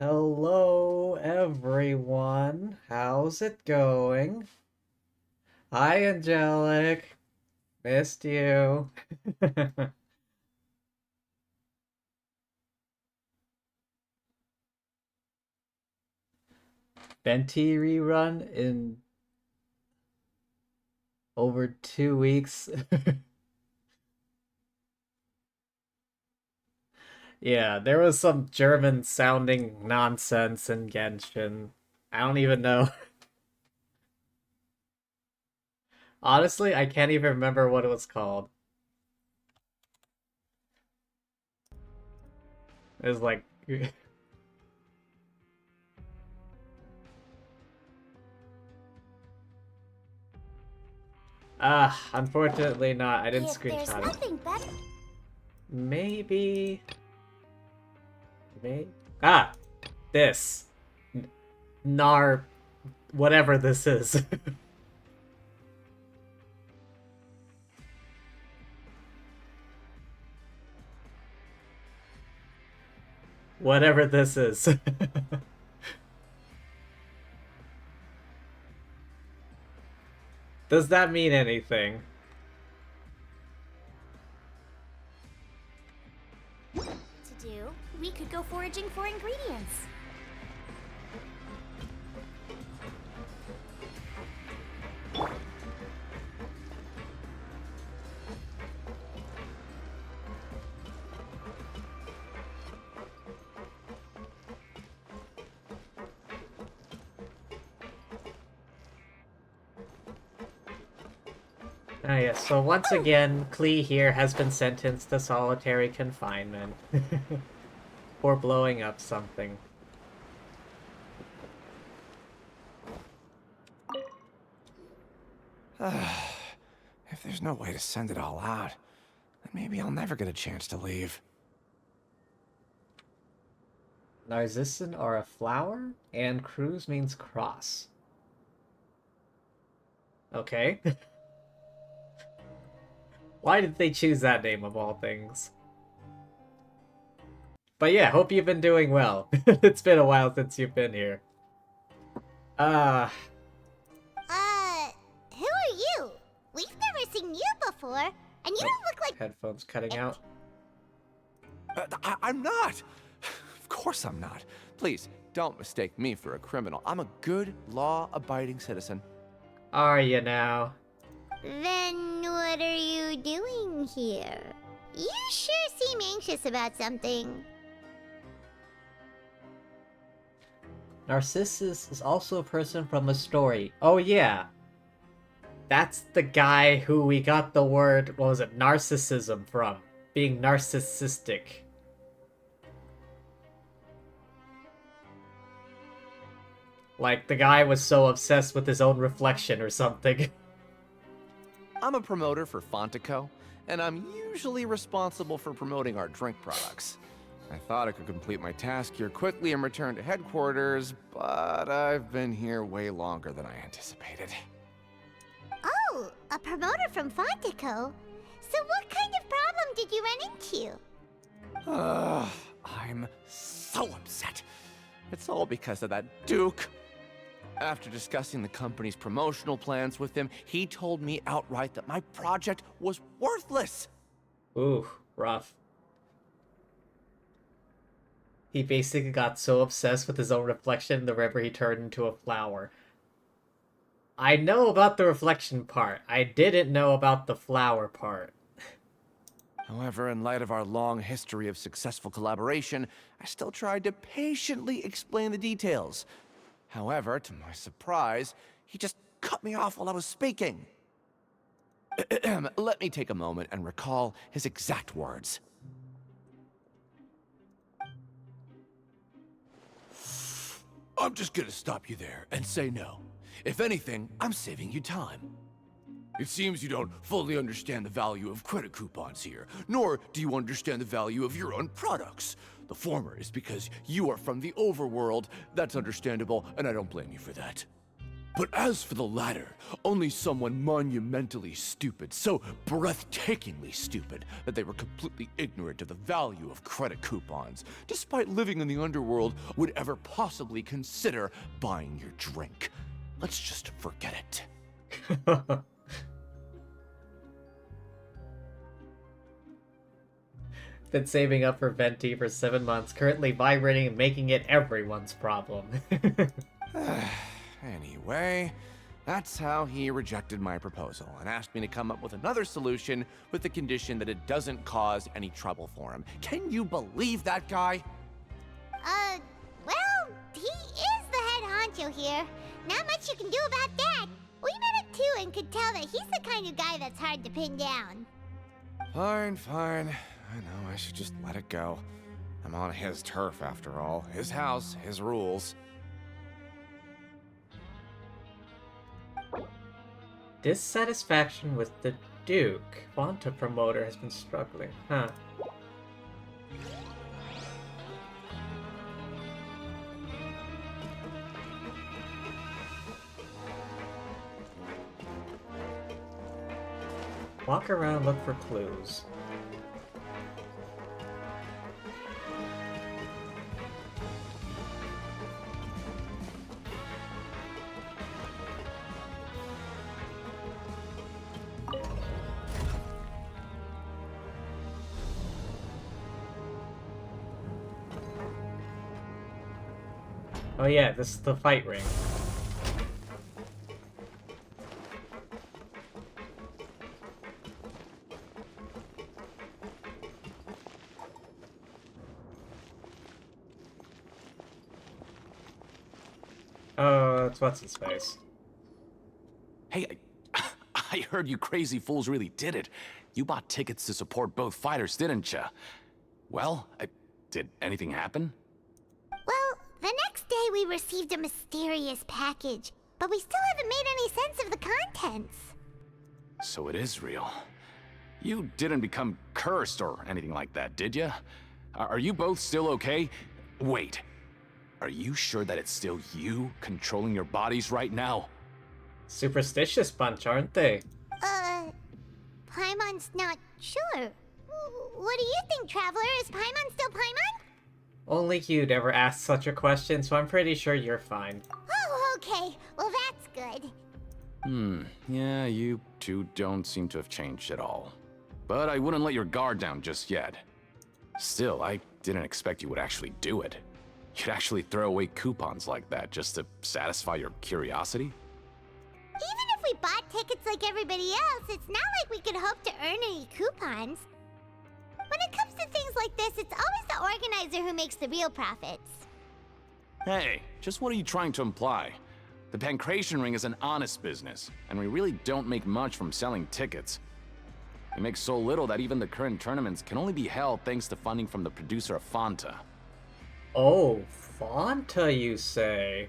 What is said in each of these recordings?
Hello, everyone. How's it going? Hi, Angelic. Missed you. Venti rerun in over 2 weeks. Yeah, there was some German sounding nonsense in Genshin. I don't even know. Honestly, I can't even remember what it was called. It was like unfortunately not. I didn't If there's screenshot it. nothing better. Maybe. Maybe. Ah, this. Nar. Whatever this is. Whatever this is. Does that mean anything? To do, we could go foraging for ingredients. Ah, yes. So once again, Klee here has been sentenced to solitary confinement for blowing up something. If there's no way to send it all out, then maybe I'll never get a chance to leave. Narcissus are a flower, and cruz means cross. Okay. Why did they choose that name of all things? But yeah, hope you've been doing well. It's been a while since you've been here. Uh, Who are you? We've never seen you before, and you don't look like. headphones cutting out. I'm not! Of course I'm not. Please, don't mistake me for a criminal. I'm a good, law-abiding citizen. Are you now? Then what are you doing here? You sure seem anxious about something. Narcissus is also a person from a story. Oh yeah. That's the guy who we got the word, what was it, narcissism from. Being narcissistic. Like, the guy was so obsessed with his own reflection or something. I'm a promoter for Fontico, and I'm usually responsible for promoting our drink products. I thought I could complete my task here quickly and return to headquarters, but I've been here way longer than I anticipated. Oh, a promoter from Fontico? So what kind of problem did you run into? I'm so upset. It's all because of that Duke. After discussing the company's promotional plans with him, he told me outright that my project was worthless. Ooh, rough. He basically got so obsessed with his own reflection in the river he turned into a flower. I know about the reflection part. I didn't know about the flower part. However, in light of our long history of successful collaboration, I still tried to patiently explain the details. However, to my surprise, he just cut me off while I was speaking. Let me take a moment and recall his exact words. I'm just gonna stop you there and say no. If anything, I'm saving you time. It seems you don't fully understand the value of credit coupons here, nor do you understand the value of your own products. The former is because you are from the overworld. That's understandable, and I don't blame you for that. But as for the latter, only someone monumentally stupid, so breathtakingly stupid, that they were completely ignorant of the value of credit coupons, despite living in the underworld, would ever possibly consider buying your drink. Let's just forget it. Been saving up for Venti for 7 months, currently vibrating and making it everyone's problem. Anyway, that's how he rejected my proposal and asked me to come up with another solution with the condition that it doesn't cause any trouble for him. Can you believe that guy? Well, he is the head honcho here. Not much you can do about that. We met him too and could tell that he's the kind of guy that's hard to pin down. Fine, fine. I know, I should just let it go. I'm on his turf after all. His house, his rules. Dissatisfaction with the Duke. Fonta promoter has been struggling. Huh. Walk around, look for clues. Oh yeah, this is the fight ring. Oh, that's what's his face. Hey, I heard you crazy fools really did it. You bought tickets to support both fighters, didn't ya? Well, did anything happen? Well, the next day we received a mysterious package, but we still haven't made any sense of the contents. So it is real. You didn't become cursed or anything like that, did ya? Are you both still okay? Wait. Are you sure that it's still you controlling your bodies right now? Superstitious bunch, aren't they? Paimon's not sure. What do you think, Traveler? Is Paimon still Paimon? Only you'd ever ask such a question, so I'm pretty sure you're fine. Oh, okay. Well, that's good. Yeah, you two don't seem to have changed at all. But I wouldn't let your guard down just yet. Still, I didn't expect you would actually do it. You'd actually throw away coupons like that just to satisfy your curiosity? Even if we bought tickets like everybody else, it's not like we could hope to earn any coupons. When it comes to things like this, it's always the organizer who makes the real profits. Hey, just what are you trying to imply? The Pancration Ring is an honest business, and we really don't make much from selling tickets. We make so little that even the current tournaments can only be held thanks to funding from the producer of Fanta. Oh, Fonta, you say?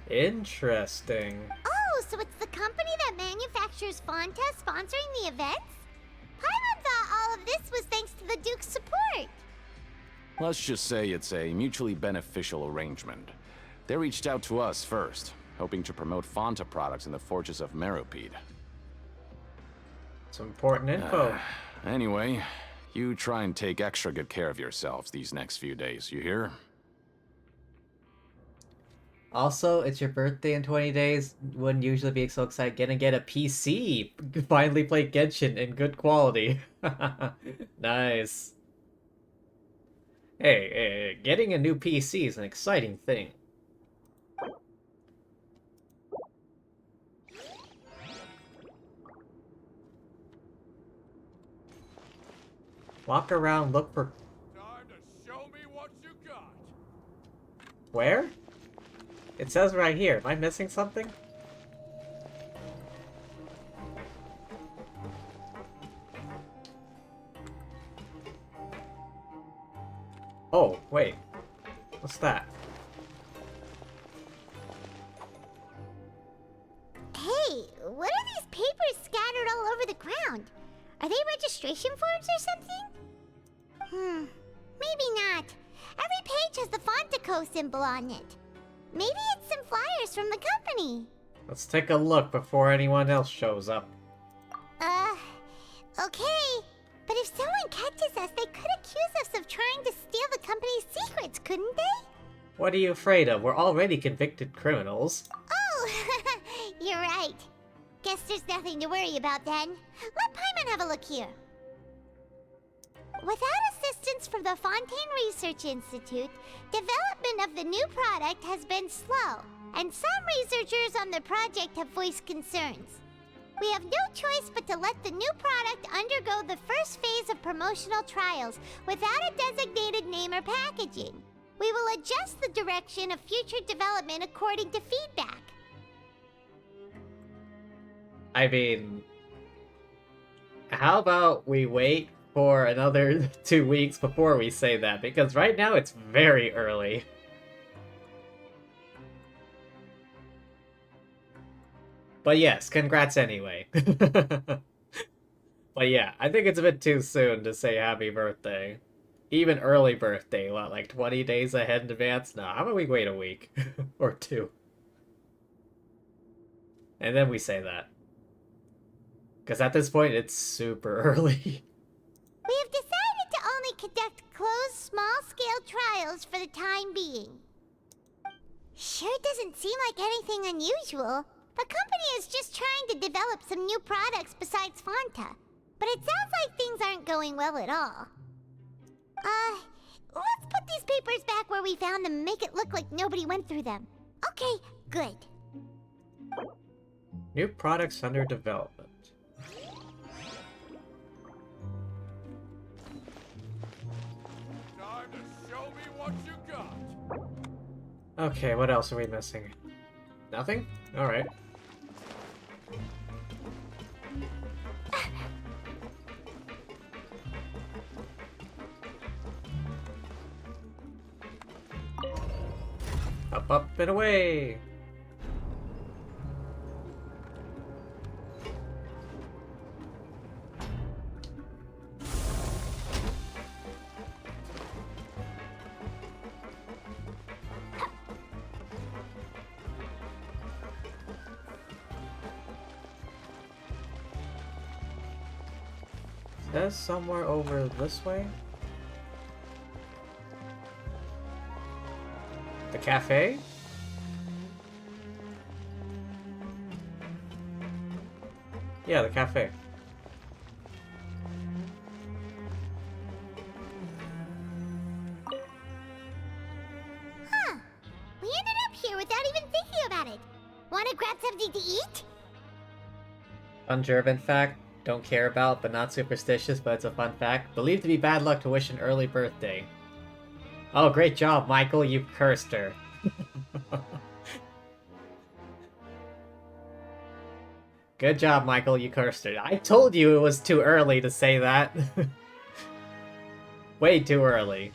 Interesting. Oh, so it's the company that manufactures Fanta sponsoring the events? Paimon thought all of this was thanks to the Duke's support. Let's just say it's a mutually beneficial arrangement. They reached out to us first, hoping to promote Fanta products in the Fortress of Meropide. Some important info. Anyway, you try and take extra good care of yourselves these next few days, you hear? Also, it's your birthday in 20 days. Wouldn't usually be so excited. Gonna get a PC. Finally play Genshin in good quality. Nice. Hey, getting a new PC is an exciting thing. Walk around, look for... Time to show me what you got. Where? It says right here. Am I missing something? Oh, wait. What's that? Hey, what are these papers scattered all over the ground? Are they registration forms or something? Maybe not. Every page has the Fontico symbol on it. Maybe it's some flyers from the company. Let's take a look before anyone else shows up. Okay. But if someone catches us, they could accuse us of trying to steal the company's secrets, couldn't they? What are you afraid of? We're already convicted criminals. Oh, you're right. Guess there's nothing to worry about then. Let Paimon have a look here. Without assistance from the Fontaine Research Institute, development of the new product has been slow, and some researchers on the project have voiced concerns. We have no choice but to let the new product undergo the first phase of promotional trials without a designated name or packaging. We will adjust the direction of future development according to feedback. I mean, how about we wait for another 2 weeks before we say that? Because right now it's very early. But yes, congrats anyway. But yeah, I think it's a bit too soon to say happy birthday. Even early birthday, what, like 20 days ahead in advance? No, how about we wait a week? Or 2. And then we say that. Because at this point, it's super early. We have decided to only conduct closed, small-scale trials for the time being. Sure doesn't seem like anything unusual. The company is just trying to develop some new products besides Fanta. But it sounds like things aren't going well at all. Let's put these papers back where we found them and make it look like nobody went through them. Okay, good. New products under development. Time to show me what you got. Okay, what else are we missing? Nothing? Alright. Up, up, and away! Says somewhere over this way? The cafe? Yeah, the cafe. Huh. We ended up here without even thinking about it. Want to grab something to eat? Fun German fact, don't care about, but not superstitious, but it's a fun fact. Believed to be bad luck to wish an early birthday. Oh, great job, Michael, you cursed her. Good job, Michael, you cursed her. I told you it was too early to say that. Way too early.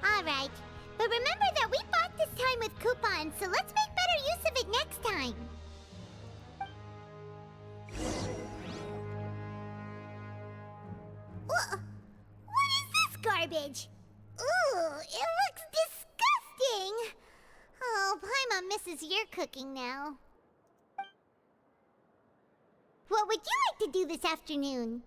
Alright, but remember that we bought this time with coupons, so let's make better use of it next time. What is this garbage? Ooh, it looks disgusting! Oh, Paimon misses your cooking now. What would you like to do this afternoon?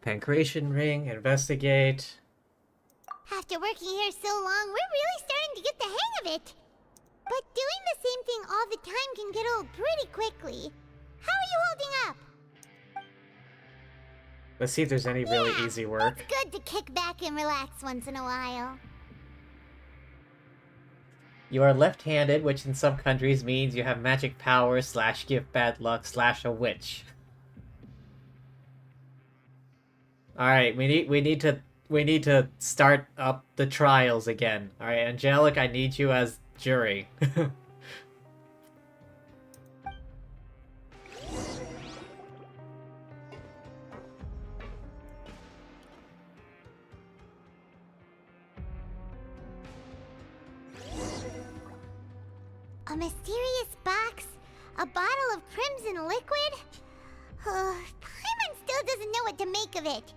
Pancreation ring, investigate. After working here so long, we're really starting to get the hang of it. But doing the same thing all the time can get old pretty quickly. How are you holding up? Let's see if there's any really easy work. It's good to kick back and relax once in a while. You are left-handed, which in some countries means you have magic powers / give bad luck / a witch. Alright, we need to start up the trials again. Alright, Angelic, I need you as jury. A mysterious box? A bottle of crimson liquid? lack of it.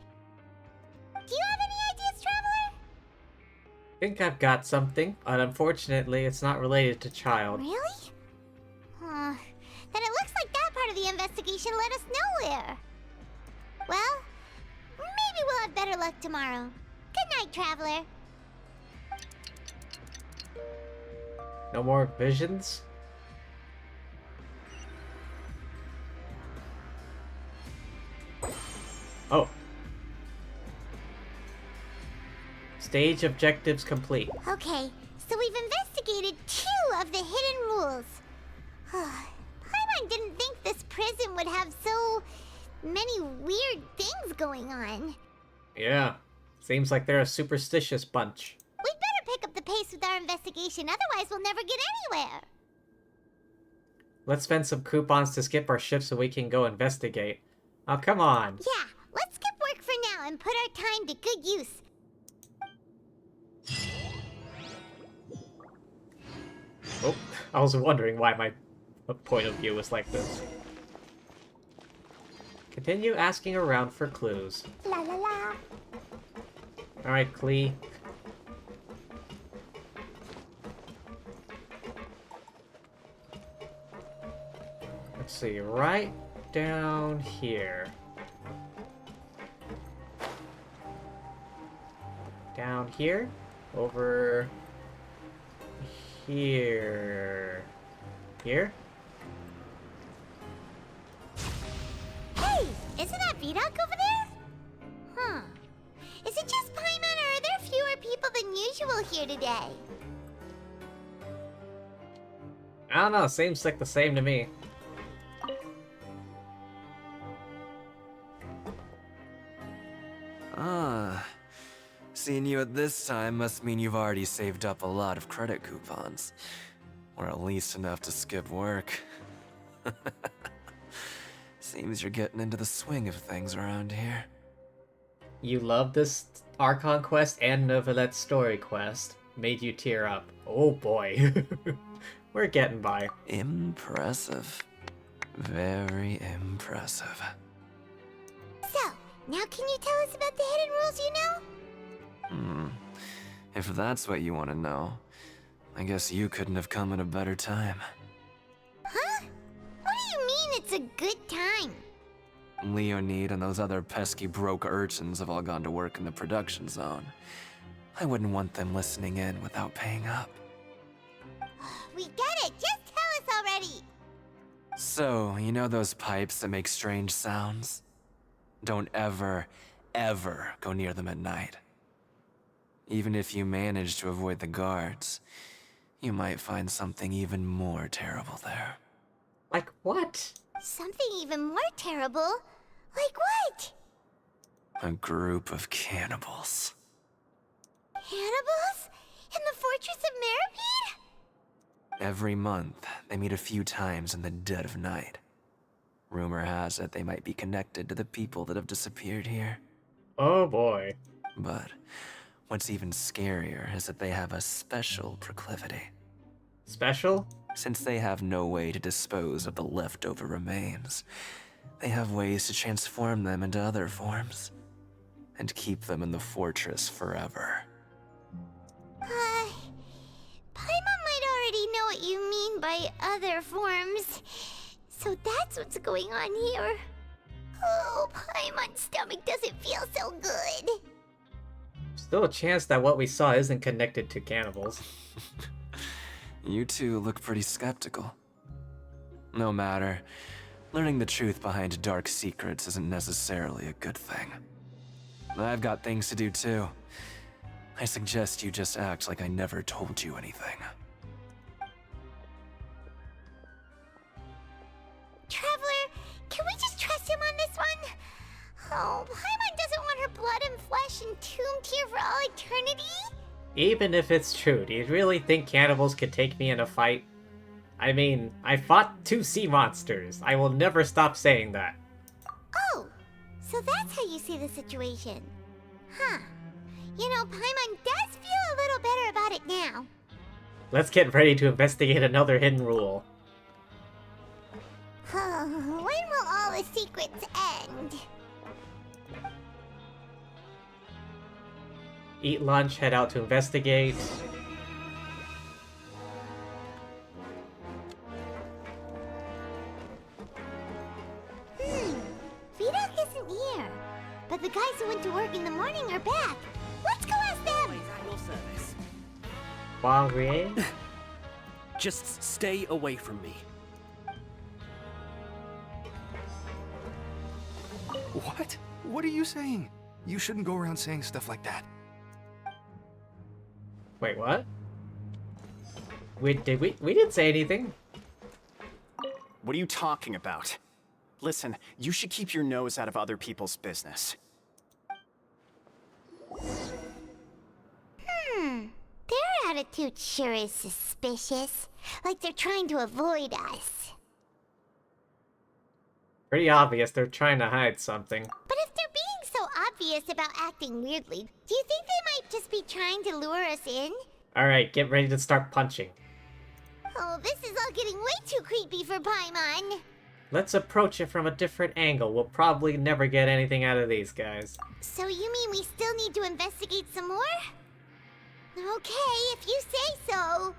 Do you have any ideas, Traveler? I think I've got something, but unfortunately it's not related to child. Really? Then it looks like that part of the investigation led us nowhere. Well, maybe we'll have better luck tomorrow. Good night, Traveler. No more visions? Oh. Stage objectives complete. Okay, so we've investigated 2 of the hidden rules. Paimon didn't think this prison would have so many weird things going on. Yeah. Seems like they're a superstitious bunch. We'd better pick up the pace with our investigation, otherwise we'll never get anywhere. Let's spend some coupons to skip our shift so we can go investigate. Oh, come on. Yeah, let's skip work for now and put our time to good use. Oh, I was wondering why my point of view was like this. Continue asking around for clues. La la la. Alright, Klee. Let's see, right down here. Down here? Over here. Here? Hey, isn't that Vidoc over there? Huh. Is it just Paimon, or are there fewer people than usual here today? I don't know, seems like the same to me. Ah, seeing you at this time must mean you've already saved up a lot of credit coupons. Or at least enough to skip work. Seems you're getting into the swing of things around here. You love this Archon quest and Novelette's story quest. Made you tear up. Oh boy. We're getting by. Impressive. Very impressive. So, now can you tell us about the hidden rules you know? If that's what you want to know, I guess you couldn't have come at a better time. Huh? What do you mean it's a good time? Leonid and those other pesky broke urchins have all gone to work in the production zone. I wouldn't want them listening in without paying up. We get it! Just tell us already! So, you know those pipes that make strange sounds? Don't ever, ever go near them at night. Even if you manage to avoid the guards, you might find something even more terrible there. Like what? Something even more terrible? Like what? A group of cannibals. Cannibals? In the Fortress of Meripede? Every month, they meet a few times in the dead of night. Rumor has it they might be connected to the people that have disappeared here. Oh boy. But what's even scarier is that they have a special proclivity. Special? Since they have no way to dispose of the leftover remains, they have ways to transform them into other forms and keep them in the fortress forever. Paimon might already know what you mean by other forms. So that's what's going on here. Oh, Paimon's stomach doesn't feel so good. Still a chance that what we saw isn't connected to cannibals. You two look pretty skeptical. No matter, learning the truth behind dark secrets isn't necessarily a good thing. I've got things to do too. I suggest you just act like I never told you anything. Traveler, can we just trust him on this one? Oh, Paimon doesn't want her blood and flesh entombed here for all eternity? Even if it's true, do you really think cannibals could take me in a fight? I mean, I fought 2 sea monsters. I will never stop saying that. Oh, so that's how you see the situation. Huh. You know, Paimon does feel a little better about it now. Let's get ready to investigate another hidden rule. When will all the secrets end? Eat lunch, head out to investigate. Vidoc isn't here. But the guys who went to work in the morning are back. Let's go ask them! Poirier? Just stay away from me. What? What are you saying? You shouldn't go around saying stuff like that. Wait, what? We didn't say anything. What are you talking about? Listen, you should keep your nose out of other people's business. Their attitude sure is suspicious. Like they're trying to avoid us. Pretty obvious they're trying to hide something. But if they're being so obvious about acting weirdly, do you think they might just be trying to lure us in? Alright, get ready to start punching. Oh, this is all getting way too creepy for Paimon. Let's approach it from a different angle. We'll probably never get anything out of these guys. So you mean we still need to investigate some more? Okay, if you say so.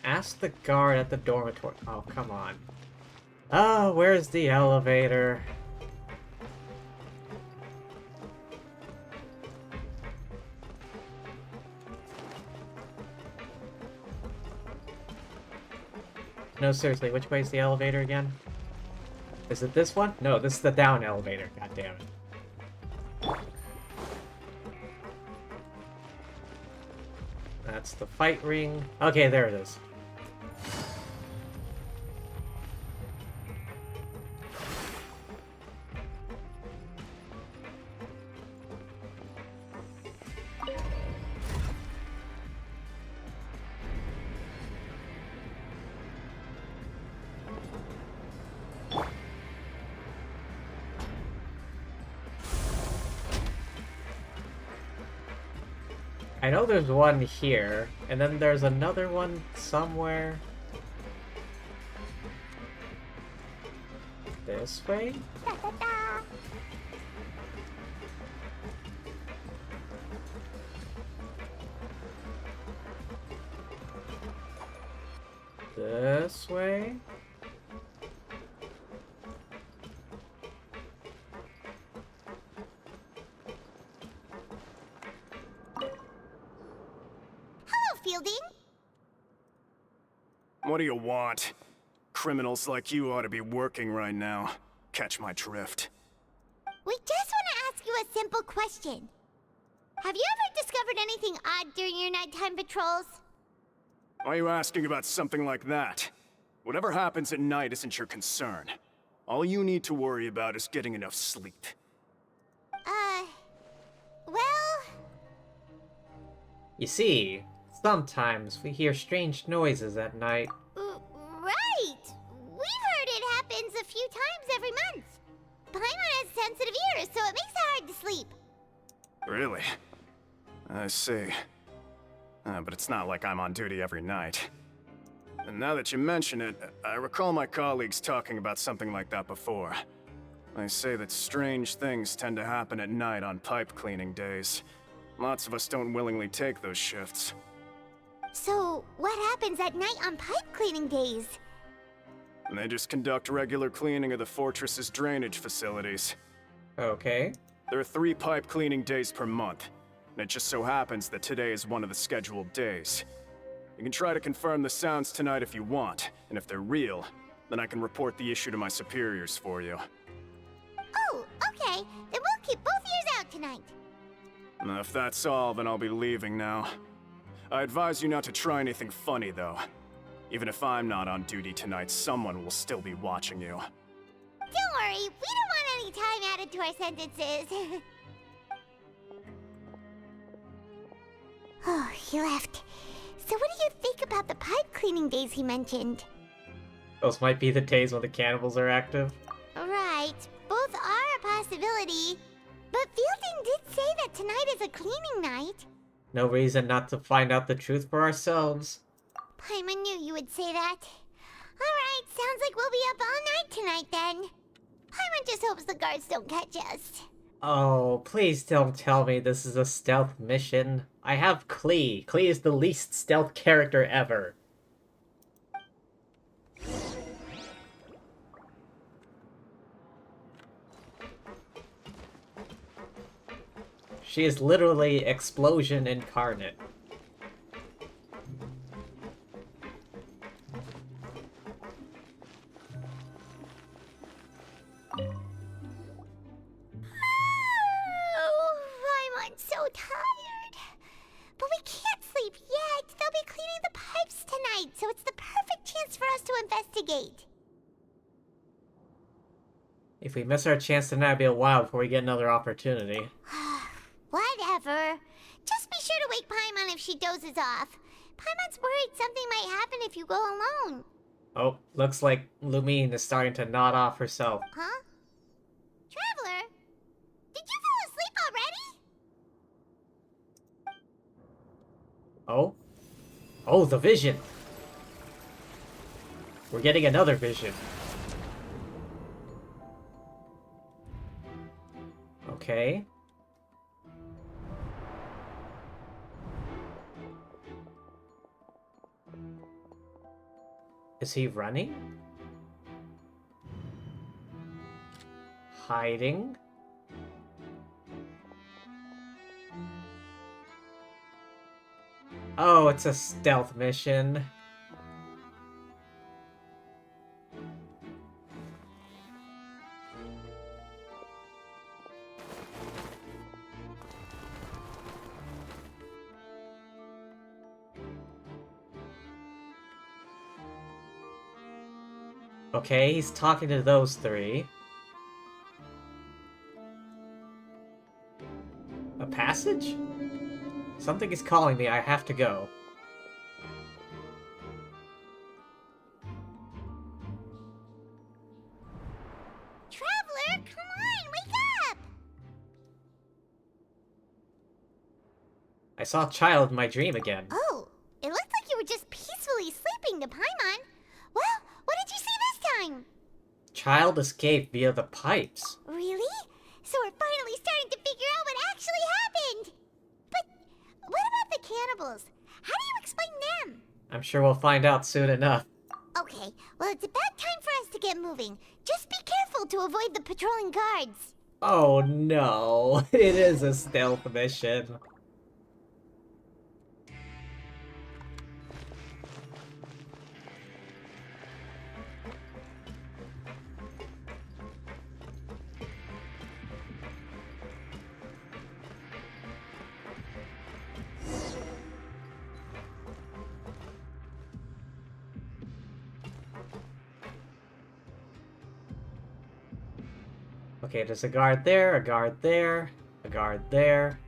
Ask the guard at the dormitory. Oh, come on. Oh, where's the elevator? No, seriously, which way's the elevator again? Is it this one? No, this is the down elevator. God damn it. That's the fight ring. Okay, there it is. I know there's one here, and then there's another one somewhere. This way? This way? Hello, Fielding. What do you want? Criminals like you ought to be working right now. Catch my drift. We just want to ask you a simple question. Have you ever discovered anything odd during your nighttime patrols? Why are you asking about something like that? Whatever happens at night isn't your concern. All you need to worry about is getting enough sleep. Well... You see, sometimes we hear strange noises at night. Right! We've heard it happens a few times every month. Paimon has sensitive ears, so it makes it hard to sleep. Really? I see. But it's not like I'm on duty every night. And now that you mention it, I recall my colleagues talking about something like that before. They say that strange things tend to happen at night on pipe cleaning days. Lots of us don't willingly take those shifts. So, what happens at night on pipe cleaning days? And they just conduct regular cleaning of the fortress's drainage facilities. Okay. There are 3 pipe cleaning days per month, and it just so happens that today is one of the scheduled days. You can try to confirm the sounds tonight if you want, and if they're real, then I can report the issue to my superiors for you. Oh, okay. Then we'll keep both ears out tonight. If that's all, then I'll be leaving now. I advise you not to try anything funny, though. Even if I'm not on duty tonight, someone will still be watching you. Don't worry, we don't want any time added to our sentences. Oh, he left. So what do you think about the pipe cleaning days he mentioned? Those might be the days when the cannibals are active. Right, both are a possibility. But Fielding did say that tonight is a cleaning night. No reason not to find out the truth for ourselves. Paimon knew you would say that. Alright, sounds like we'll be up all night tonight then. Paimon just hopes the guards don't catch us. Oh, please don't tell me this is a stealth mission. I have Klee. Klee is the least stealth character ever. She is literally explosion incarnate. Oh, Paimon's so tired. But we can't sleep yet. They'll be cleaning the pipes tonight, so it's the perfect chance for us to investigate. If we miss our chance tonight, it'll be a while before we get another opportunity. Whatever. Just be sure to wake Paimon if she dozes off. Paimon's worried something might happen if you go alone. Oh, looks like Lumine is starting to nod off herself. Huh? Traveler? Did you fall asleep already? Oh? Oh, the vision! We're getting another vision. Okay. Is he running? Hiding? Oh, it's a stealth mission. Okay, he's talking to those three. A passage? Something is calling me, I have to go. Traveler, come on, wake up! I saw a child in my dream again. Oh, it looked like you were just peacefully sleeping to Paimon. Well, what did you see this time? Child escaped via the pipes. Really? So we're finally starting to figure out what actually happened! But what about the cannibals? How do you explain them? I'm sure we'll find out soon enough. Okay, well, it's about time for us to get moving. Just be careful to avoid the patrolling guards. Oh no, it is a stealth mission. Okay, there's a guard there, a guard there, a guard there.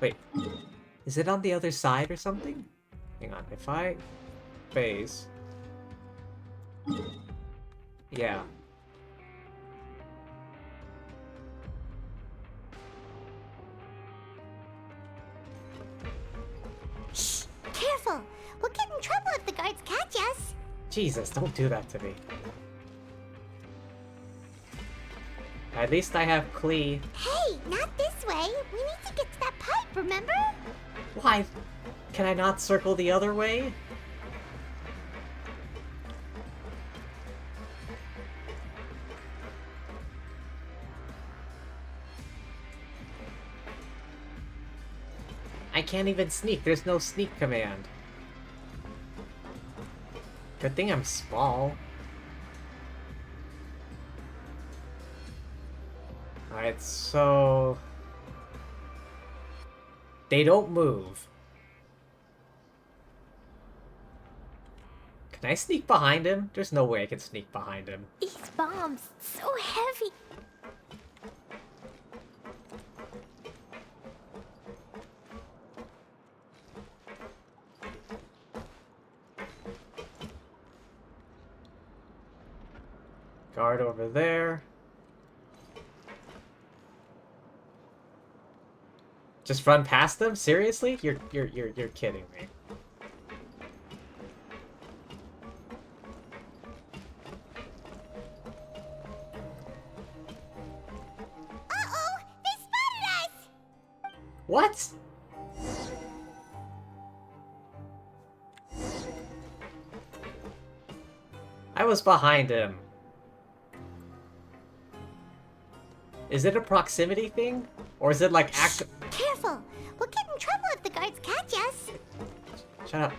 Wait, is it on the other side or something? Hang on, if I face... Yeah. Shh! Careful! We'll get in trouble if the guards catch us. Jesus, don't do that to me. At least I have Klee. Hey, not this way. We need to get to that pipe, remember? Why? Can I not circle the other way? I can't even sneak. There's no sneak command. Good thing I'm small. Alright, so... They don't move. Can I sneak behind him? There's no way I can sneak behind him. These bombs, so heavy. Guard over there. Just run past them? Seriously? You're kidding me. Uh-oh! They spotted us! What? I was behind him. Is it a proximity thing? Or is it like act- Careful! We'll get in trouble if the guards catch us. Shut up.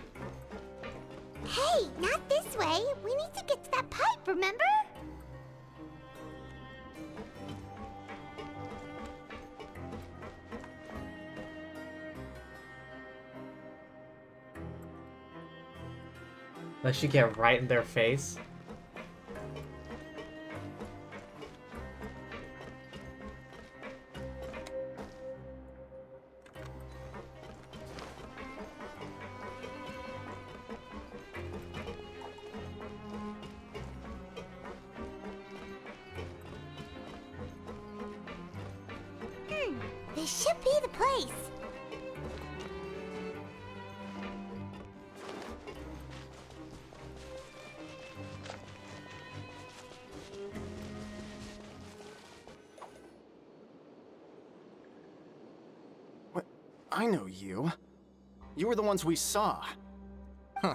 Hey, not this way. We need to get to that pipe, remember? Unless you get right in their face. This should be the place. What? I know you. You were the ones we saw. Huh.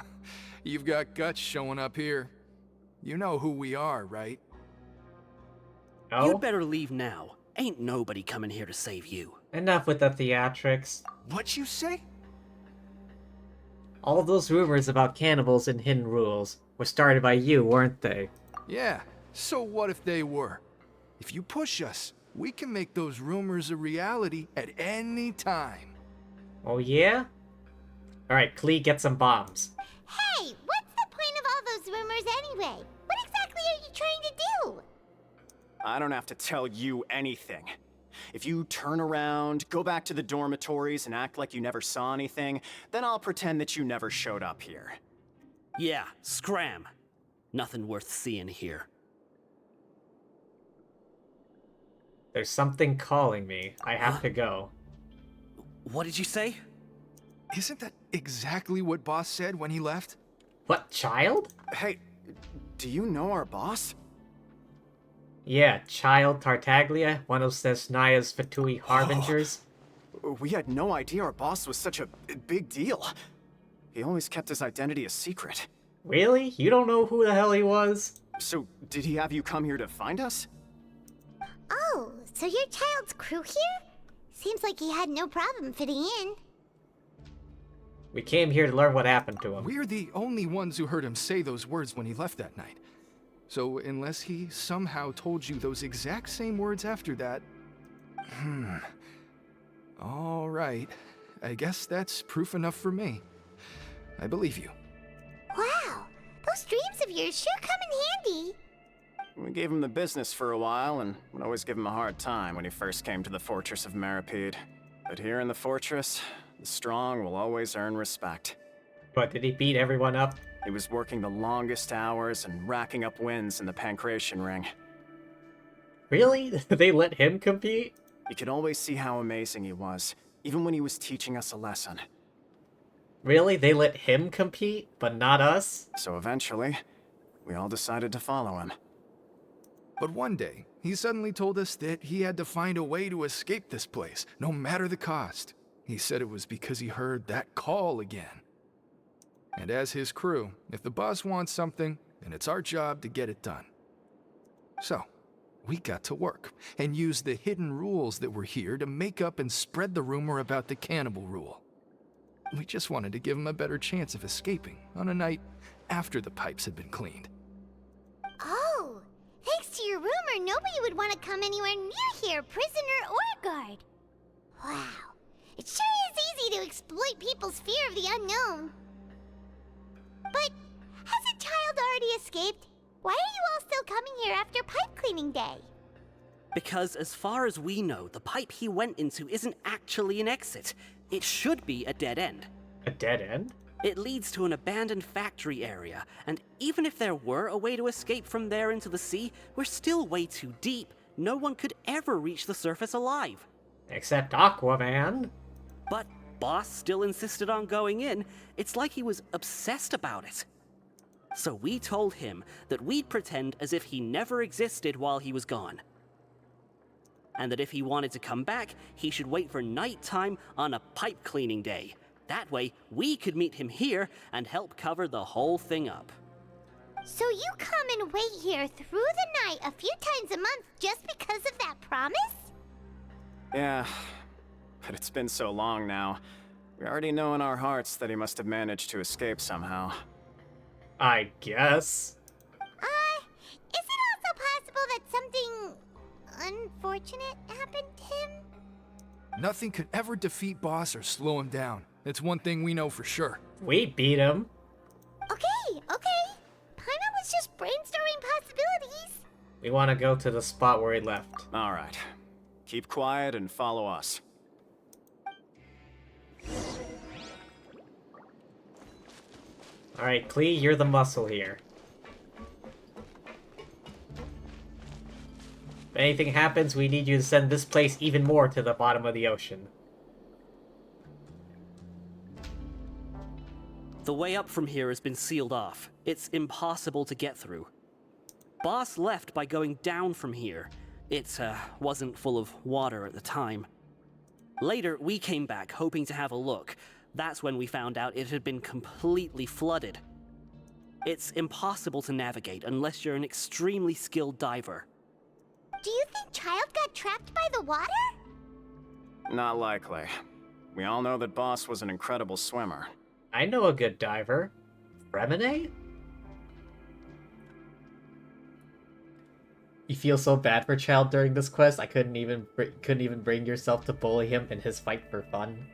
You've got guts showing up here. You know who we are, right? Oh? You'd better leave now. Ain't nobody coming here to save you. Enough with the theatrics. What'd you say? All those rumors about cannibals and hidden rules were started by you, weren't they? Yeah, so what if they were? If you push us, we can make those rumors a reality at any time. Oh yeah? Alright, Klee, get some bombs. Hey, what's the point of all those rumors anyway? What exactly are you trying to do? I don't have to tell you anything. If you turn around, go back to the dormitories, and act like you never saw anything, then I'll pretend that you never showed up here. Yeah, scram. Nothing worth seeing here. There's something calling me. I have to go. What did you say? Isn't that exactly what Boss said when he left? What, child? Hey, do you know our boss? Yeah, Child Tartaglia, one of Snezhnaya's Fatui Harbingers. We had no idea our boss was such a big deal. He always kept his identity a secret. Really? You don't know who the hell he was? So, did he have you come here to find us? Oh, so you're Child's crew here? Seems like he had no problem fitting in. We came here to learn what happened to him. We're the only ones who heard him say those words when he left that night. So unless he somehow told you those exact same words after that... All right. I guess that's proof enough for me. I believe you. Wow, those dreams of yours sure come in handy. We gave him the business for a while, and would always give him a hard time when he first came to the fortress of Maripede. But here in the fortress, the strong will always earn respect. But did he beat everyone up? He was working the longest hours and racking up wins in the Pancration Ring. Really? They let him compete? You could always see how amazing he was, even when he was teaching us a lesson. Really? They let him compete, but not us? So eventually, we all decided to follow him. But one day, he suddenly told us that he had to find a way to escape this place, no matter the cost. He said it was because he heard that call again. And as his crew, if the boss wants something, then it's our job to get it done. So, we got to work, and used the hidden rules that were here to make up and spread the rumor about the cannibal rule. We just wanted to give him a better chance of escaping on a night after the pipes had been cleaned. Oh, thanks to your rumor, nobody would want to come anywhere near here, prisoner or guard. Wow, it sure is easy to exploit people's fear of the unknown. But hasn't Child already escaped? Why are you all still coming here after pipe cleaning day? Because as far as we know, the pipe he went into isn't actually an exit. It should be a dead end. A dead end? It leads to an abandoned factory area, and even if there were a way to escape from there into the sea, we're still way too deep. No one could ever reach the surface alive. Except Aquaman. But Boss still insisted on going in. It's like he was obsessed about it. So we told him that we'd pretend as if he never existed while he was gone. And that if he wanted to come back, he should wait for nighttime on a pipe cleaning day. That way, we could meet him here and help cover the whole thing up. So you come and wait here through the night a few times a month just because of that promise? Yeah, but it's been so long now. We already know in our hearts that he must have managed to escape somehow. I guess. Is it also possible that something unfortunate happened to him? Nothing could ever defeat Boss or slow him down. It's one thing we know for sure. We beat him. Okay. Paimon was just brainstorming possibilities. We want to go to the spot where he left. All right. Keep quiet and follow us. Alright, Klee, you're the muscle here. If anything happens, we need you to send this place even more to the bottom of the ocean. The way up from here has been sealed off. It's impossible to get through. Boss left by going down from here. It wasn't full of water at the time. Later, we came back hoping to have a look. That's when we found out it had been completely flooded. It's impossible to navigate unless you're an extremely skilled diver. Do you think Child got trapped by the water? Not likely. We all know that Boss was an incredible swimmer. I know a good diver. Remine? You feel so bad for Child during this quest, I couldn't even bring yourself to bully him in his fight for fun.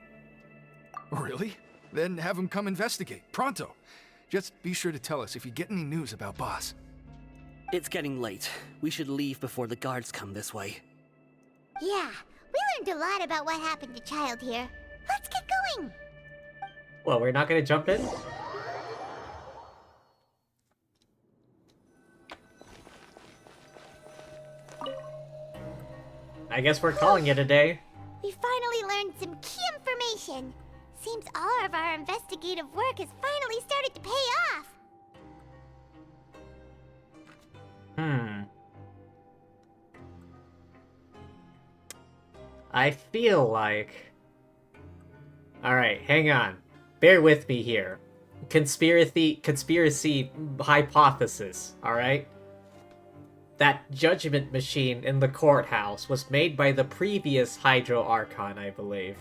Really? Then have him come investigate, pronto. Just be sure to tell us if you get any news about Boss. It's getting late. We should leave before the guards come this way. Yeah, we learned a lot about what happened to Child here. Let's get going. Well, we're not gonna jump in? I guess we're calling it a day. We finally learned some key information. Seems all of our investigative work has finally started to pay off. I feel like... Alright, hang on. Bear with me here. Conspiracy hypothesis, alright? That judgment machine in the courthouse was made by the previous Hydro Archon, I believe.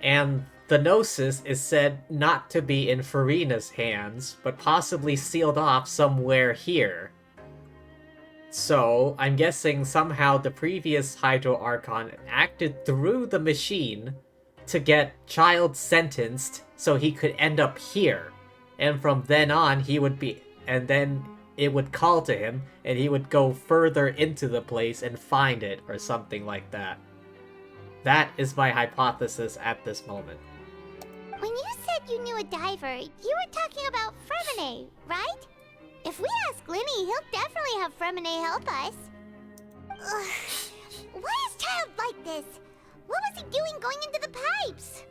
And the Gnosis is said not to be in Farina's hands, but possibly sealed off somewhere here. So, I'm guessing somehow the previous Hydro Archon acted through the machine to get Child sentenced so he could end up here. And from then on, he would be... And then it would call to him, and he would go further into the place and find it, or something like that. That is my hypothesis at this moment. When you said you knew a diver, you were talking about Fremine, right? If we ask Linny, he'll definitely have Fremine help us. Ugh. Why is Child like this? What was he doing going into the pipes?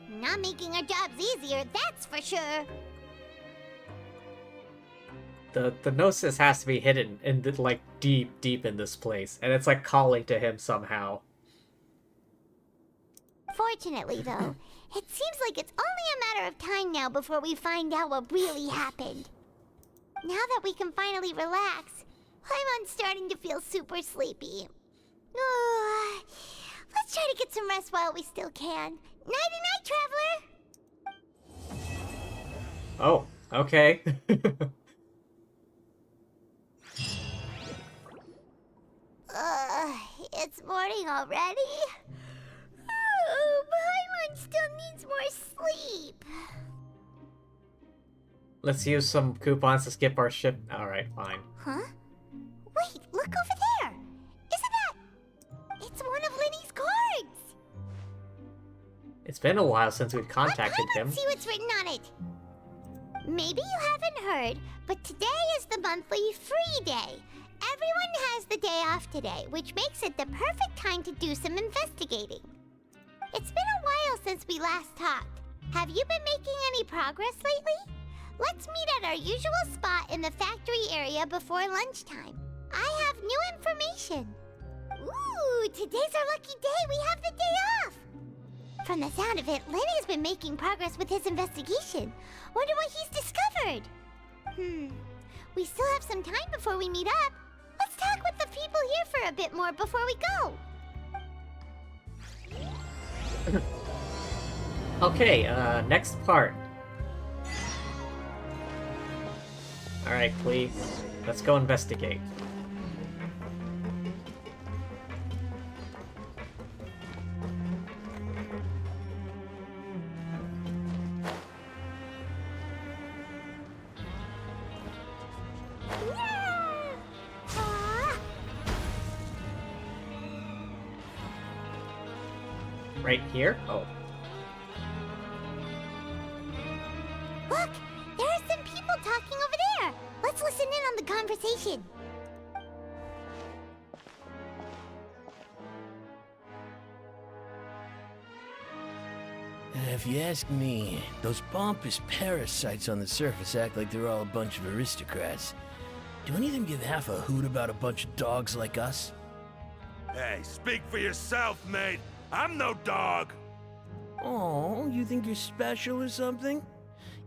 Not making our jobs easier, that's for sure. The Gnosis has to be hidden in the, like, deep in this place, and it's like calling to him somehow. Fortunately, though, it seems like it's only a matter of time now before we find out what really happened. Now that we can finally relax, I'm starting to feel super sleepy. Let's try to get some rest while we still can. Nighty-night, traveler! Oh, okay. It's morning already? Oh, Paimon still needs more sleep. Let's use some coupons to skip our shift. Alright, fine. Huh? Wait, look over there! Isn't that... It's one of Linny's cards! It's been a while since we've contacted Let Paimon him. see what's written on it. Maybe you haven't heard, but today is the monthly free day. Everyone has the day off today, which makes it the perfect time to do some investigating. It's been a while since we last talked. Have you been making any progress lately? Let's meet at our usual spot in the factory area before lunchtime. I have new information. Ooh, today's our lucky day. We have the day off. From the sound of it, Lenny's been making progress with his investigation. Wonder what he's discovered. We still have some time before we meet up. Let's talk with the people here for a bit more before we go. Okay, next part. Alright, Clee. Let's go investigate. Right here? Oh. Look, there are some people talking over there. Let's listen in on the conversation. If you ask me, those pompous parasites on the surface act like they're all a bunch of aristocrats. Do any of them give half a hoot about a bunch of dogs like us? Hey, speak for yourself, mate. I'm no dog. Oh, you think you're special or something?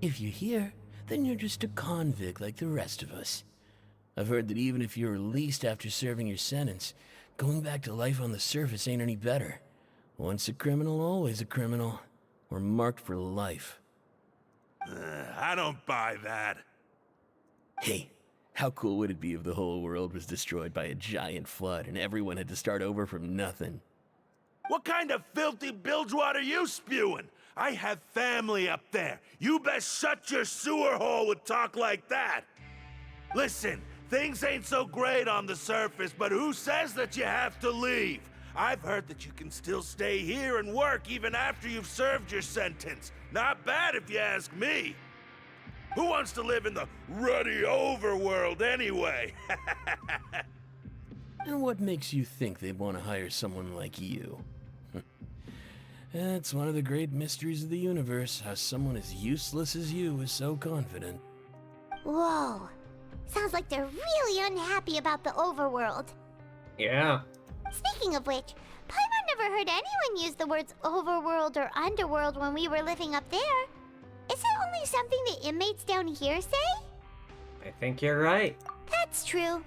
If you're here, then you're just a convict like the rest of us. I've heard that even if you're released after serving your sentence, going back to life on the surface ain't any better. Once a criminal, always a criminal. We're marked for life. I don't buy that. Hey, how cool would it be if the whole world was destroyed by a giant flood and everyone had to start over from nothing? What kind of filthy bilge water you spewing? I have family up there. You best shut your sewer hole with talk like that. Listen, things ain't so great on the surface, but who says that you have to leave? I've heard that you can still stay here and work even after you've served your sentence. Not bad if you ask me. Who wants to live in the ruddy overworld anyway? And what makes you think they'd want to hire someone like you? It's one of the great mysteries of the universe, how someone as useless as you is so confident. Whoa. Sounds like they're really unhappy about the overworld. Yeah. Speaking of which, Paimon never heard anyone use the words overworld or underworld when we were living up there. Is it only something the inmates down here say? I think you're right. That's true.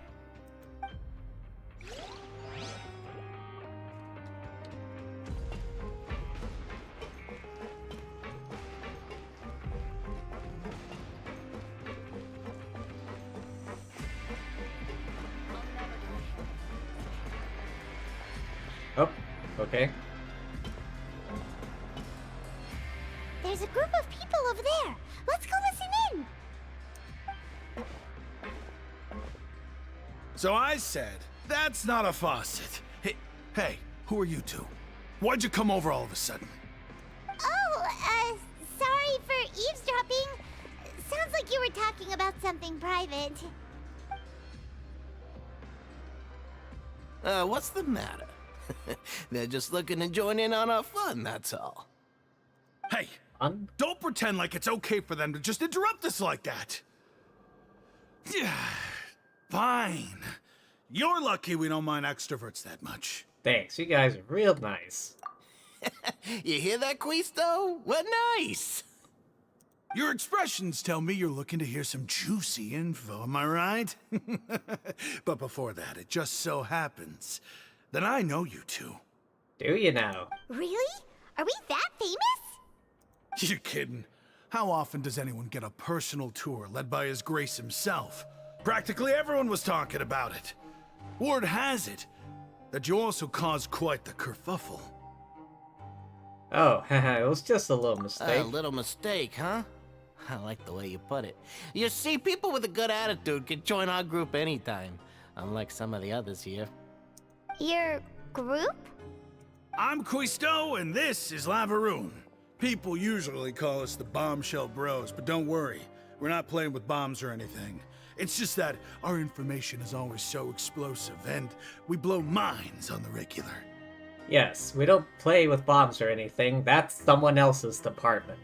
Oh, okay. There's a group of people over there. Let's go listen in. So I said, that's not a faucet. Hey, who are you two? Why'd you come over all of a sudden? Oh, sorry for eavesdropping. Sounds like you were talking about something private. What's the matter? They're just looking to join in on our fun, that's all. Hey, don't pretend like it's okay for them to just interrupt us like that. Yeah, fine. You're lucky we don't mind extroverts that much. Thanks, you guys are real nice. You hear that, Quisto? What nice! Your expressions tell me you're looking to hear some juicy info, am I right? But before that, it just so happens that I know you two. Do you now? Really? Are we that famous? You're kidding. How often does anyone get a personal tour led by His Grace himself? Practically everyone was talking about it. Word has it that you also caused quite the kerfuffle. Oh, haha, it was just a little mistake. A little mistake, huh? I like the way you put it. You see, people with a good attitude can join our group anytime, unlike some of the others here. Your group? I'm Quisto, and this is Lavaroon. People usually call us the Bombshell Bros, but don't worry, we're not playing with bombs or anything. It's just that our information is always so explosive, and we blow minds on the regular. Yes, we don't play with bombs or anything. That's someone else's department.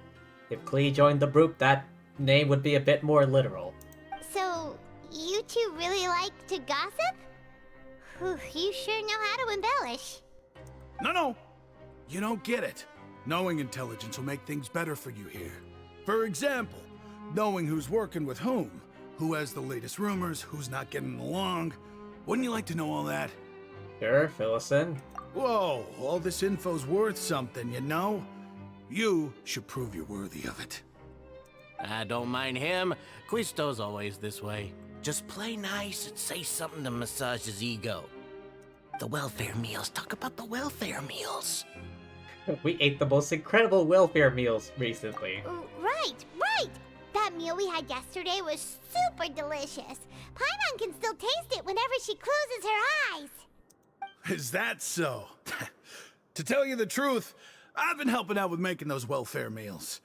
If Klee joined the group, that name would be a bit more literal. So, you two really like to gossip? Whew, you sure know how to embellish. No. You don't get it. Knowing intelligence will make things better for you here. For example, knowing who's working with who has the latest rumors, who's not getting along. Wouldn't you like to know all that? Sure, fill us in. Whoa, all this info's worth something, you know? You should prove you're worthy of it. I don't mind him. Quisto's always this way. Just play nice and say something to massage his ego. The welfare meals. Talk about the welfare meals. We ate the most incredible welfare meals recently. Right. That meal we had yesterday was super delicious. Paimon can still taste it whenever she closes her eyes. Is that so? To tell you the truth, I've been helping out with making those welfare meals.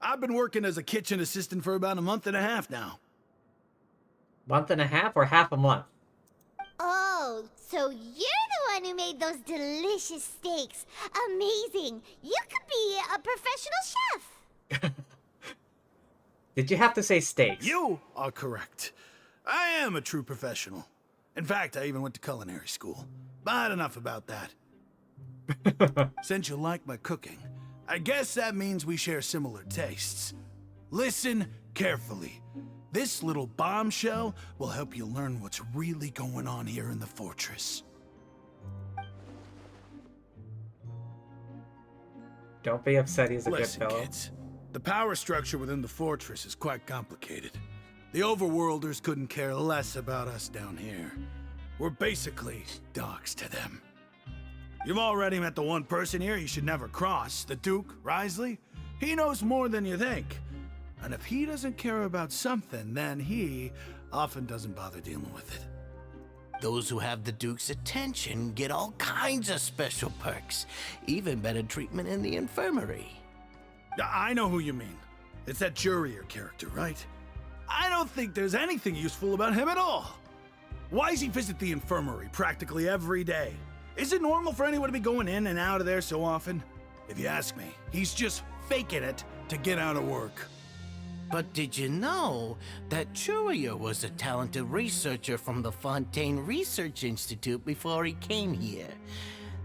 I've been working as a kitchen assistant for about a month and a half now. Month and a half or half a month? Oh, so you're the one who made those delicious steaks. Amazing. You could be a professional chef. Did you have to say steaks? You are correct. I am a true professional. In fact, I even went to culinary school. But enough about that. Since you like my cooking, I guess that means we share similar tastes. Listen carefully. This little bombshell will help you learn what's really going on here in the fortress. Don't be upset, he's a Listen, good fellow. kids. The power structure within the fortress is quite complicated. The overworlders couldn't care less about us down here. We're basically dogs to them. You've already met the one person here you should never cross, the Duke, Risley. He knows more than you think. And if he doesn't care about something, then he often doesn't bother dealing with it. Those who have the Duke's attention get all kinds of special perks. Even better treatment in the infirmary. I know who you mean. It's that Jurier character, right? I don't think there's anything useful about him at all. Why does he visit the infirmary practically every day? Is it normal for anyone to be going in and out of there so often? If you ask me, he's just faking it to get out of work. But did you know that Jurier was a talented researcher from the Fontaine Research Institute before he came here?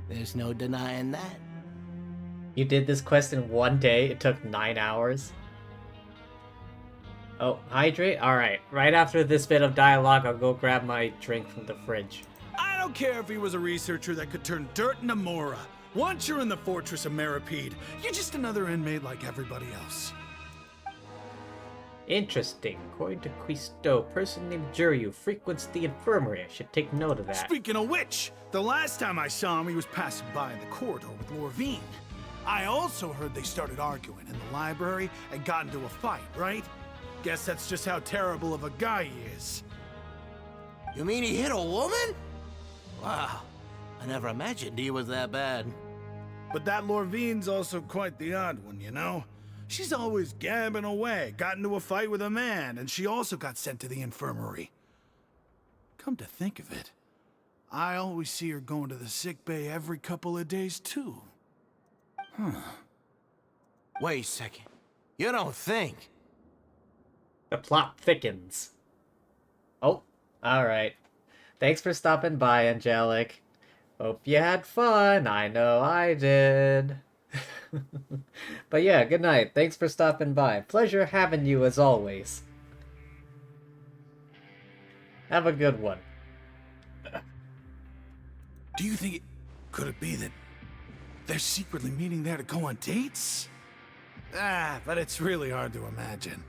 There's no denying that. You did this quest in one day? It took 9 hours? Oh, hydrate? Alright, right after this bit of dialogue, I'll go grab my drink from the fridge. I don't care if he was a researcher that could turn dirt into Mora. Once you're in the fortress of Meripede, you're just another inmate like everybody else. Interesting. According to Quisto, a person named Juryu frequents the infirmary. I should take note of that. Speaking of which, the last time I saw him, he was passing by in the corridor with Lorvine. I also heard they started arguing in the library and got into a fight, right? Guess that's just how terrible of a guy he is. You mean he hit a woman? Wow, I never imagined he was that bad. But that Lorvine's also quite the odd one, you know? She's always gabbing away, got into a fight with a man, and she also got sent to the infirmary. Come to think of it, I always see her going to the sick bay every couple of days, too. Huh. Wait a second. You don't think? The plot thickens. Oh, alright. Thanks for stopping by, Angelic. Hope you had fun. I know I did. But yeah, good night. Thanks for stopping by. Pleasure having you as always. Have a good one. Do you think could it be that they're secretly meeting there to go on dates? But it's really hard to imagine.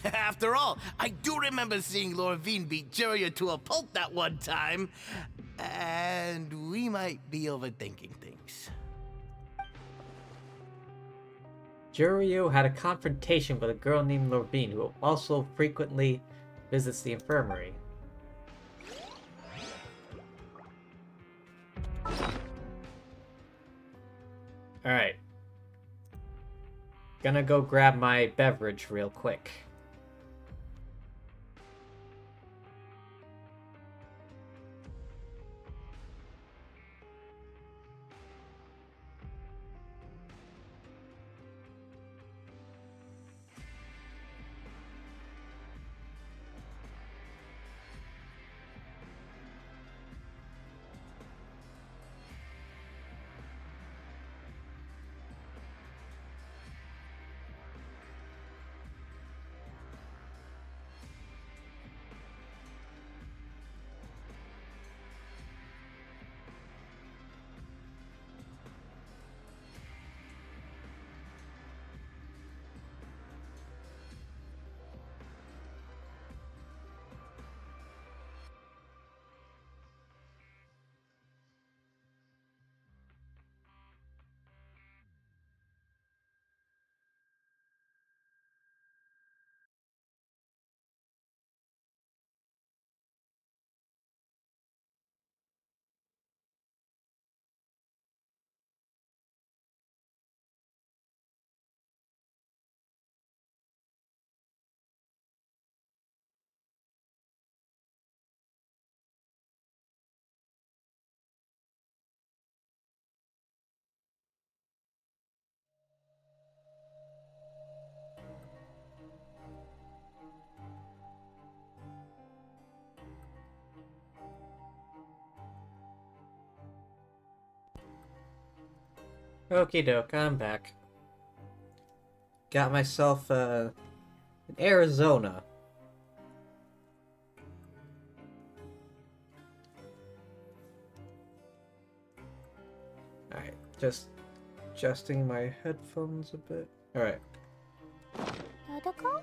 After all, I do remember seeing Lorvine beat Jurier to a pulp that one time. And we might be overthinking things. Juryu had a confrontation with a girl named Lorvine, who also frequently visits the infirmary. Alright. Gonna go grab my beverage real quick. Okie doke, I'm back. Got myself in Arizona. Alright, just adjusting my headphones a bit. Alright. Yodoko?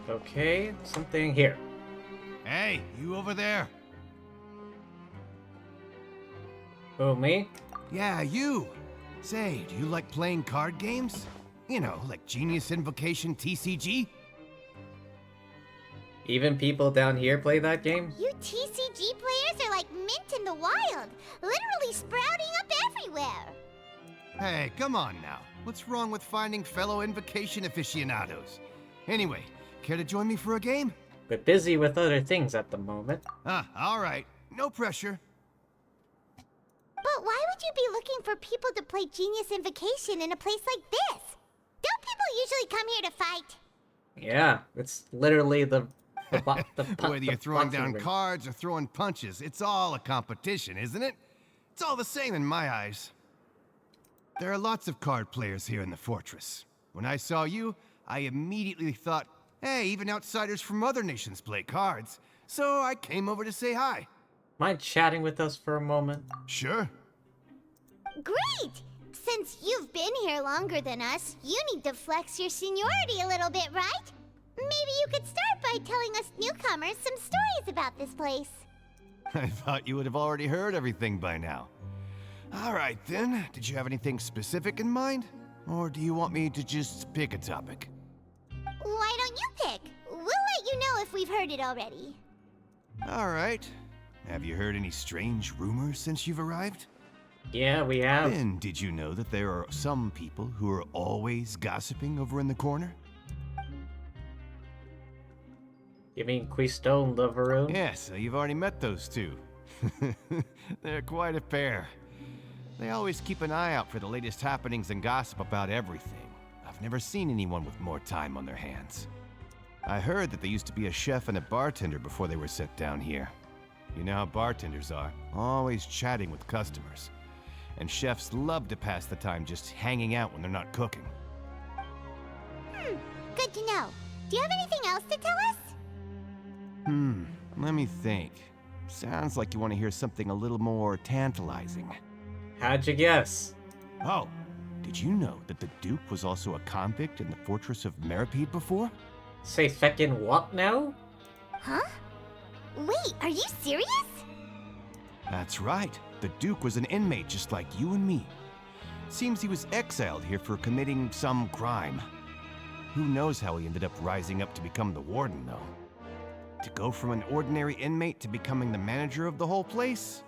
Okay, something here. Hey, you over there? Oh, me? Yeah, you. Say, do you like playing card games? You know, like Genius Invocation TCG? Even people down here play that game? You TCG players are like mint in the wild, literally sprouting up everywhere. Hey, come on now. What's wrong with finding fellow Invocation aficionados? Anyway, care to join me for a game? But busy with other things at the moment. Ah, all right. No pressure. But why would you be looking for people to play Genius Invocation in a place like this? Don't people usually come here to fight? Yeah, it's literally the Whether you're throwing boxing down ring. cards or throwing punches, it's all a competition, isn't it? It's all the same in my eyes. There are lots of card players here in the fortress. When I saw you, I immediately thought, hey, even outsiders from other nations play cards. So I came over to say hi. Mind chatting with us for a moment? Sure. Great! Since you've been here longer than us, you need to flex your seniority a little bit, right? Maybe you could start by telling us newcomers some stories about this place. I thought you would have already heard everything by now. All right, then. Did you have anything specific in mind? Or do you want me to just pick a topic? Why don't you pick? We'll let you know if we've heard it already. All right. Have you heard any strange rumors since you've arrived? Yeah, we have. And did you know that there are some people who are always gossiping over in the corner? You mean Quistone the Varun? Yes, so you've already met those two. They're quite a pair. They always keep an eye out for the latest happenings and gossip about everything. I've never seen anyone with more time on their hands. I heard that they used to be a chef and a bartender before they were sent down here. You know how bartenders are, always chatting with customers. And chefs love to pass the time just hanging out when they're not cooking. Good to know. Do you have anything else to tell us? Let me think. Sounds like you want to hear something a little more tantalizing. How'd you guess? Oh, did you know that the Duke was also a convict in the fortress of Meripede before? Say feckin' what now? Huh? Wait, are you serious? That's right. The Duke was an inmate just like you and me. Seems he was exiled here for committing some crime. Who knows how he ended up rising up to become the warden, though. To go from an ordinary inmate to becoming the manager of the whole place?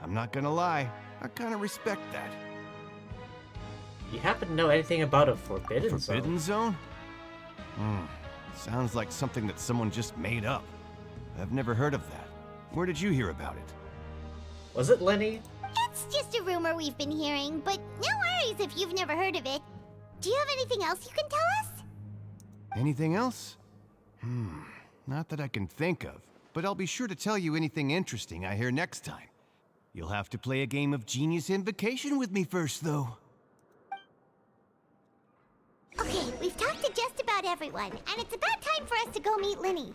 I'm not gonna lie, I kinda respect that. You happen to know anything about a forbidden Forbidden zone? Zone? Sounds like something that someone just made up. I've never heard of that. Where did you hear about it? Was it Lenny? It's just a rumor we've been hearing, but no worries if you've never heard of it. Do you have anything else you can tell us? Anything else? Not that I can think of, but I'll be sure to tell you anything interesting I hear next time. You'll have to play a game of Genius Invocation with me first, though. Okay, we've talked to just about everyone, and it's about time for us to go meet Linny.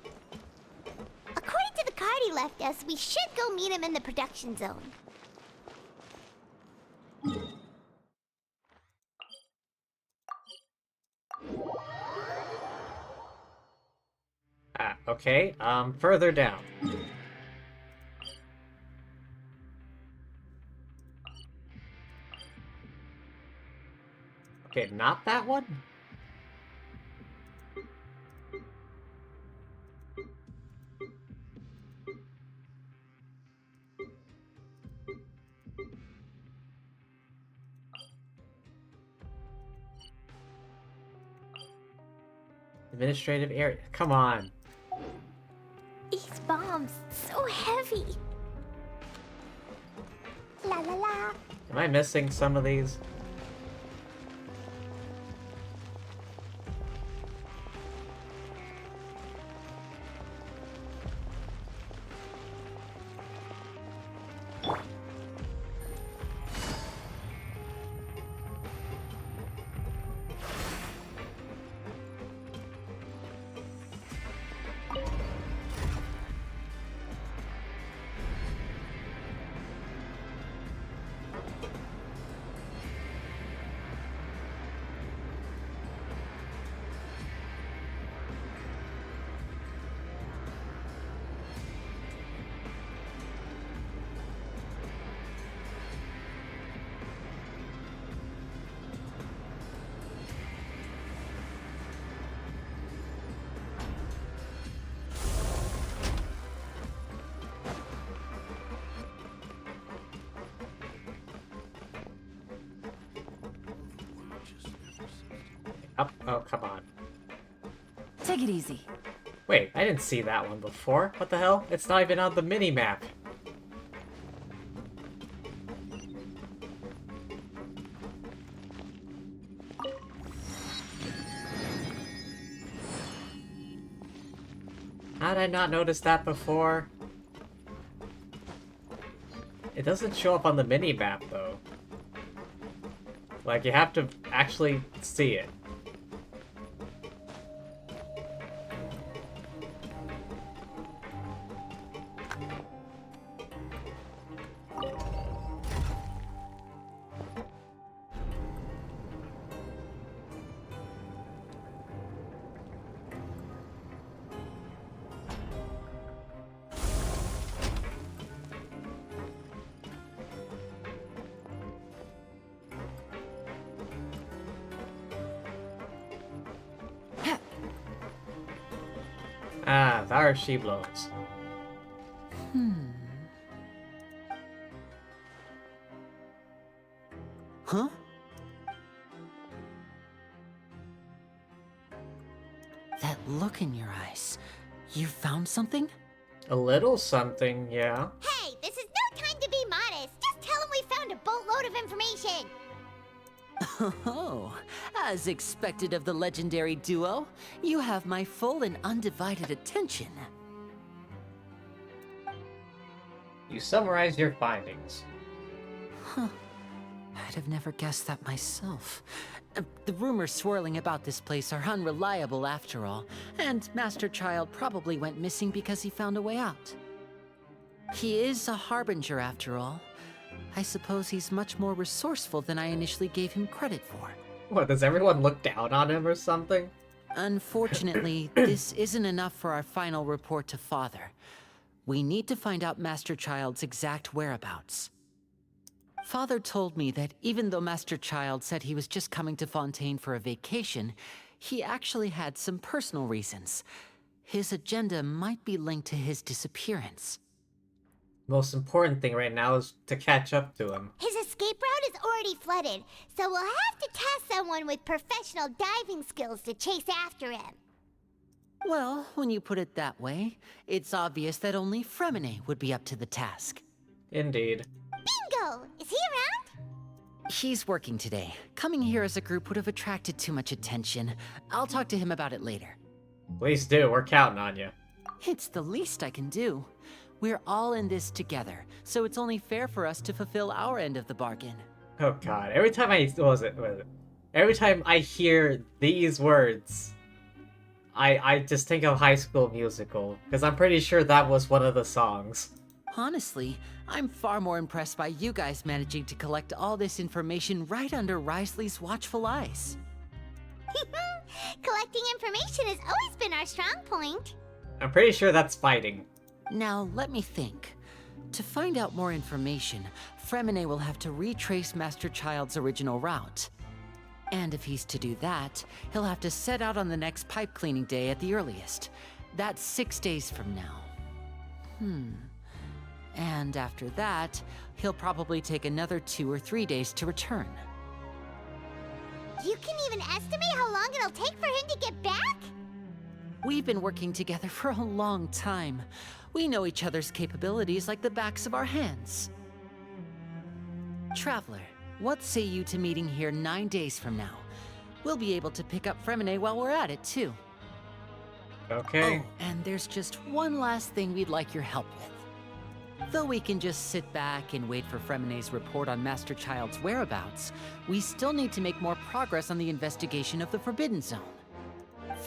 According to the card he left us, we should go meet him in the production zone. Ah, okay. Further down. Okay, not that one? Administrative area. Come on. These bombs, so heavy. La la la. Am I missing some of these? Up. Oh, come on. Take it easy. Wait, I didn't see that one before. What the hell? It's not even on the mini-map. How did I not notice that before? It doesn't show up on the mini-map, though. Like, you have to actually see it. Ah, there she blows. Huh? That look in your eyes. You found something? A little something, yeah. Hey, this is no time to be modest. Just tell him we found a boatload of information. Oh, as expected of the legendary duo, you have my full and undivided attention. You summarize your findings. Huh. I'd have never guessed that myself. The rumors swirling about this place are unreliable after all, and Master Child probably went missing because he found a way out. He is a harbinger after all. I suppose he's much more resourceful than I initially gave him credit for. What, does everyone look down on him or something? Unfortunately, this isn't enough for our final report to Father. We need to find out Master Child's exact whereabouts. Father told me that even though Master Child said he was just coming to Fontaine for a vacation, he actually had some personal reasons. His agenda might be linked to his disappearance. Most important thing right now is to catch up to him. His escape route is already flooded, so we'll have to task someone with professional diving skills to chase after him. Well, when you put it that way, it's obvious that only Fremine would be up to the task. Indeed. Bingo! Is he around? He's working today. Coming here as a group would have attracted too much attention. I'll talk to him about it later. Please do, we're counting on you. It's the least I can do. We're all in this together, so it's only fair for us to fulfill our end of the bargain. Oh god, every time every time I hear these words, I just think of High School Musical, because I'm pretty sure that was one of the songs. Honestly, I'm far more impressed by you guys managing to collect all this information right under Risley's watchful eyes. Collecting information has always been our strong point. I'm pretty sure that's fighting. Now, let me think. To find out more information, Fremine will have to retrace Master Child's original route. And if he's to do that, he'll have to set out on the next pipe cleaning day at the earliest. That's 6 days from now. And after that, he'll probably take another 2 or 3 days to return. You can even estimate how long it'll take for him to get back? We've been working together for a long time. We know each other's capabilities like the backs of our hands. Traveler, what say you to meeting here 9 days from now? We'll be able to pick up Fremine while we're at it, too. Okay. Oh, and there's just one last thing we'd like your help with. Though we can just sit back and wait for Fremine's report on Master Child's whereabouts, we still need to make more progress on the investigation of the Forbidden Zone.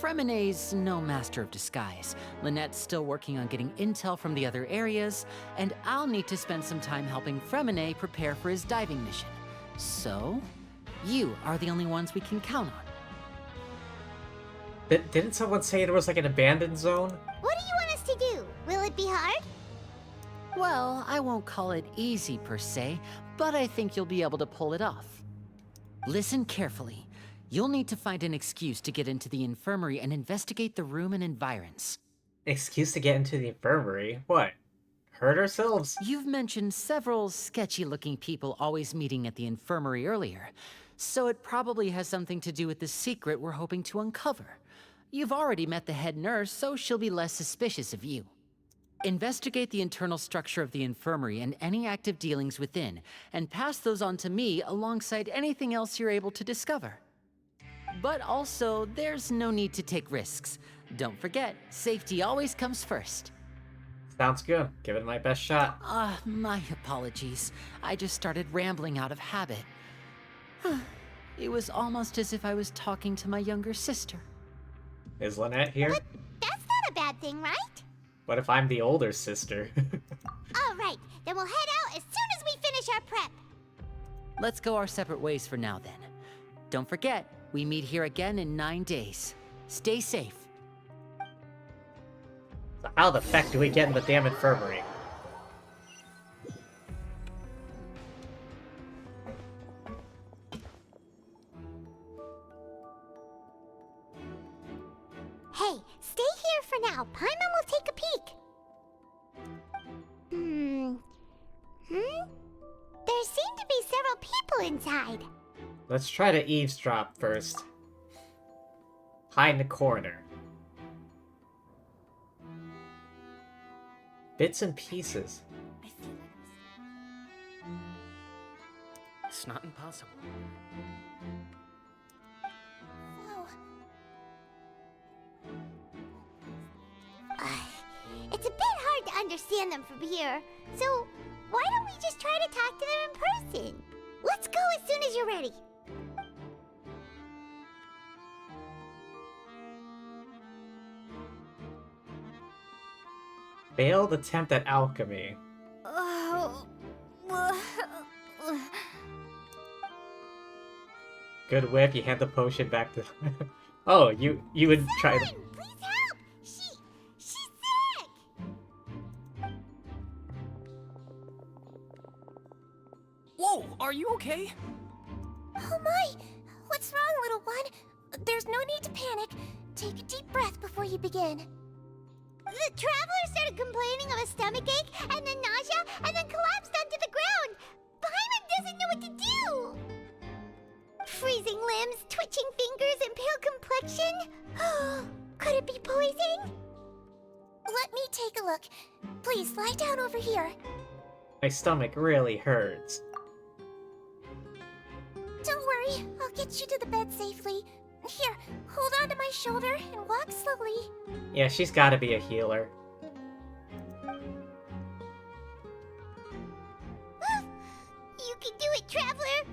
Fremine's no master of disguise. Lynette's still working on getting intel from the other areas, and I'll need to spend some time helping Fremine prepare for his diving mission. So, you are the only ones we can count on. Didn't someone say there was like an abandoned zone? What do you want us to do? Will it be hard? Well, I won't call it easy per se, but I think you'll be able to pull it off. Listen carefully. You'll need to find an excuse to get into the infirmary and investigate the room and environs. Excuse to get into the infirmary? What? Hurt ourselves? You've mentioned several sketchy-looking people always meeting at the infirmary earlier, so it probably has something to do with the secret we're hoping to uncover. You've already met the head nurse, so she'll be less suspicious of you. Investigate the internal structure of the infirmary and any active dealings within, and pass those on to me alongside anything else you're able to discover. But also, there's no need to take risks. Don't forget, safety always comes first. Sounds good. Give it my best shot. My apologies. I just started rambling out of habit. It was almost as if I was talking to my younger sister. Is Lynette here? But that's not a bad thing, right? What if I'm the older sister? All right, then we'll head out as soon as we finish our prep. Let's go our separate ways for now, then. Don't forget, we meet here again in 9 days. Stay safe. So how the feck do we get in the damn infirmary? Hey, stay here for now. Paimon will take a peek. There seem to be several people inside. Let's try to eavesdrop first. Hide in the corner. Bits and pieces. It's not impossible. Oh. It's a bit hard to understand them from here, so why don't we just try to talk to them in person? Let's go as soon as you're ready. Failed attempt at alchemy. Good whip, you hand the potion back to... Oh, you would try to... Someone, please help! She's sick! Whoa, are you okay? Oh my! What's wrong, little one? There's no need to panic. Take a deep breath before you begin. The traveler started complaining of a stomachache, and then nausea, and then collapsed onto the ground. Paimon doesn't know what to do. Freezing limbs, twitching fingers, and pale complexion. Could it be poison? Let me take a look. Please lie down over here. My stomach really hurts. Don't worry, I'll get you to the bed safely. Here, hold on to my shoulder and walk slowly. Yeah, she's gotta be a healer. You can do it, traveler.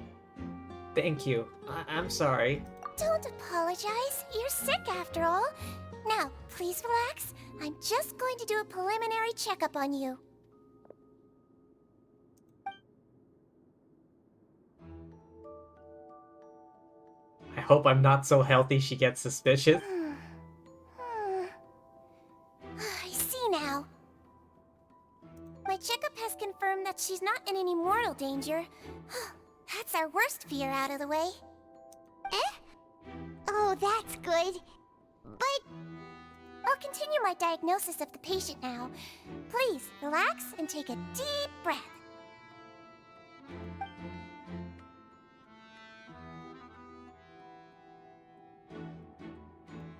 Thank you. I'm sorry. Don't apologize. You're sick after all. Now, please relax. I'm just going to do a preliminary checkup on you. I hope I'm not so healthy she gets suspicious. I see now. My checkup has confirmed that she's not in any mortal danger. That's our worst fear out of the way. Eh? Oh, that's good. But I'll continue my diagnosis of the patient now. Please, relax and take a deep breath.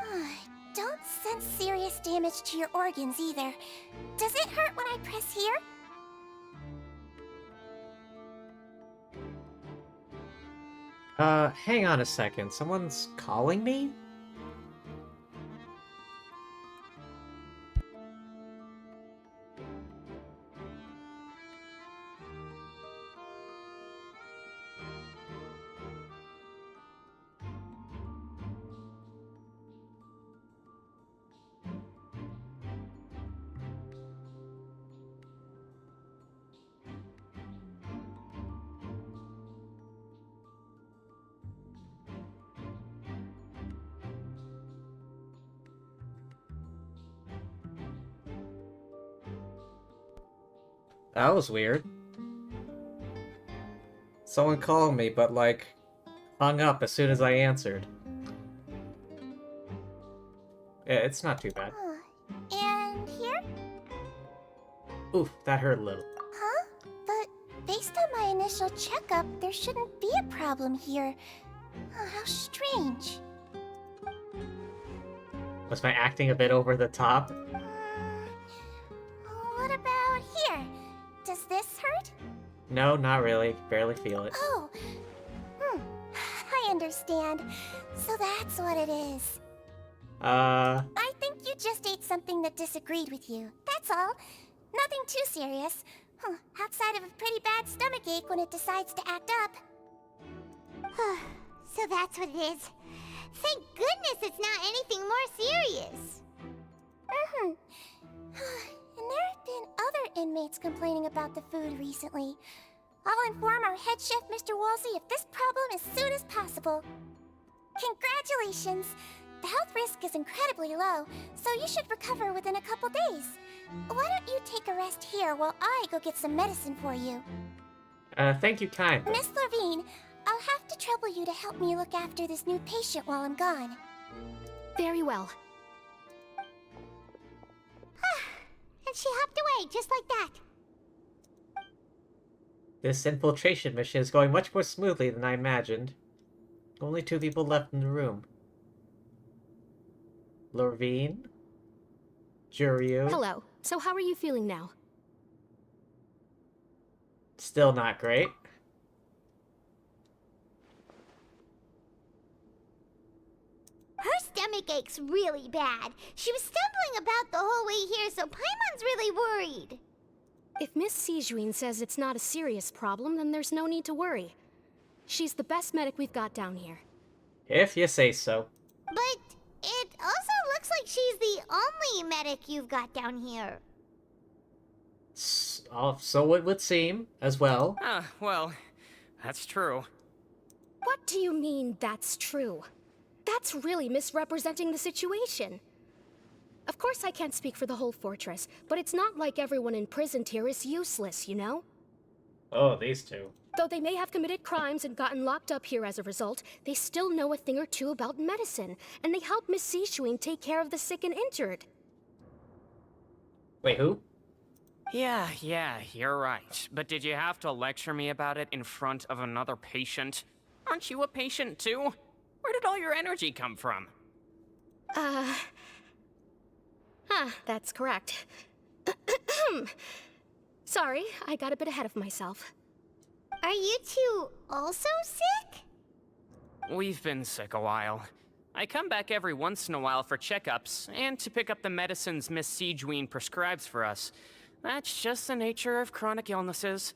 I don't sense serious damage to your organs either. Does it hurt when I press here? Hang on a second. Someone's calling me? That was weird. Someone called me, but like, hung up as soon as I answered. Yeah, it's not too bad. And here? Oof, that hurt a little. Huh? But based on my initial checkup, there shouldn't be a problem here. Oh, how strange. Was my acting a bit over the top? What about here? Does this hurt? No, not really. Barely feel it. Oh. I understand. So that's what it is. I think you just ate something that disagreed with you. That's all. Nothing too serious. Outside of a pretty bad stomachache when it decides to act up. So that's what it is. Thank goodness it's not anything more serious. And there have been other inmates complaining about the food recently. I'll inform our head chef, Mr. Woolsey, of this problem as soon as possible. Congratulations! The health risk is incredibly low, so you should recover within a couple days. Why don't you take a rest here while I go get some medicine for you? Thank you kindly. Miss Levine, I'll have to trouble you to help me look after this new patient while I'm gone. Very well. And she hopped away, just like that. This infiltration mission is going much more smoothly than I imagined. Only 2 people left in the room. Lorvine? Juryu? Hello. So how are you feeling now? Still not great. Her stomach ache's really bad. She was stumbling about the whole way here, so Paimon's really worried. If Miss Sijuin says it's not a serious problem, then there's no need to worry. She's the best medic we've got down here. If you say so. But it also looks like she's the only medic you've got down here. So it would seem, as well. Well, that's true. What do you mean, that's true? That's really misrepresenting the situation. Of course I can't speak for the whole fortress, but it's not like everyone imprisoned here is useless, you know? Oh, these two. Though they may have committed crimes and gotten locked up here as a result, they still know a thing or two about medicine, and they help Miss Sijuin take care of the sick and injured. Wait, who? Yeah, you're right. But did you have to lecture me about it in front of another patient? Aren't you a patient too? Where did all your energy come from? That's correct. Sorry, I got a bit ahead of myself. Are you two also sick? We've been sick a while. I come back every once in a while for checkups, and to pick up the medicines Miss Sijuin prescribes for us. That's just the nature of chronic illnesses.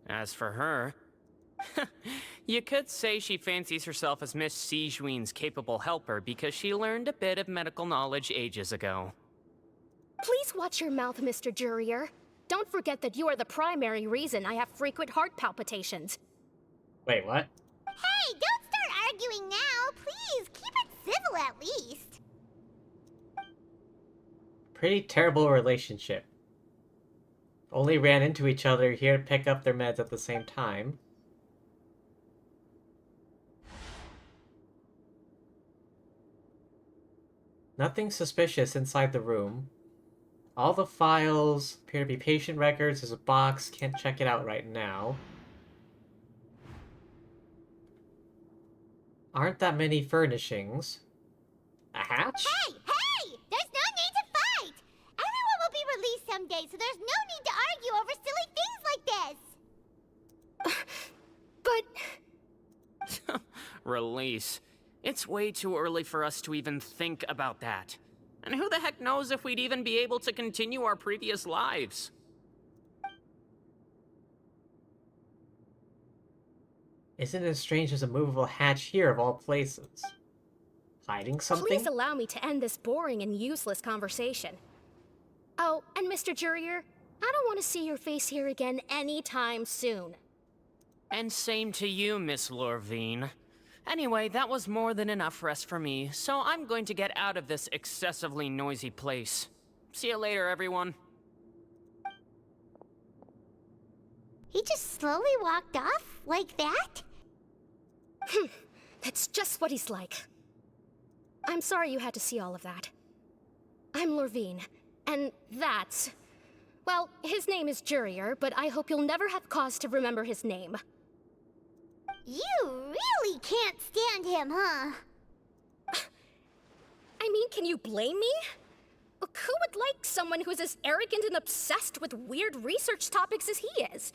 As for her... you could say she fancies herself as Miss Sijuin's capable helper because she learned a bit of medical knowledge ages ago. Please watch your mouth, Mr. Jurrier. Don't forget that you are the primary reason I have frequent heart palpitations. Wait, what? Hey, don't start arguing now, please. Keep it civil at least. Pretty terrible relationship. Only ran into each other here to pick up their meds at the same time. Nothing suspicious inside the room. All the files appear to be patient records. There's a box. Can't check it out right now. Aren't that many furnishings. A hatch? Hey! There's no need to someday, so there's no need to argue over silly things like this. But... Release. It's way too early for us to even think about that. And who the heck knows if we'd even be able to continue our previous lives? Isn't it strange there's a movable hatch here of all places? Hiding something? Please allow me to end this boring and useless conversation. Oh, and Mr. Jurier, I don't want to see your face here again anytime soon. And same to you, Miss Lorvine. Anyway, that was more than enough rest for me, so I'm going to get out of this excessively noisy place. See you later, everyone. He just slowly walked off like that? That's just what he's like. I'm sorry you had to see all of that. I'm Lorvine, and that's... Well, his name is Jurier, but I hope you'll never have cause to remember his name. You really can't stand him, huh? I mean, can you blame me? Who would like someone who's as arrogant and obsessed with weird research topics as he is?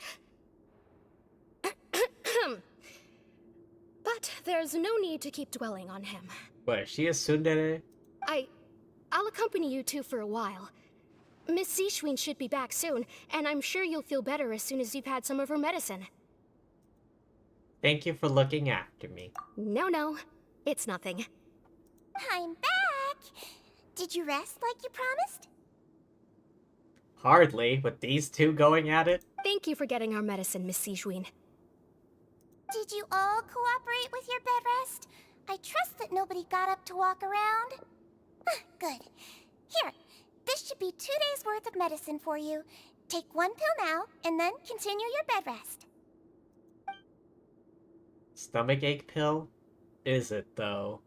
But there's no need to keep dwelling on him. What, is she a tsundere? I'll accompany you two for a while. Miss Zishwin should be back soon, and I'm sure you'll feel better as soon as you've had some of her medicine. Thank you for looking after me. No, it's nothing. I'm back! Did you rest like you promised? Hardly, with these two going at it. Thank you for getting our medicine, Miss Zishwin. Did you all cooperate with your bed rest? I trust that nobody got up to walk around. Good. Here, this should be 2 days worth of medicine for you. Take 1 pill now, and then continue your bed rest. Stomachache pill? Is it, though?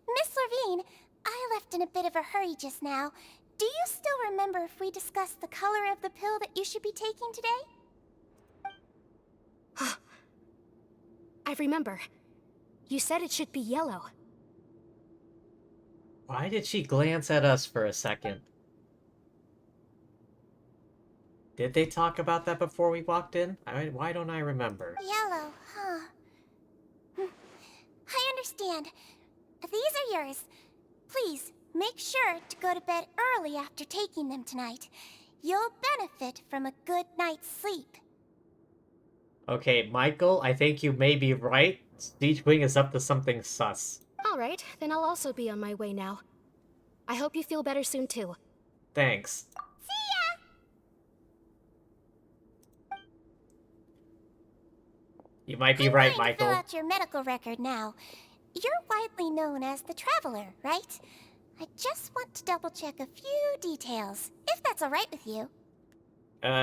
Miss Lorvine, I left in a bit of a hurry just now. Do you still remember if we discussed the color of the pill that you should be taking today? I remember. You said it should be yellow. Why did she glance at us for a second? Did they talk about that before we walked in? Why don't I remember? Yellow, huh? I understand. These are yours. Please, make sure to go to bed early after taking them tonight. You'll benefit from a good night's sleep. Okay, Michael, I think you may be right. Siegewing is up to something sus. Alright, then I'll also be on my way now. I hope you feel better soon too. Thanks. See ya! You might be right, I'm going to fill Michael. out your medical record now. You're widely known as the Traveler, right? I just want to double-check a few details, if that's alright with you.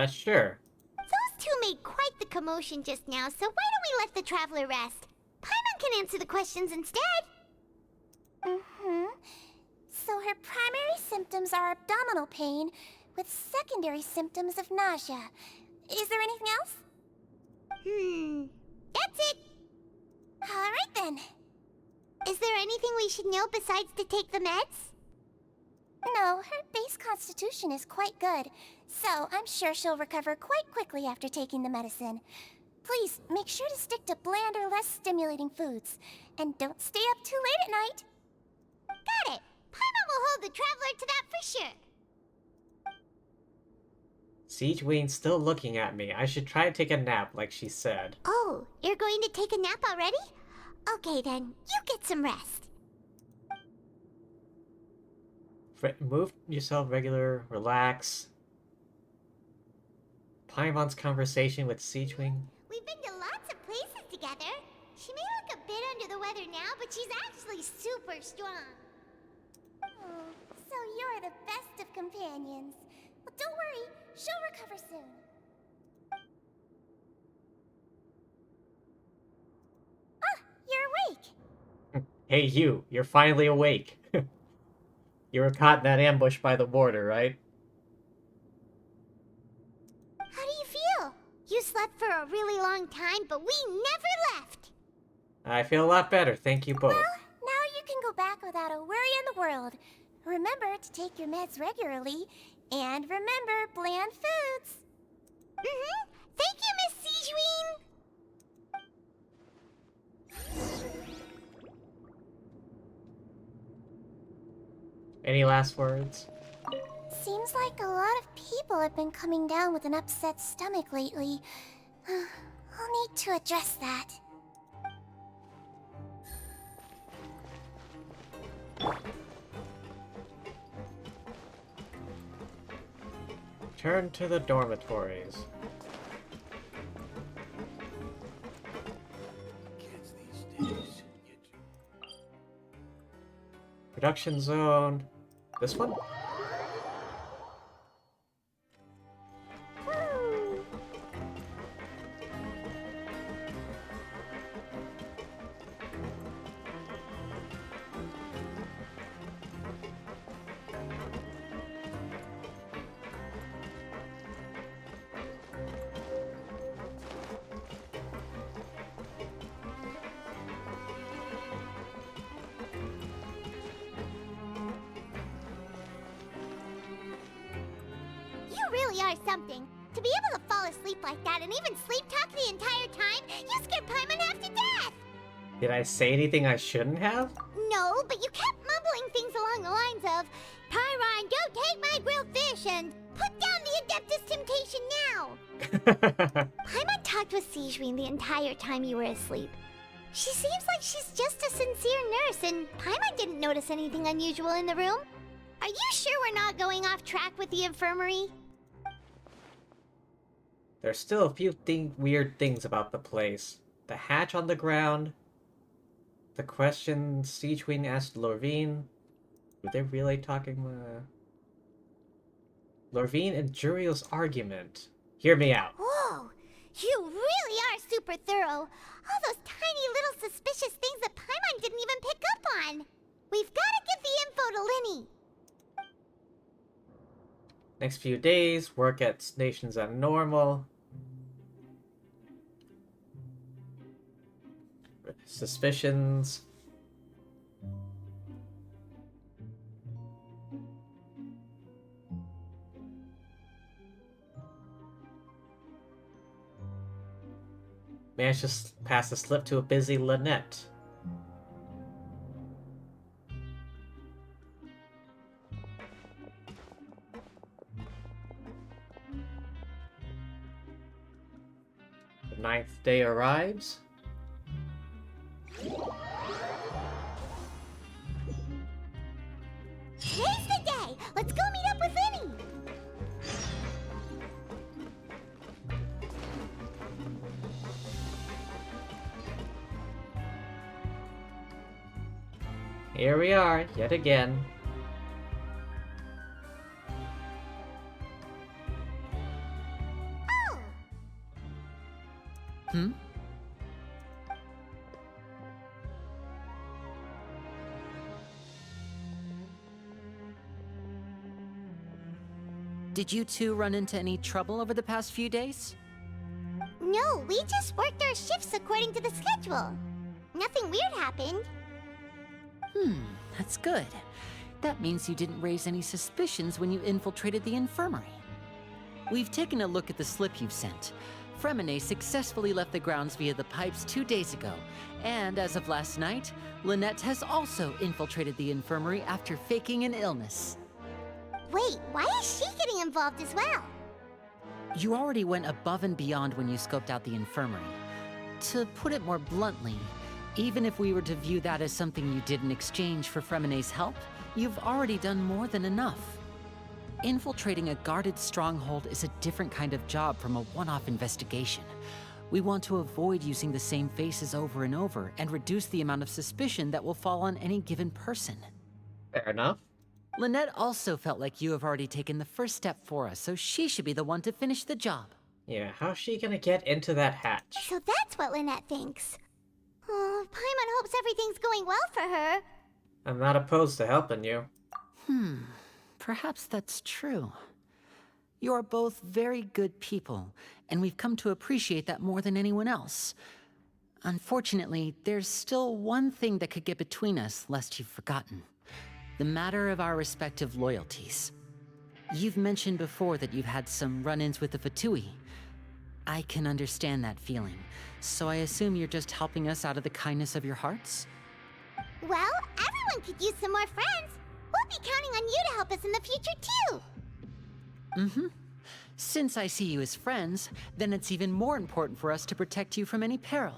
Sure. Those two made quite the commotion just now, so why don't we let the Traveler rest? Paimon can answer the questions instead. So her primary symptoms are abdominal pain, with secondary symptoms of nausea. Is there anything else? That's it. Alright then. Is there anything we should know besides to take the meds? No, her base constitution is quite good, so I'm sure she'll recover quite quickly after taking the medicine. Please, make sure to stick to bland or less stimulating foods, and don't stay up too late at night. Got it! Paimon will hold the Traveler to that for sure. Siegewing's still looking at me. I should try to take a nap, like she said. Oh, you're going to take a nap already? Okay then, you get some rest. Move yourself regular, relax. Paimon's conversation with Siegewing. We've been to lots of places together. She may look a bit under the weather now, but she's actually super strong. Oh, so you're the best of companions. Well, don't worry, she'll recover soon. You're awake. Hey you're finally awake. You were caught in that ambush by the border, right? How do you feel? You slept for a really long time, but we never left. I feel a lot better, thank you both. Well, now you can go back without a worry in the world. Remember to take your meds regularly. And remember, bland foods. Mm-hmm. Thank you, Miss Siegeween. Any last words? Seems like a lot of people have been coming down with an upset stomach lately. I'll need to address that. Turn to the dormitories. Production zone. This one? You really are something. To be able to fall asleep like that and even sleep talk the entire time, you scared Paimon half to death! Did I say anything I shouldn't have? No, but you kept mumbling things along the lines of, Pyron, don't take my grilled fish, and put down the Adeptus Temptation now! Paimon talked with Siegeween the entire time you were asleep. She seems like she's just a sincere nurse, and Paimon didn't notice anything unusual in the room. Are you sure we're not going off track with the infirmary? There's still a few weird things about the place. The hatch on the ground. The question Siegeween asked Lorvine. Were they really talking Lorvine and Juriel's argument. Hear me out. Whoa! You really are super thorough. All those tiny little suspicious things that Paimon didn't even pick up on. We've got to give the info to Linny. Next few days, work at stations as normal. Suspicions. Managed to pass the slip to a busy Lynette. The 9th day arrives. Today's the day! Let's go meet up with Linny! Here we are, yet again. Oh! Hmm? Did you two run into any trouble over the past few days? No, we just worked our shifts according to the schedule. Nothing weird happened. That's good. That means you didn't raise any suspicions when you infiltrated the infirmary. We've taken a look at the slip you've sent. Fremine successfully left the grounds via the pipes 2 days ago, and as of last night, Lynette has also infiltrated the infirmary after faking an illness. Wait, why is she getting involved as well? You already went above and beyond when you scoped out the infirmary. To put it more bluntly, even if we were to view that as something you did in exchange for Fremine's help, you've already done more than enough. Infiltrating a guarded stronghold is a different kind of job from a one-off investigation. We want to avoid using the same faces over and over and reduce the amount of suspicion that will fall on any given person. Fair enough. Lynette also felt like you have already taken the first step for us, so she should be the one to finish the job. Yeah, how's she gonna get into that hatch? So that's what Lynette thinks. Oh, Paimon hopes everything's going well for her. I'm not opposed to helping you. Perhaps that's true. You're both very good people, and we've come to appreciate that more than anyone else. Unfortunately, there's still one thing that could get between us, lest you've forgotten. The matter of our respective loyalties. You've mentioned before that you've had some run-ins with the Fatui. I can understand that feeling, so I assume you're just helping us out of the kindness of your hearts? Well, everyone could use some more friends. We'll be counting on you to help us in the future, too. Mm-hmm. Since I see you as friends, then it's even more important for us to protect you from any peril.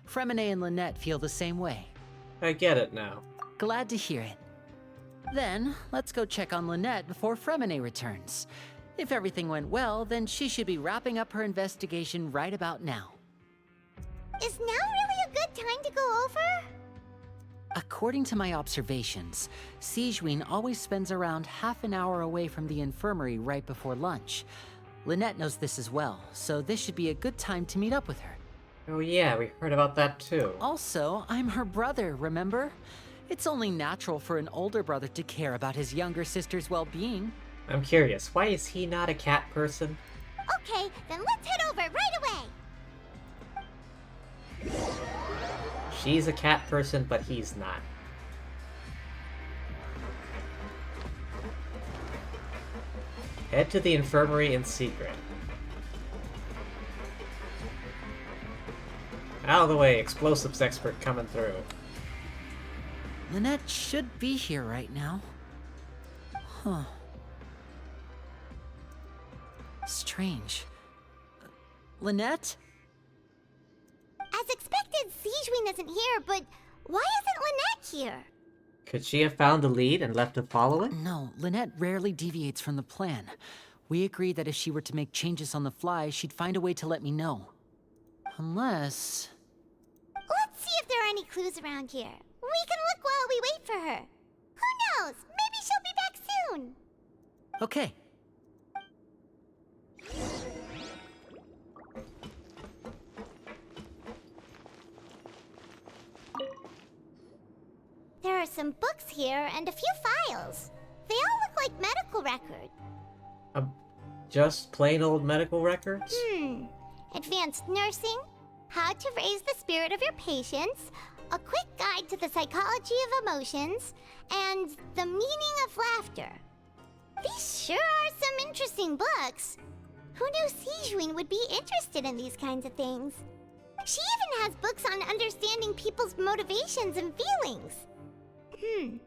Fremine and Lynette feel the same way. I get it now. Glad to hear it. Then, let's go check on Lynette before Fremine returns. If everything went well, then she should be wrapping up her investigation right about now. Is now really a good time to go over? According to my observations, Sigewinne always spends around half an hour away from the infirmary right before lunch. Lynette knows this as well, so this should be a good time to meet up with her. Oh yeah, we heard about that too. Also, I'm her brother, remember? It's only natural for an older brother to care about his younger sister's well-being. I'm curious, why is he not a cat person? Okay, then let's head over right away. She's a cat person, but he's not. Head to the infirmary in secret. Out of the way, explosives expert coming through. Lynette should be here right now. Huh. Strange. Lynette? As expected, Sigewinne isn't here, but why isn't Lynette here? Could she have found the lead and left to follow it? No, Lynette rarely deviates from the plan. We agreed that if she were to make changes on the fly, she'd find a way to let me know. Unless... Let's see if there are any clues around here. We can look while we wait for her. Who knows? Maybe she'll be back soon. Okay. There are some books here and a few files. They all look like medical records. Just plain old medical records? Advanced nursing, how to raise the spirit of your patients, a quick guide to the psychology of emotions, and the meaning of laughter. These sure are some interesting books. Who knew Sigewinne would be interested in these kinds of things? She even has books on understanding people's motivations and feelings. Is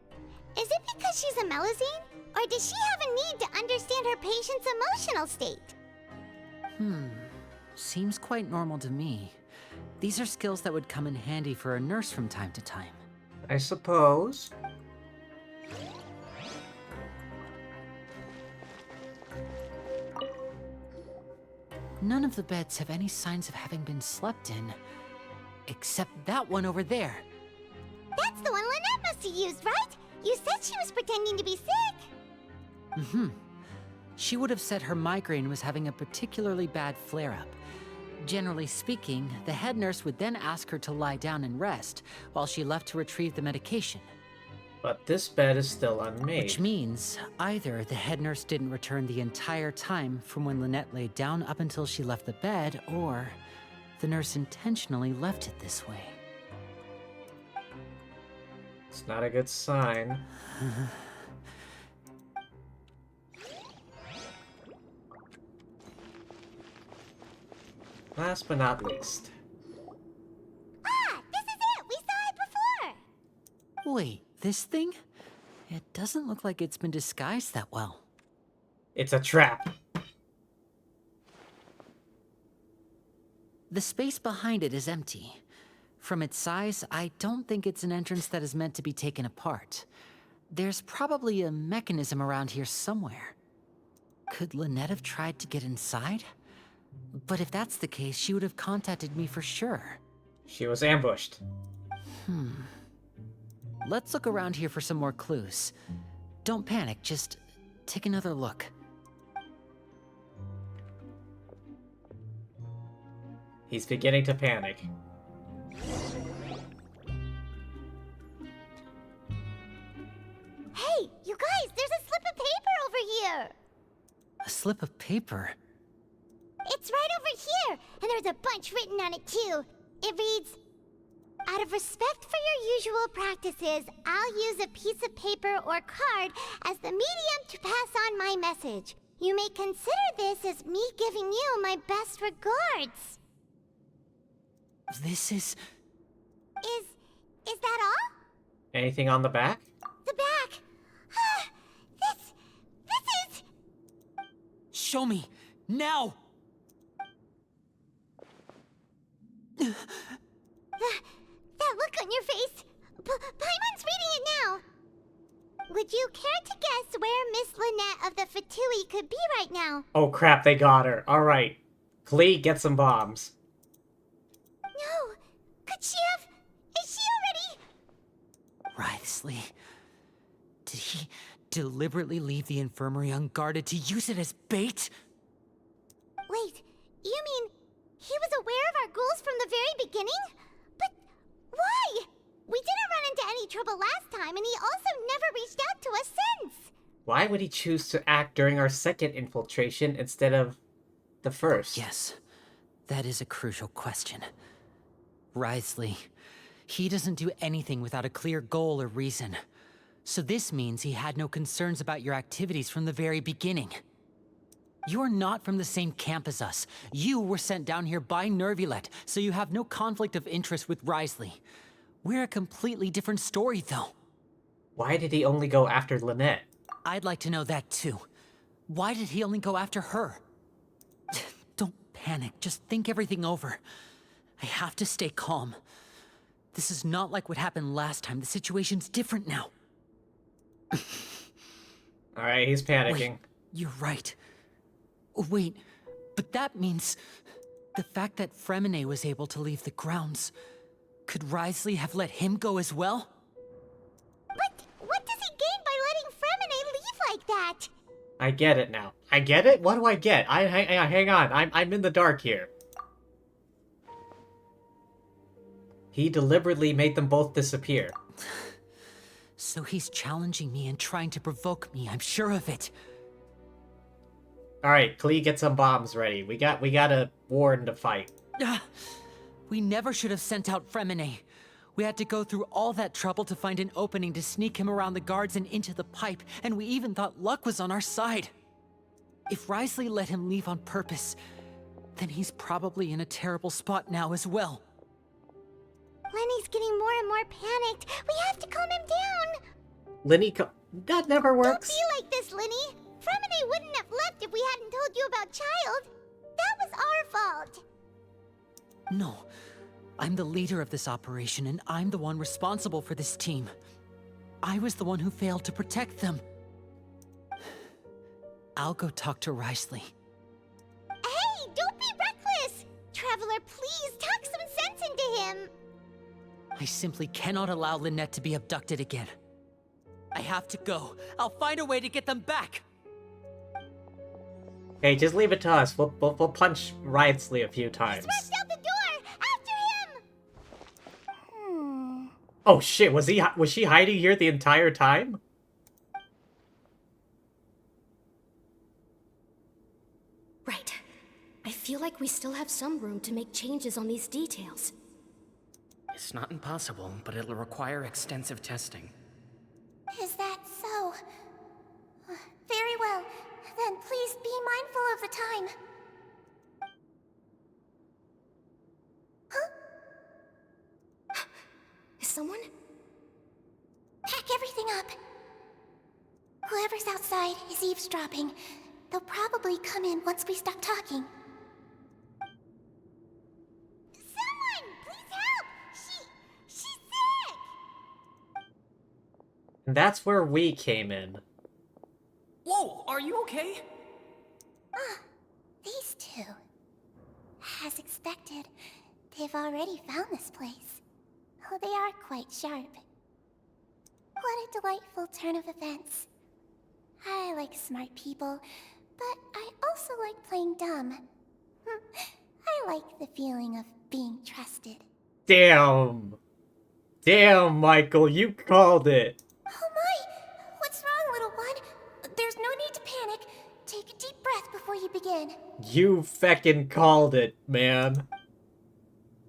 it because she's a Melusine? Or does she have a need to understand her patient's emotional state? Seems quite normal to me. These are skills that would come in handy for a nurse from time to time. I suppose. None of the beds have any signs of having been slept in. Except that one over there. That's the one Lynette must have used, right? You said she was pretending to be sick. She would have said her migraine was having a particularly bad flare-up. Generally speaking, the head nurse would then ask her to lie down and rest, while she left to retrieve the medication. But this bed is still unmade. Which means, either the head nurse didn't return the entire time from when Lynette laid down up until she left the bed, or the nurse intentionally left it this way. It's not a good sign. Last but not least. Ah, this is it! We saw it before! Wait, this thing? It doesn't look like it's been disguised that well. It's a trap. The space behind it is empty. From its size, I don't think it's an entrance that is meant to be taken apart. There's probably a mechanism around here somewhere. Could Lynette have tried to get inside? But if that's the case, she would have contacted me for sure. She was ambushed. Let's look around here for some more clues. Don't panic, just take another look. He's beginning to panic. Hey, you guys, there's a slip of paper over here! A slip of paper? It's right over here, and there's a bunch written on it too. It reads, Out of respect for your usual practices, I'll use a piece of paper or card as the medium to pass on my message. You may consider this as me giving you my best regards. This is... Is that all? Anything on the back? The back. This is... Show me! Now! That look on your face. Paimon's reading it now. Would you care to guess where Miss Lynette of the Fatui could be right now? Oh crap, they got her. Alright. Klee, get some bombs. No. Could she have... Is she already... Wriothesley. Did he deliberately leave the infirmary unguarded to use it as bait? Wait, you mean he was aware of our goals from the very beginning? But why? We didn't run into any trouble last time, and he also never reached out to us since. Why would he choose to act during our second infiltration instead of the first? Yes, that is a crucial question. Wriothesley, he doesn't do anything without a clear goal or reason. So this means he had no concerns about your activities from the very beginning. You're not from the same camp as us. You were sent down here by Nervulet, so you have no conflict of interest with Wriothesley. We're a completely different story, though. Why did he only go after Lynette? I'd like to know that, too. Why did he only go after her? Don't panic. Just think everything over. I have to stay calm. This is not like what happened last time. The situation's different now. Alright, he's panicking. Wait, you're right. Wait, but that means... the fact that Fremine was able to leave the grounds... Could Wriothesley have let him go as well? But what does he gain by letting Fremine leave like that? I get it now. I get it? What do I get? Hang on. I'm in the dark here. He deliberately made them both disappear. So he's challenging me and trying to provoke me, I'm sure of it. Alright, Klee, get some bombs ready. We got a warden to fight. We never should have sent out Fremine. We had to go through all that trouble to find an opening to sneak him around the guards and into the pipe, and we even thought luck was on our side. If Wriothesley let him leave on purpose, then he's probably in a terrible spot now as well. Lenny's getting more and more panicked. We have to calm him down. Lenny, that never works. Don't be like this, Lenny. Fremine wouldn't have left if we hadn't told you about Child. That was our fault. No. I'm the leader of this operation, and I'm the one responsible for this team. I was the one who failed to protect them. I'll go talk to Wriothesley. Hey, don't be reckless! Traveler, please talk some sense into him. I simply cannot allow Lynette to be abducted again. I have to go. I'll find a way to get them back. Hey, just leave it to us. We'll punch Wriothesley a few times. He's rushed out the door! After him! Oh shit, was she hiding here the entire time? Right. I feel like we still have some room to make changes on these details. It's not impossible, but it'll require extensive testing. Is that so? Very well. Then please be mindful of the time. Huh? Is someone? Pack everything up. Whoever's outside is eavesdropping. They'll probably come in once we stop talking. Someone! Please help! She's sick! And that's where we came in. Whoa, are you okay? These two. As expected, they've already found this place. Oh, they are quite sharp. What a delightful turn of events. I like smart people, but I also like playing dumb. I like the feeling of being trusted. Damn! Damn, Michael, you called it! Oh my! What's wrong, little one? There's no need to panic. Take a deep breath before you begin. You feckin' called it, man.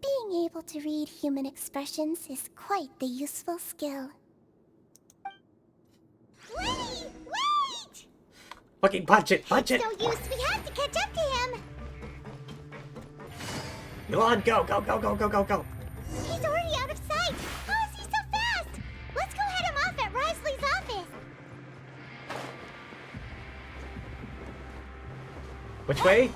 Being Being able to read human expressions is quite the useful skill. Wait! Wait! Fucking punch it! Punch it! No use, we have to catch up to him! Elon, go! Go, go, go, go, go, go! He's already out of sight! How is he so fast? Let's go head him off at Risley's office! Which way?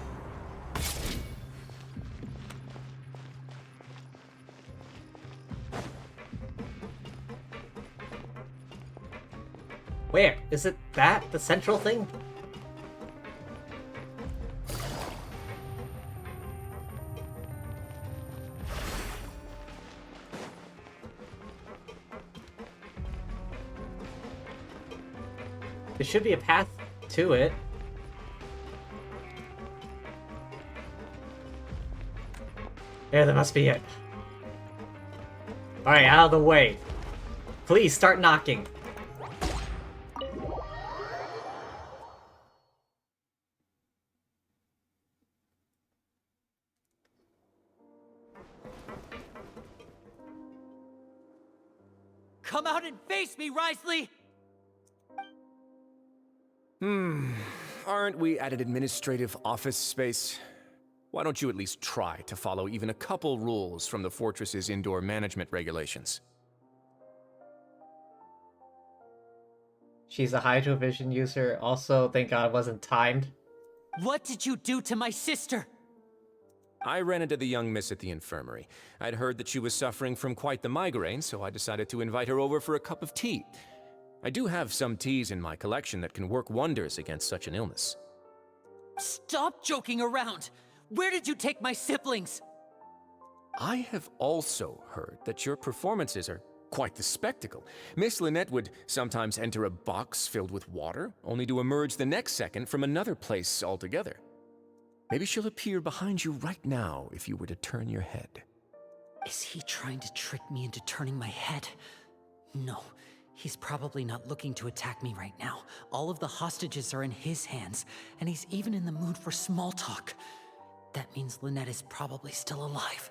Where? Is it that? The central thing? There should be a path to it. Yeah, that must be it. Alright, out of the way. Please start knocking. Come out and face me, Risley! Aren't we at an administrative office space? Why don't you at least try to follow even a couple rules from the fortress's indoor management regulations? She's a Hydrovision user. Also, thank God it wasn't timed. What did you do to my sister? I ran into the young miss at the infirmary. I'd heard that she was suffering from quite the migraine, so I decided to invite her over for a cup of tea. I do have some teas in my collection that can work wonders against such an illness. Stop joking around! Where did you take my siblings? I have also heard that your performances are quite the spectacle. Miss Lynette would sometimes enter a box filled with water, only to emerge the next second from another place altogether. Maybe she'll appear behind you right now if you were to turn your head. Is he trying to trick me into turning my head? No, he's probably not looking to attack me right now. All of the hostages are in his hands, and he's even in the mood for small talk. That means Lynette is probably still alive.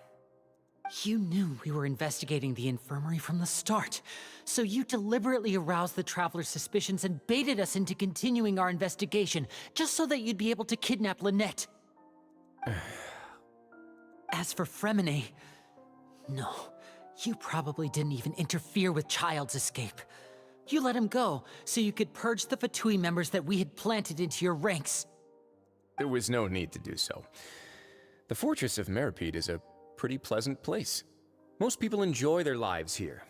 You knew we were investigating the infirmary from the start, so you deliberately aroused the Traveler's suspicions and baited us into continuing our investigation, just so that you'd be able to kidnap Lynette. As for Fremine, no, you probably didn't even interfere with Child's escape. You let him go, so you could purge the Fatui members that we had planted into your ranks. There was no need to do so. The Fortress of Meripede is a pretty pleasant place. Most people enjoy their lives here.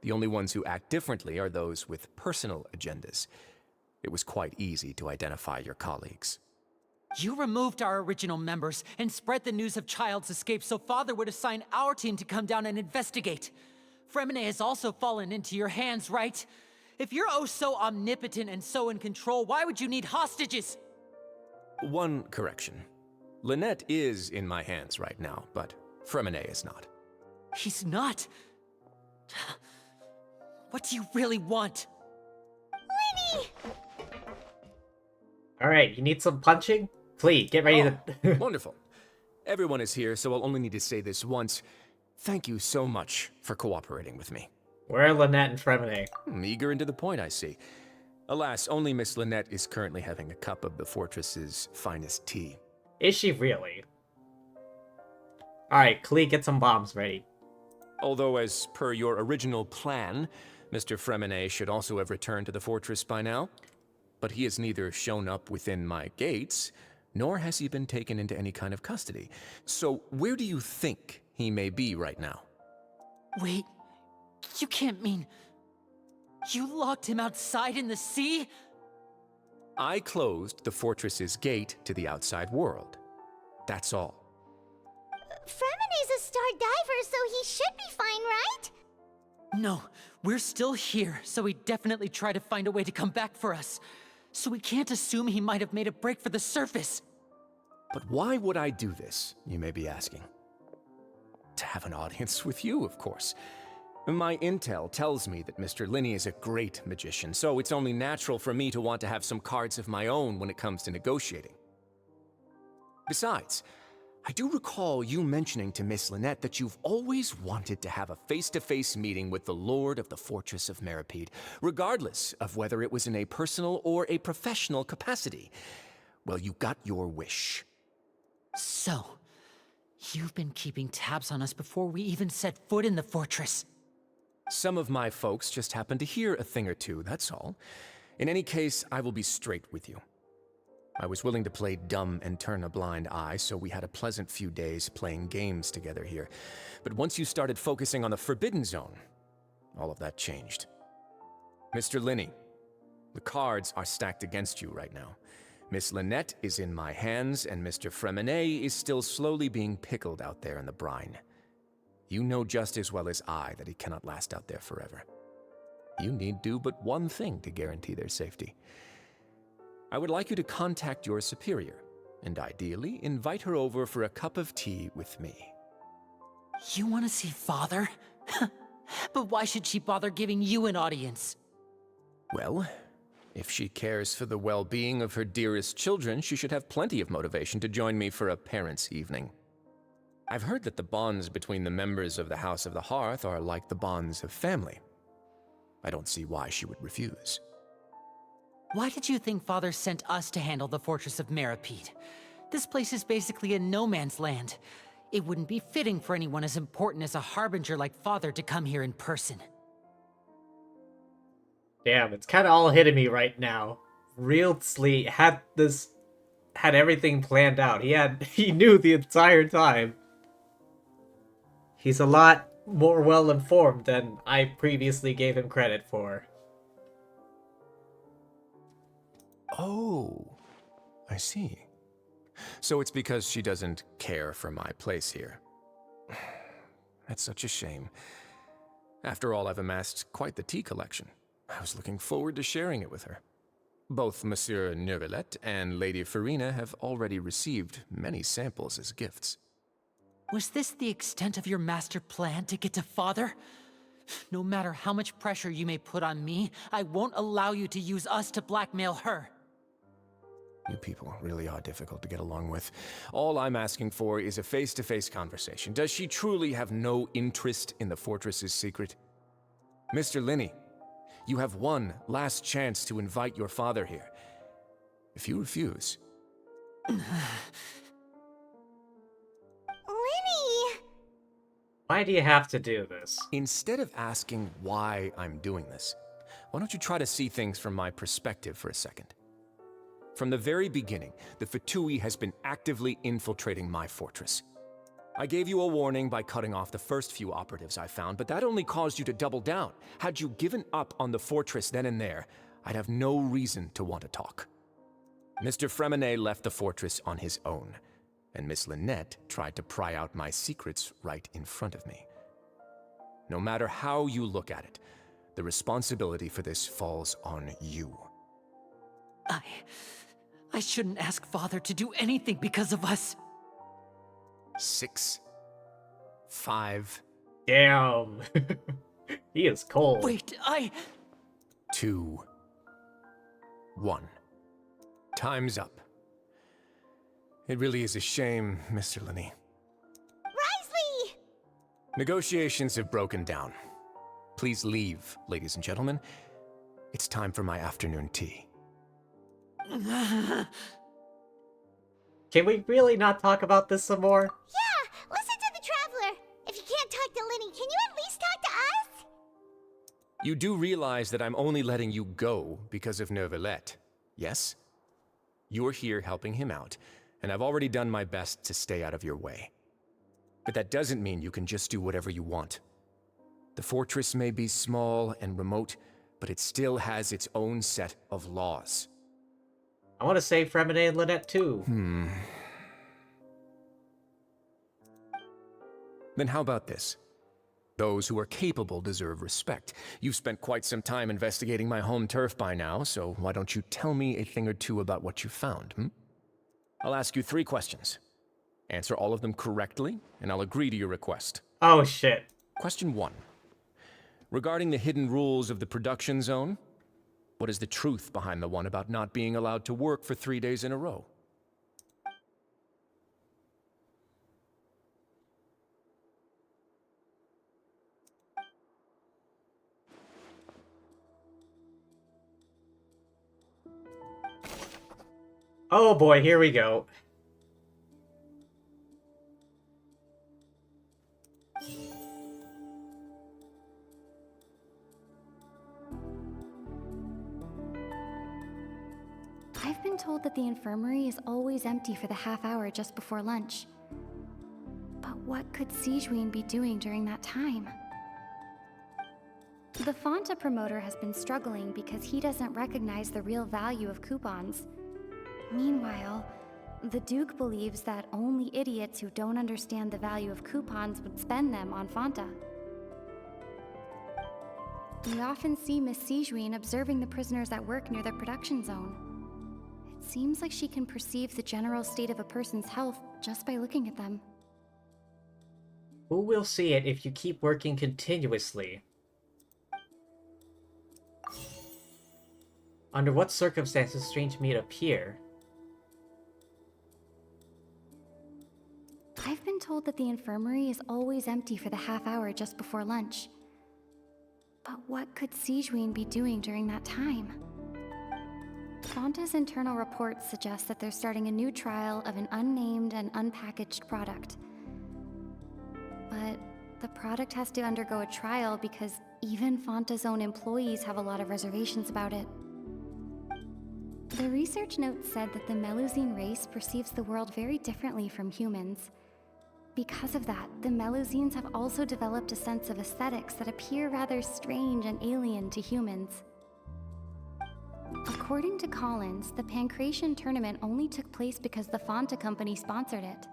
The only ones who act differently are those with personal agendas. It was quite easy to identify your colleagues. You removed our original members and spread the news of Child's escape so Father would assign our team to come down and investigate. Fremine has also fallen into your hands, right? If you're oh so omnipotent and so in control, why would you need hostages? One correction. Lynette is in my hands right now, but Fremine is not. He's not? What do you really want? Winnie! Alright, you need some punching? Please, get ready to... Wonderful. Everyone is here, so I'll only need to say this once. Thank you so much for cooperating with me. Where are Lynette and Fremine? Eager and to the point, I see. Alas, only Miss Lynette is currently having a cup of the fortress's finest tea. Is she really? Alright, Klee, get some bombs ready. Although, as per your original plan, Mr. Fremine should also have returned to the fortress by now. But he has neither shown up within my gates, nor has he been taken into any kind of custody. So where do you think he may be right now? Wait, you can't mean... You locked him outside in the sea? I closed the fortress's gate to the outside world. That's all. Fremine's a star diver, so he should be fine, right? No, we're still here, so he definitely tried to find a way to come back for us. So we can't assume he might have made a break for the surface. But why would I do this, you may be asking? To have an audience with you, of course. My intel tells me that Mr. Linney is a great magician, so it's only natural for me to want to have some cards of my own when it comes to negotiating. Besides, I do recall you mentioning to Miss Lynette that you've always wanted to have a face-to-face meeting with the Lord of the Fortress of Meripede, regardless of whether it was in a personal or a professional capacity. Well, you got your wish. So, you've been keeping tabs on us before we even set foot in the fortress. Some of my folks just happened to hear a thing or two, that's all. In any case, I will be straight with you. I was willing to play dumb and turn a blind eye, so we had a pleasant few days playing games together here. But once you started focusing on the Forbidden Zone, all of that changed. Mr. Linney, the cards are stacked against you right now. Miss Lynette is in my hands, and Mr. Freminet is still slowly being pickled out there in the brine. You know just as well as I that he cannot last out there forever. You need do but one thing to guarantee their safety. I would like you to contact your superior, and ideally invite her over for a cup of tea with me. You want to see Father? But why should she bother giving you an audience? Well, if she cares for the well-being of her dearest children, she should have plenty of motivation to join me for a parents' evening. I've heard that the bonds between the members of the House of the Hearth are like the bonds of family. I don't see why she would refuse. Why did you think Father sent us to handle the Fortress of Meripede? This place is basically a no-man's land. It wouldn't be fitting for anyone as important as a Harbinger like Father to come here in person. Damn, it's kind of all hitting me right now. Real Sleet had everything planned out. He knew the entire time. He's a lot more well-informed than I previously gave him credit for. Oh, I see. So it's because she doesn't care for my place here. That's such a shame. After all, I've amassed quite the tea collection. I was looking forward to sharing it with her. Both Monsieur Neuvillette and Lady Farina have already received many samples as gifts. Was this the extent of your master plan to get to Father? No matter how much pressure you may put on me, I won't allow you to use us to blackmail her. You people really are difficult to get along with. All I'm asking for is a face-to-face conversation. Does she truly have no interest in the fortress's secret? Mr. Linney, you have one last chance to invite your father here. If you refuse... Linny! Why do you have to do this? Instead of asking why I'm doing this, why don't you try to see things from my perspective for a second? From the very beginning, the Fatui has been actively infiltrating my fortress. I gave you a warning by cutting off the first few operatives I found, but that only caused you to double down. Had you given up on the fortress then and there, I'd have no reason to want to talk. Mr. Freminet left the fortress on his own, and Miss Lynette tried to pry out my secrets right in front of me. No matter how you look at it, the responsibility for this falls on you. I shouldn't ask Father to do anything because of us. 6, 5... Damn. He is cold. Wait, 2, 1. Time's up. It really is a shame, Mr. Linney. Risley! Negotiations have broken down. Please leave, ladies and gentlemen. It's time for my afternoon tea. Can we really not talk about this some more? Yeah, listen to the Traveler. If you can't talk to Linny, can you at least talk to us? You do realize that I'm only letting you go because of Neuvillette, yes? You're here helping him out, and I've already done my best to stay out of your way. But that doesn't mean you can just do whatever you want. The fortress may be small and remote, but it still has its own set of laws. I want to save Freminet and Lynette too. Then how about this? Those who are capable deserve respect. You've spent quite some time investigating my home turf by now, so why don't you tell me a thing or two about what you found, I'll ask you 3 questions. Answer all of them correctly, and I'll agree to your request. Oh shit. Question 1. Regarding the hidden rules of the production zone, what is the truth behind the one about not being allowed to work for 3 days in a row? Oh boy, here we go. I've been told that the infirmary is always empty for the half hour just before lunch. But what could Sijuin be doing during that time? The Fanta promoter has been struggling because he doesn't recognize the real value of coupons. Meanwhile, the Duke believes that only idiots who don't understand the value of coupons would spend them on Fanta. We often see Miss Sijuin observing the prisoners at work near the production zone. It seems like she can perceive the general state of a person's health just by looking at them. Who will see it if you keep working continuously? Under what circumstances strange meat appear? I've been told that the infirmary is always empty for the half hour just before lunch. But what could Sijuin be doing during that time? Fanta's internal reports suggest that they're starting a new trial of an unnamed and unpackaged product. But the product has to undergo a trial because even Fanta's own employees have a lot of reservations about it. The research note said that the Melusine race perceives the world very differently from humans. Because of that, the Melusines have also developed a sense of aesthetics that appear rather strange and alien to humans. According to Collins, the Pancration tournament only took place because the Fanta company sponsored it.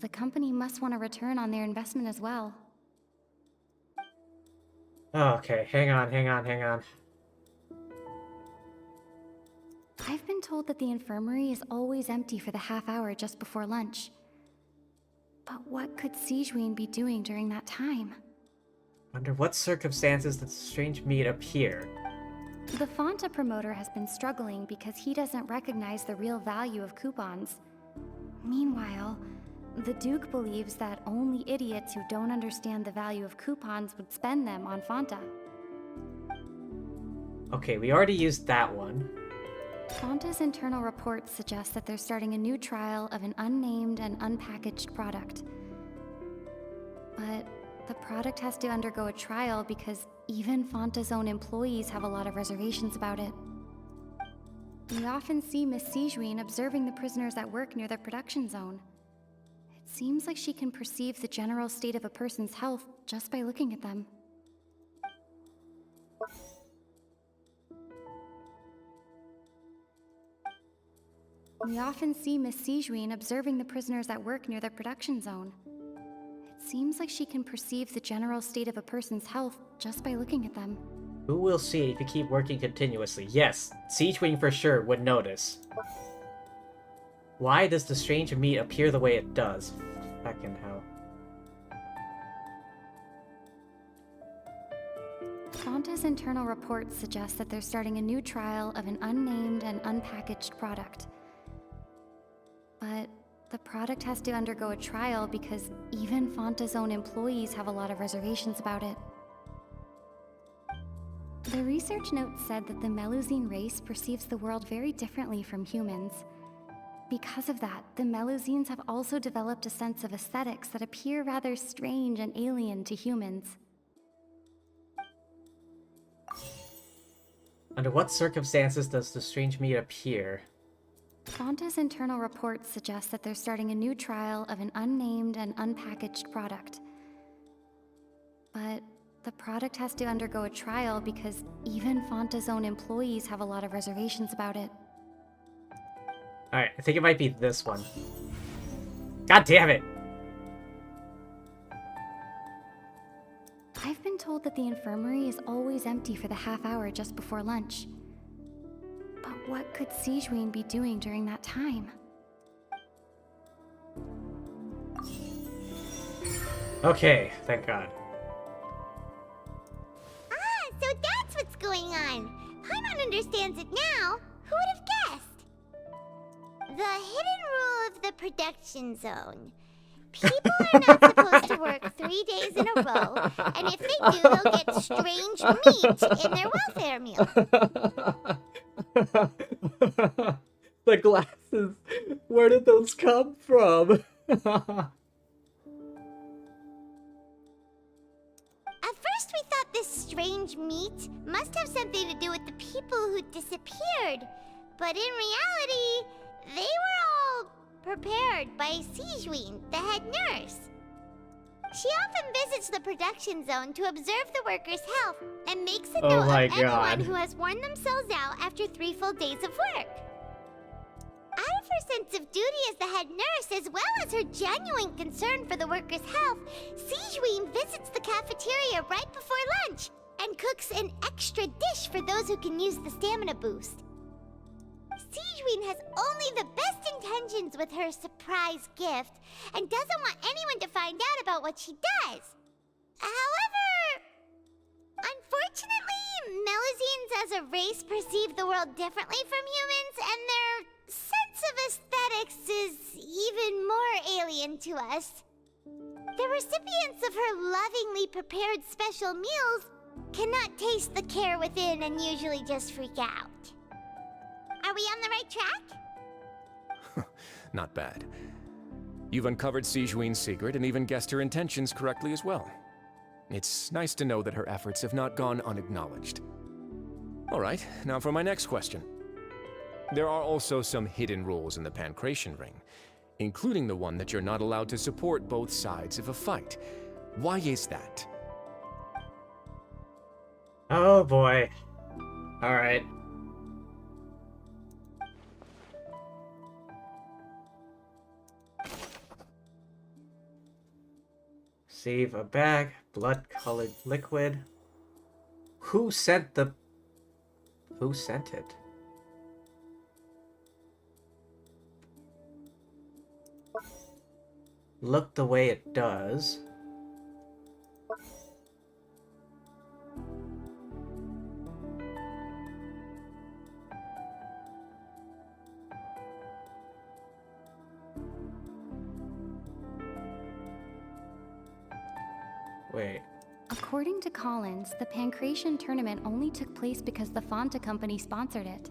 The company must want a return on their investment as well. Okay, hang on. I've been told that the infirmary is always empty for the half hour just before lunch. But what could Sijuin be doing during that time? Under what circumstances does strange meat appear? The Fanta promoter has been struggling because he doesn't recognize the real value of coupons. Meanwhile, the Duke believes that only idiots who don't understand the value of coupons would spend them on Fanta. Okay, we already used that one. Fanta's internal reports suggest that they're starting a new trial of an unnamed and unpackaged product. But the product has to undergo a trial because even Fanta's own employees have a lot of reservations about it. We often see Miss Sijuin observing the prisoners at work near the production zone. It seems like she can perceive the general state of a person's health just by looking at them. We often see Miss Sijuin observing the prisoners at work near the production zone. It seems like she can perceive the general state of a person's health just by looking at them. Who will see if you keep working continuously? Yes, Siegewing for sure would notice. Why does the strange meat appear the way it does? Fucking hell. Fanta's internal reports suggest that they're starting a new trial of an unnamed and unpackaged product. But the product has to undergo a trial because even Fanta's own employees have a lot of reservations about it. The research note said that the Melusine race perceives the world very differently from humans. Because of that, the Melusines have also developed a sense of aesthetics that appear rather strange and alien to humans. Under what circumstances does the strange meat appear? Fanta's internal reports suggest that they're starting a new trial of an unnamed and unpackaged product. But the product has to undergo a trial because even Fanta's own employees have a lot of reservations about it. Alright, I think it might be this one. God damn it! I've been told that the infirmary is always empty for the half hour just before lunch. But what could Sijuin be doing during that time? Okay, thank God. Ah, so that's what's going on. Paimon understands it now. Who would have guessed? The hidden rule of the production zone. People are not supposed to work 3 days in a row, and if they do, they'll get strange meat in their welfare meal. The glasses. Where did those come from? At first we thought this strange meat must have something to do with the people who disappeared. But in reality, they were all prepared by Sijween, the head nurse. She often visits the production zone to observe the workers' health and makes a note of anyone who has worn themselves out after 3 full days of work. Out of her sense of duty as the head nurse, as well as her genuine concern for the workers' health, Sijween visits the cafeteria right before lunch and cooks an extra dish for those who can use the stamina boost. Sijween has only the best intentions with her surprise gift and doesn't want anyone to find out about what she does. However, unfortunately, Melusines as a race perceive the world differently from humans, and their sense of aesthetics is even more alien to us. The recipients of her lovingly prepared special meals cannot taste the care within and usually just freak out. Are we on the right track? Not bad. You've uncovered Sijween's secret and even guessed her intentions correctly as well. It's nice to know that her efforts have not gone unacknowledged. Alright, now for my next question. There are also some hidden rules in the Pancration Ring, including the one that you're not allowed to support both sides of a fight. Why is that? Oh boy. Alright. Save a bag, blood-colored liquid. Who sent it? Look the way it does. Wait. According to Collins, the Pancration tournament only took place because the Fanta company sponsored it.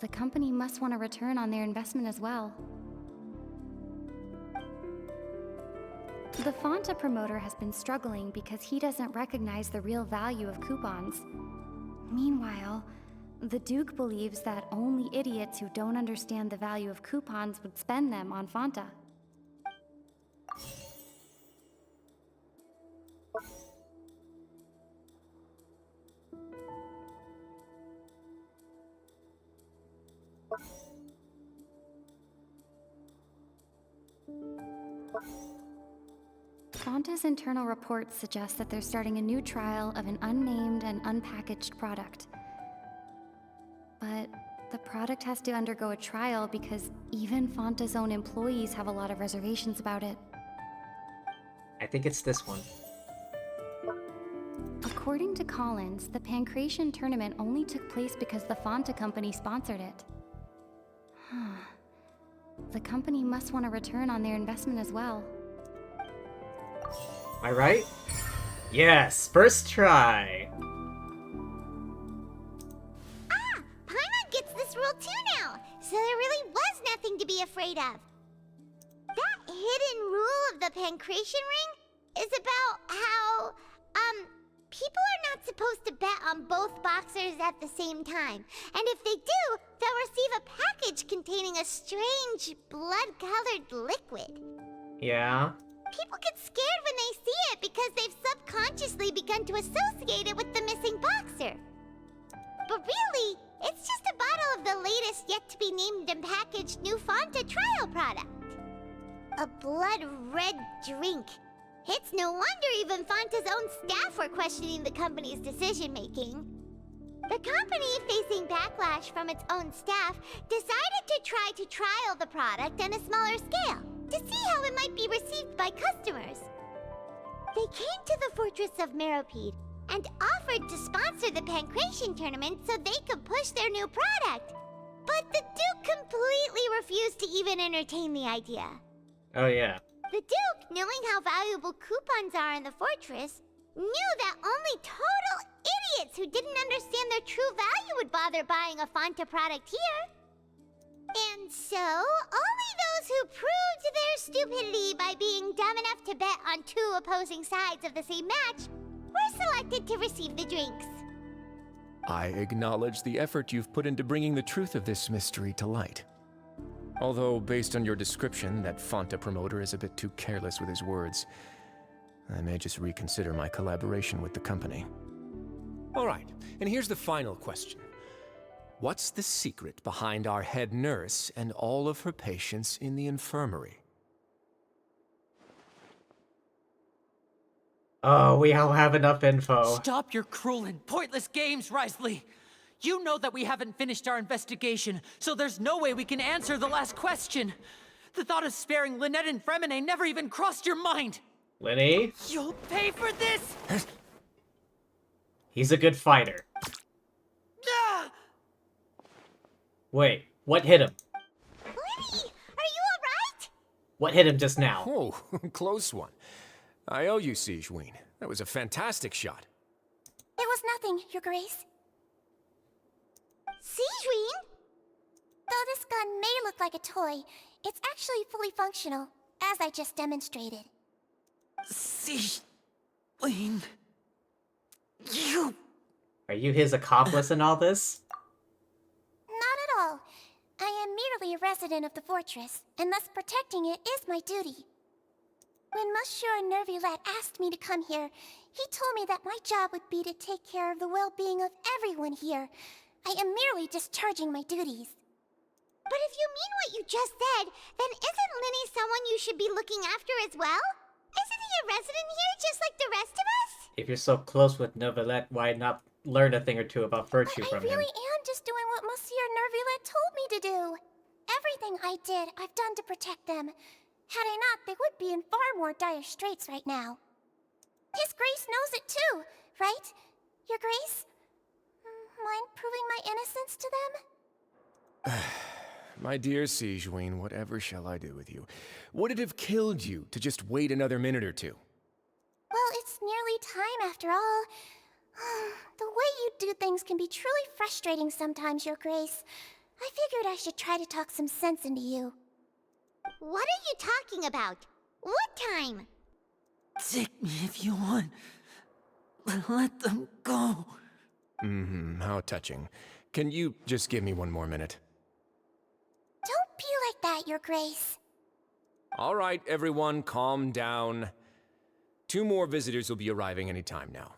The company must want a return on their investment as well. The Fanta promoter has been struggling because he doesn't recognize the real value of coupons. Meanwhile, the Duke believes that only idiots who don't understand the value of coupons would spend them on Fanta. Fanta's internal reports suggest that they're starting a new trial of an unnamed and unpackaged product. But the product has to undergo a trial because even Fanta's own employees have a lot of reservations about it. I think it's this one. According to Collins, the Pancration tournament only took place because the Fanta company sponsored it. The company must want a return on their investment as well. Am I right? Yes, first try. Paimon gets this rule too now, so there really was nothing to be afraid of. That hidden rule of the Pancration Ring is about how, people are not supposed to bet on both boxers at the same time. And if they do, they'll receive a package containing a strange, blood-colored liquid. Yeah. People get scared when they see it because they've subconsciously begun to associate it with the missing boxer. But really, it's just a bottle of the latest yet-to-be-named and packaged new Fanta trial product. A blood-red drink. It's no wonder even Fanta's own staff were questioning the company's decision-making. The company, facing backlash from its own staff, decided to try to trial the product on a smaller scale, to see how it might be received by customers. They came to the fortress of Meropide and offered to sponsor the Pancration tournament so they could push their new product. But the Duke completely refused to even entertain the idea. Oh yeah. The Duke, knowing how valuable coupons are in the fortress, knew that only total idiots who didn't understand their true value would bother buying a Fanta product here. And so, only those who proved their stupidity by being dumb enough to bet on two opposing sides of the same match were selected to receive the drinks. I acknowledge the effort you've put into bringing the truth of this mystery to light. Although, based on your description, that Fanta promoter is a bit too careless with his words. I may just reconsider my collaboration with the company. All right, and here's the final question. What's the secret behind our head nurse and all of her patients in the infirmary? Oh, we don't have enough info. Stop your cruel and pointless games, Risley! You know that we haven't finished our investigation, so there's no way we can answer the last question. The thought of sparing Lynette and Fremine never even crossed your mind! Lenny? You'll pay for this! He's a good fighter. Ah! Wait, what hit him? Lenny, are you alright? What hit him just now? Oh, close one. I owe you, Sigewinne. That was a fantastic shot. It was nothing, Your Grace. Sigewinne? Though this gun may look like a toy, it's actually fully functional, as I just demonstrated. Sigewinne... You... Are you his accomplice in all this? Not at all. I am merely a resident of the fortress, and thus protecting it is my duty. When Monsieur Nervulet asked me to come here, he told me that my job would be to take care of the well-being of everyone here. I am merely discharging my duties. But if you mean what you just said, then isn't Linny someone you should be looking after as well? Isn't he a resident here just like the rest of us? If you're so close with Nervulet, why not learn a thing or two about virtue But from I really him? am just doing what Monsieur Nervulet told me to do. Everything I did, I've done to protect them. Had I not, they would be in far more dire straits right now. His Grace knows it too, right? Your Grace? Mind proving my innocence to them? My dear Sigewinne, whatever shall I do with you? Would it have killed you to just wait another minute or two? Well, it's nearly time after all. The way you do things can be truly frustrating sometimes, Your Grace. I figured I should try to talk some sense into you. What are you talking about? What time? Take me if you want. Let them go. How touching. Can you just give me one more minute? Don't be like that, Your Grace. All right, everyone, calm down. 2 more visitors will be arriving any time now.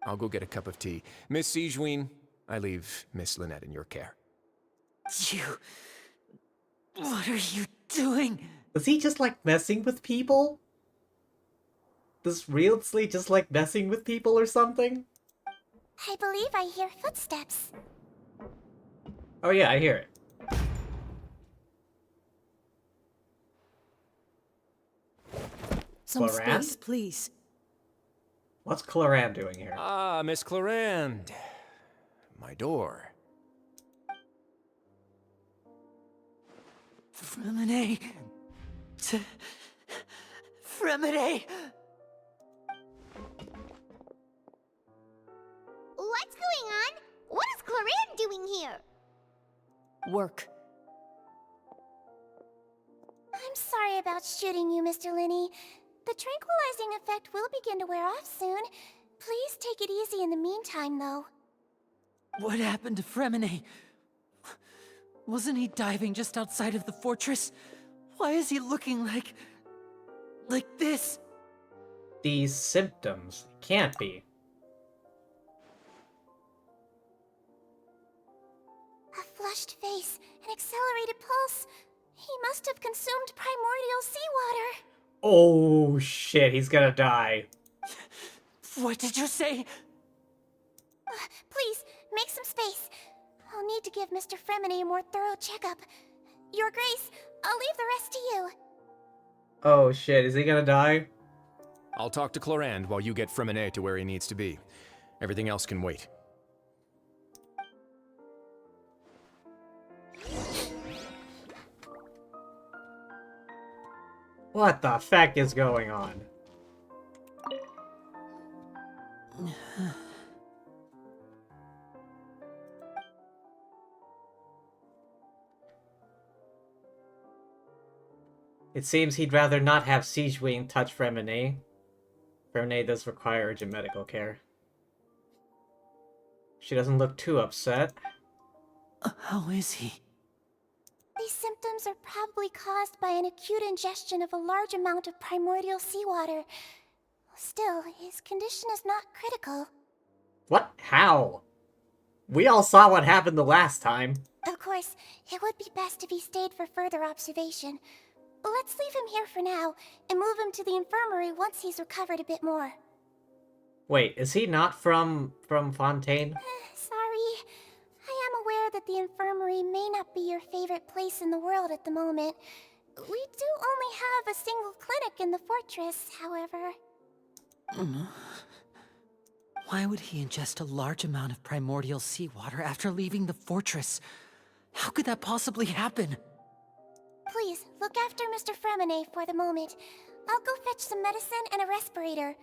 I'll go get a cup of tea. Miss Sigewinne, I leave Miss Lynette in your care. You... What are you doing? Does he just like messing with people? Does Reelsley just like messing with people or something? I believe I hear footsteps. Oh yeah, I hear it. Some Clorand? space, please. What's Clorand doing here? Ah, Miss Clorand. My door. Fremine... Fremine... What's going on? What is Clorand doing here? Work. I'm sorry about shooting you, Mr. Linney. The tranquilizing effect will begin to wear off soon. Please take it easy in the meantime, though. What happened to Fremine? Wasn't he diving just outside of the fortress? Why is he looking like this? These symptoms can't be. A flushed face, an accelerated pulse. He must have consumed primordial seawater. Oh shit, he's gonna die. What did you say? Please, make some space. I'll need to give Mr. Fremine a more thorough checkup. Your Grace, I'll leave the rest to you. Oh shit, is he gonna die? I'll talk to Clorand while you get Fremine to where he needs to be. Everything else can wait. What the feck is going on? It seems he'd rather not have Siegewing touch Fremine. Fremine does require urgent medical care. She doesn't look too upset. How is he? These symptoms are probably caused by an acute ingestion of a large amount of primordial seawater. Still, his condition is not critical. What? How? We all saw what happened the last time. Of course, it would be best if he stayed for further observation. Let's leave him here for now, and move him to the infirmary once he's recovered a bit more. Wait, is he not from Fontaine? Sorry. I am aware that the infirmary may not be your favorite place in the world at the moment. We do only have a single clinic in the fortress, however. Why would he ingest a large amount of primordial seawater after leaving the fortress? How could that possibly happen? Please, look after Mr. Fremine for the moment. I'll go fetch some medicine and a respirator.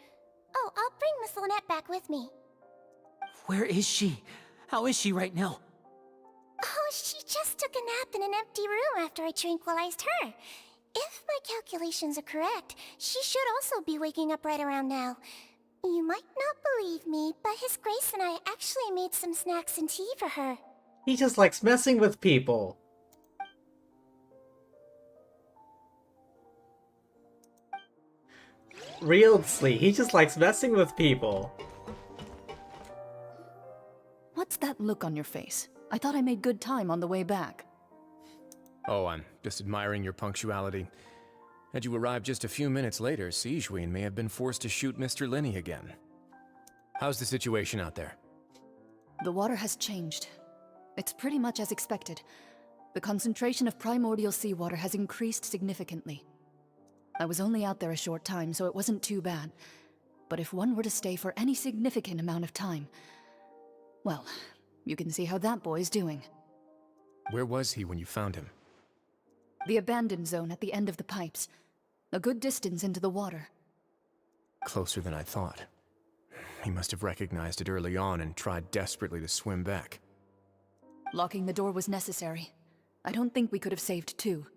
Oh, I'll bring Miss Lynette back with me. Where is she? How is she right now? Oh, she just took a nap in an empty room after I tranquilized her. If my calculations are correct, she should also be waking up right around now. You might not believe me, but His Grace and I actually made some snacks and tea for her. He just likes messing with people. Realsly, he just likes messing with people. What's that look on your face? I thought I made good time on the way back. Oh, I'm just admiring your punctuality. Had you arrived just a few minutes later, Siegewing may have been forced to shoot Mr. Linney again. How's the situation out there? The water has changed. It's pretty much as expected. The concentration of primordial seawater has increased significantly. I was only out there a short time, so it wasn't too bad. But if one were to stay for any significant amount of time, well, you can see how that boy's doing. Where was he when you found him? The abandoned zone at the end of the pipes. A good distance into the water. Closer than I thought. He must have recognized it early on and tried desperately to swim back. Locking the door was necessary. I don't think we could have saved two.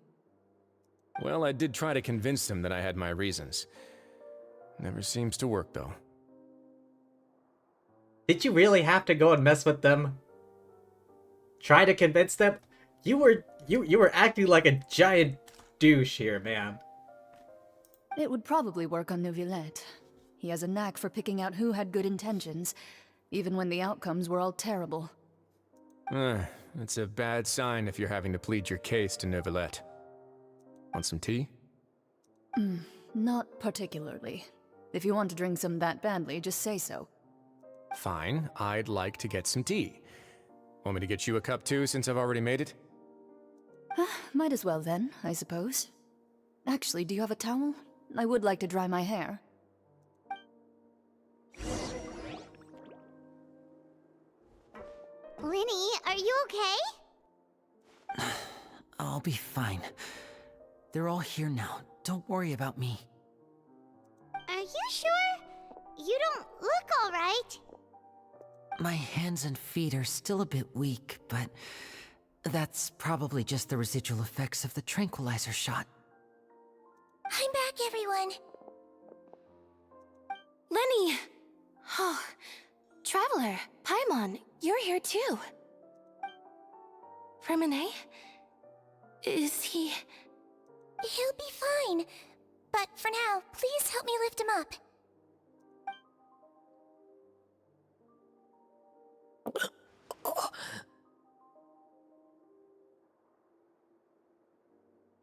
Well, I did try to convince him that I had my reasons. Never seems to work, though. Did you really have to go and mess with them? Try to convince them? You were acting like a giant douche here, man. It would probably work on Neuvillette. He has a knack for picking out who had good intentions, even when the outcomes were all terrible. That's a bad sign if you're having to plead your case to Neuvillette. Want some tea? Not particularly. If you want to drink some that badly, just say so. Fine, I'd like to get some tea. Want me to get you a cup too, since I've already made it? Might as well then, I suppose. Actually, do you have a towel? I would like to dry my hair. Linny, are you okay? I'll be fine. They're all here now. Don't worry about me. Are you sure? You don't look alright. My hands and feet are still a bit weak, but that's probably just the residual effects of the tranquilizer shot. I'm back, everyone. Lenny! Oh, Traveler, Paimon, you're here too. Fremine? Is he... He'll be fine. But for now, please help me lift him up.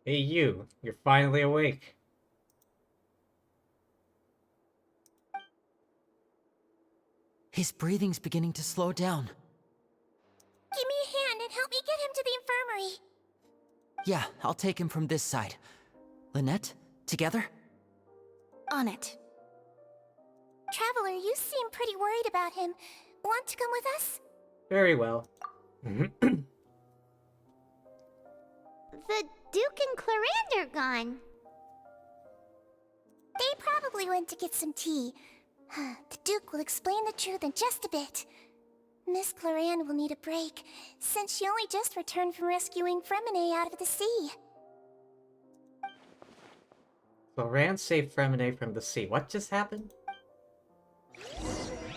Hey you, you're finally awake. His breathing's beginning to slow down. Give me a hand and help me get him to the infirmary. Yeah, I'll take him from this side. Lynette, together? On it. Traveler, you seem pretty worried about him. Want to come with us? Very well. The Duke and Clarande are gone. They probably went to get some tea. The Duke will explain the truth in just a bit. Miss Clarande will need a break, since she only just returned from rescuing Fremine out of the sea. So Rand saved Fremine from the sea. What just happened?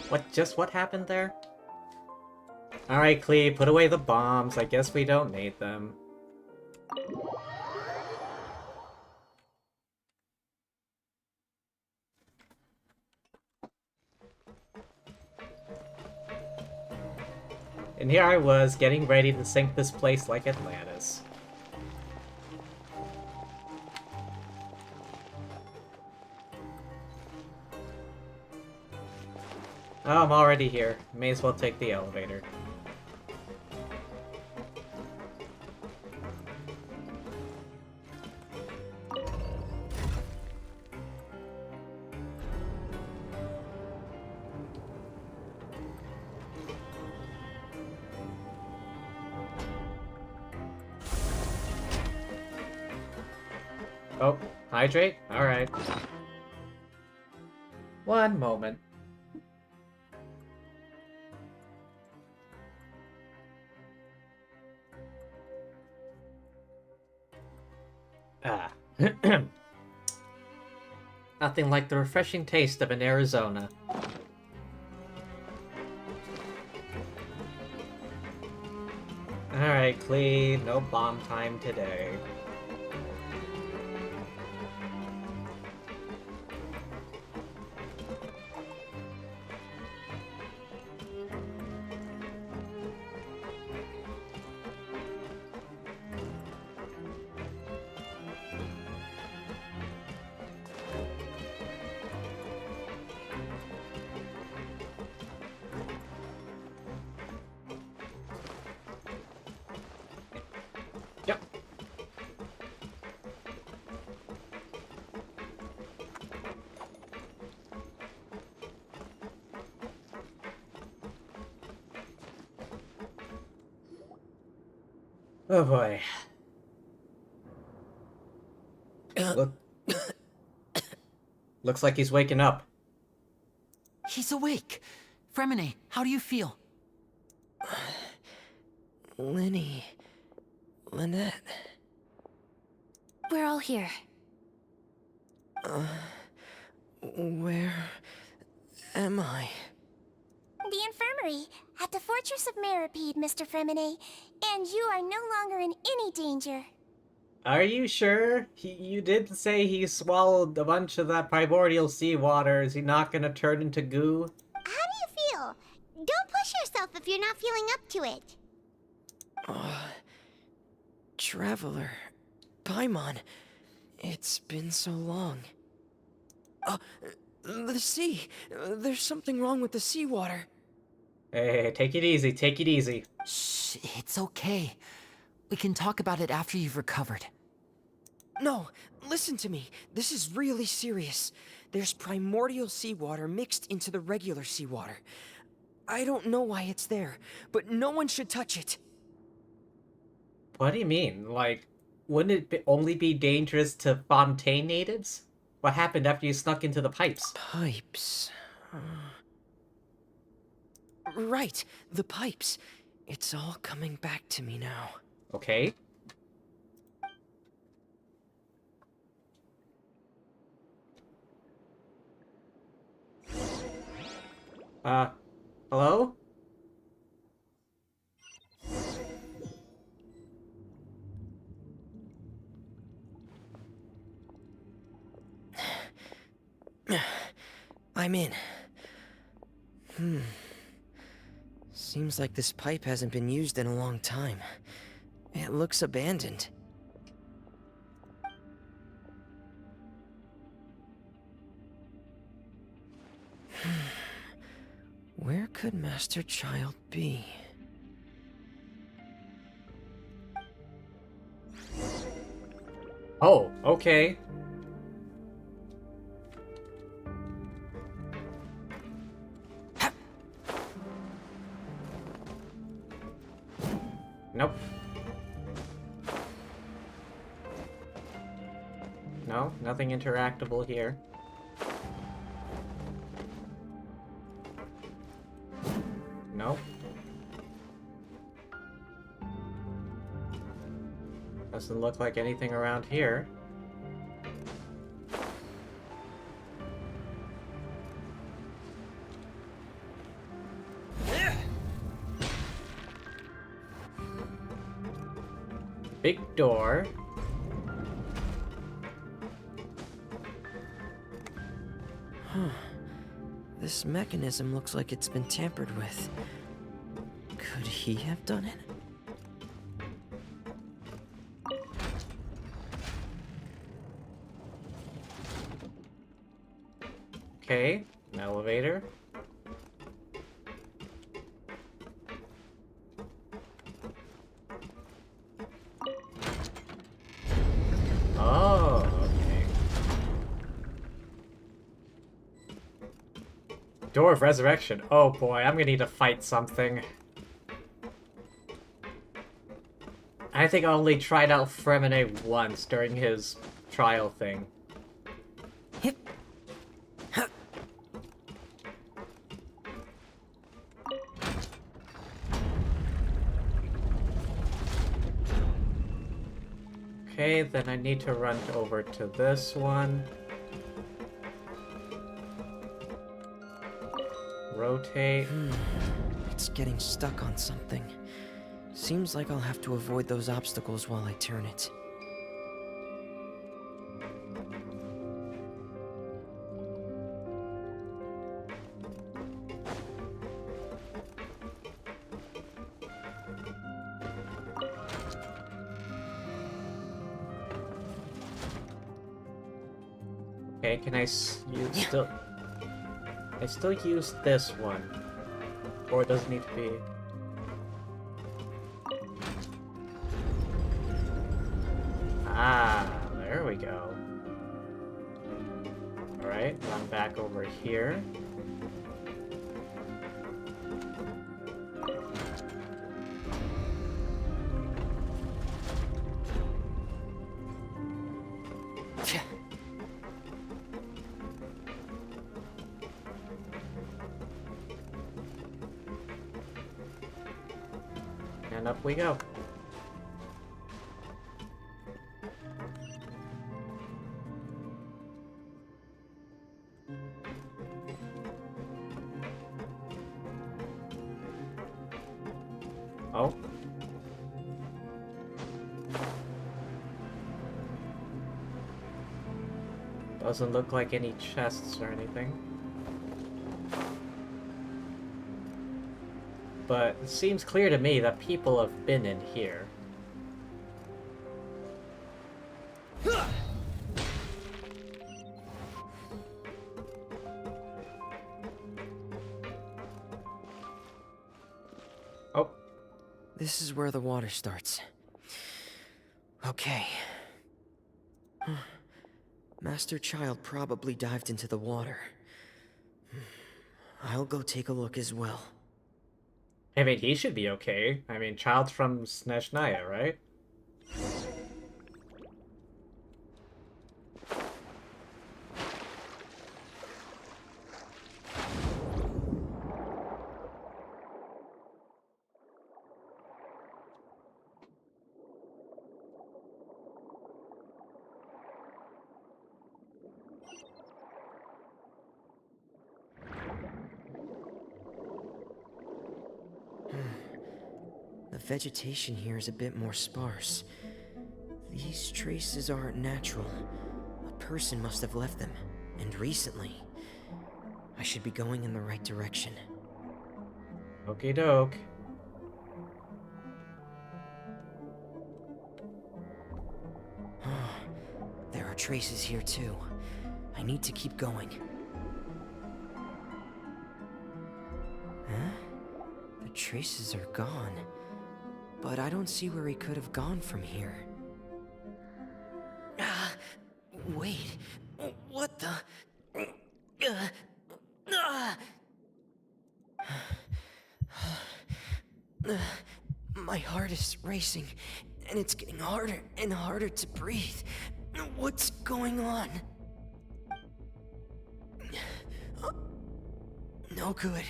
What happened there? Alright, Clee, put away the bombs. I guess we don't need them. And here I was, getting ready to sink this place like Atlantis. Oh, I'm already here. May as well take the elevator. Oh, hydrate? Alright. One moment. Ah. Nothing like the refreshing taste of an Arizona. Alright, Clee, no bomb time today. Yep. Oh boy. Looks like he's waking up. He's awake. Fremine, how do you feel? Lenny. Lynette. We're all here. Where am I? The infirmary, at the Fortress of Meripede, Mr. Fremine, and you are no longer in any danger. Are you sure? You did say he swallowed a bunch of that primordial seawater. Is he not gonna turn into goo? How do you feel? Don't push yourself if you're not feeling up to it. Traveler. Paimon. It's been so long. The sea. There's something wrong with the seawater. Hey, take it easy, take it easy. Shh, it's okay. We can talk about it after you've recovered. No, listen to me. This is really serious. There's primordial seawater mixed into the regular seawater. I don't know why it's there, but no one should touch it. What do you mean? Like, wouldn't it only be dangerous to Fontaine natives? What happened after you snuck into the pipes? Pipes. Right, the pipes. It's all coming back to me now. Okay. Hello? I'm in. Seems like this pipe hasn't been used in a long time. It looks abandoned. Where could Master Child be? Oh, okay. Nope. No, nothing interactable here. Nope. Doesn't look like anything around here. big door. Huh. This mechanism looks like it's been tampered with. Could he have done it? Okay, an elevator. Oh, okay. Door of Resurrection. Oh boy, I'm gonna need to fight something. I think I only tried out Fremine once during his trial thing. Okay, then I need to run over to this one. Rotate. It's getting stuck on something. Seems like I'll have to avoid those obstacles while I turn it. Okay, can I still... I still use this one. Or it doesn't need to be... Ah, there we go. Alright, I'm back over here. And up we go. Oh. Doesn't look like any chests or anything. But it seems clear to me that people have been in here. Oh. This is where the water starts. Okay. Master Child probably dived into the water. I'll go take a look as well. I mean, he should be okay. I mean, Child's from Snezhnaya, right? The vegetation here is a bit more sparse. These traces aren't natural. A person must have left them, and recently. I should be going in the right direction. Okie doke. There are traces here too. I need to keep going. Huh? The traces are gone. But I don't see where he could have gone from here. Wait. What the... My heart is racing, and it's getting harder and harder to breathe. What's going on? No good.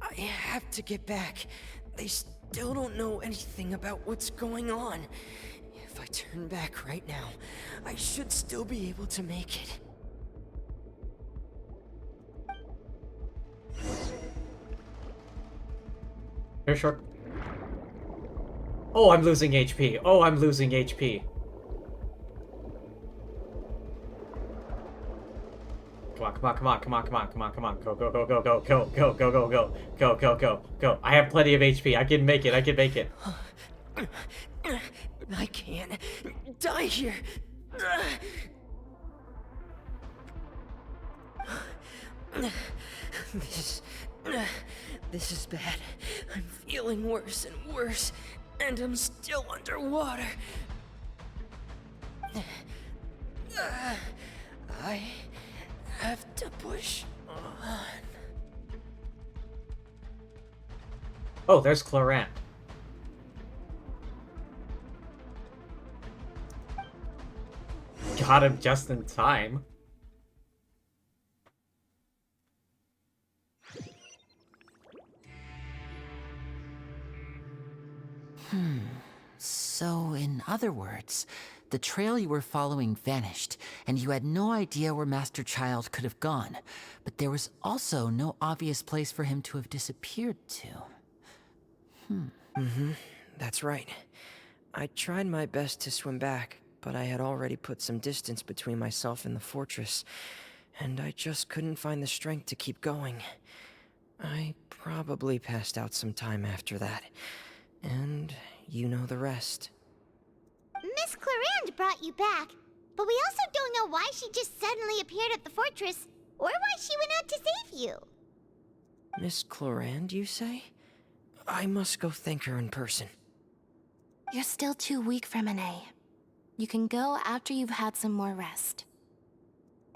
I have to get back. They still don't know anything about what's going on. If I turn back right now, I should still be able to make it. Very sure. Oh, I'm losing HP. Oh, I'm losing HP. Come on, come on, come on, come on, come on, come on, come on. Go, go, go, go, go, go, go, go, go, go, go, go, go, go. I have plenty of HP. I can make it. I can make it. I can't die here. This is bad. I'm feeling worse and worse, and I'm still underwater. I have to push on. Oh, there's Clorant. Got him just in time. So, in other words, the trail you were following vanished, and you had no idea where Master Child could have gone. But there was also no obvious place for him to have disappeared to. That's right. I tried my best to swim back, but I had already put some distance between myself and the fortress, and I just couldn't find the strength to keep going. I probably passed out some time after that, and you know the rest. Miss Clarand brought you back, but we also don't know why she just suddenly appeared at the fortress, or why she went out to save you. Miss Clorand, you say? I must go thank her in person. You're still too weak, Fremine. You can go after you've had some more rest.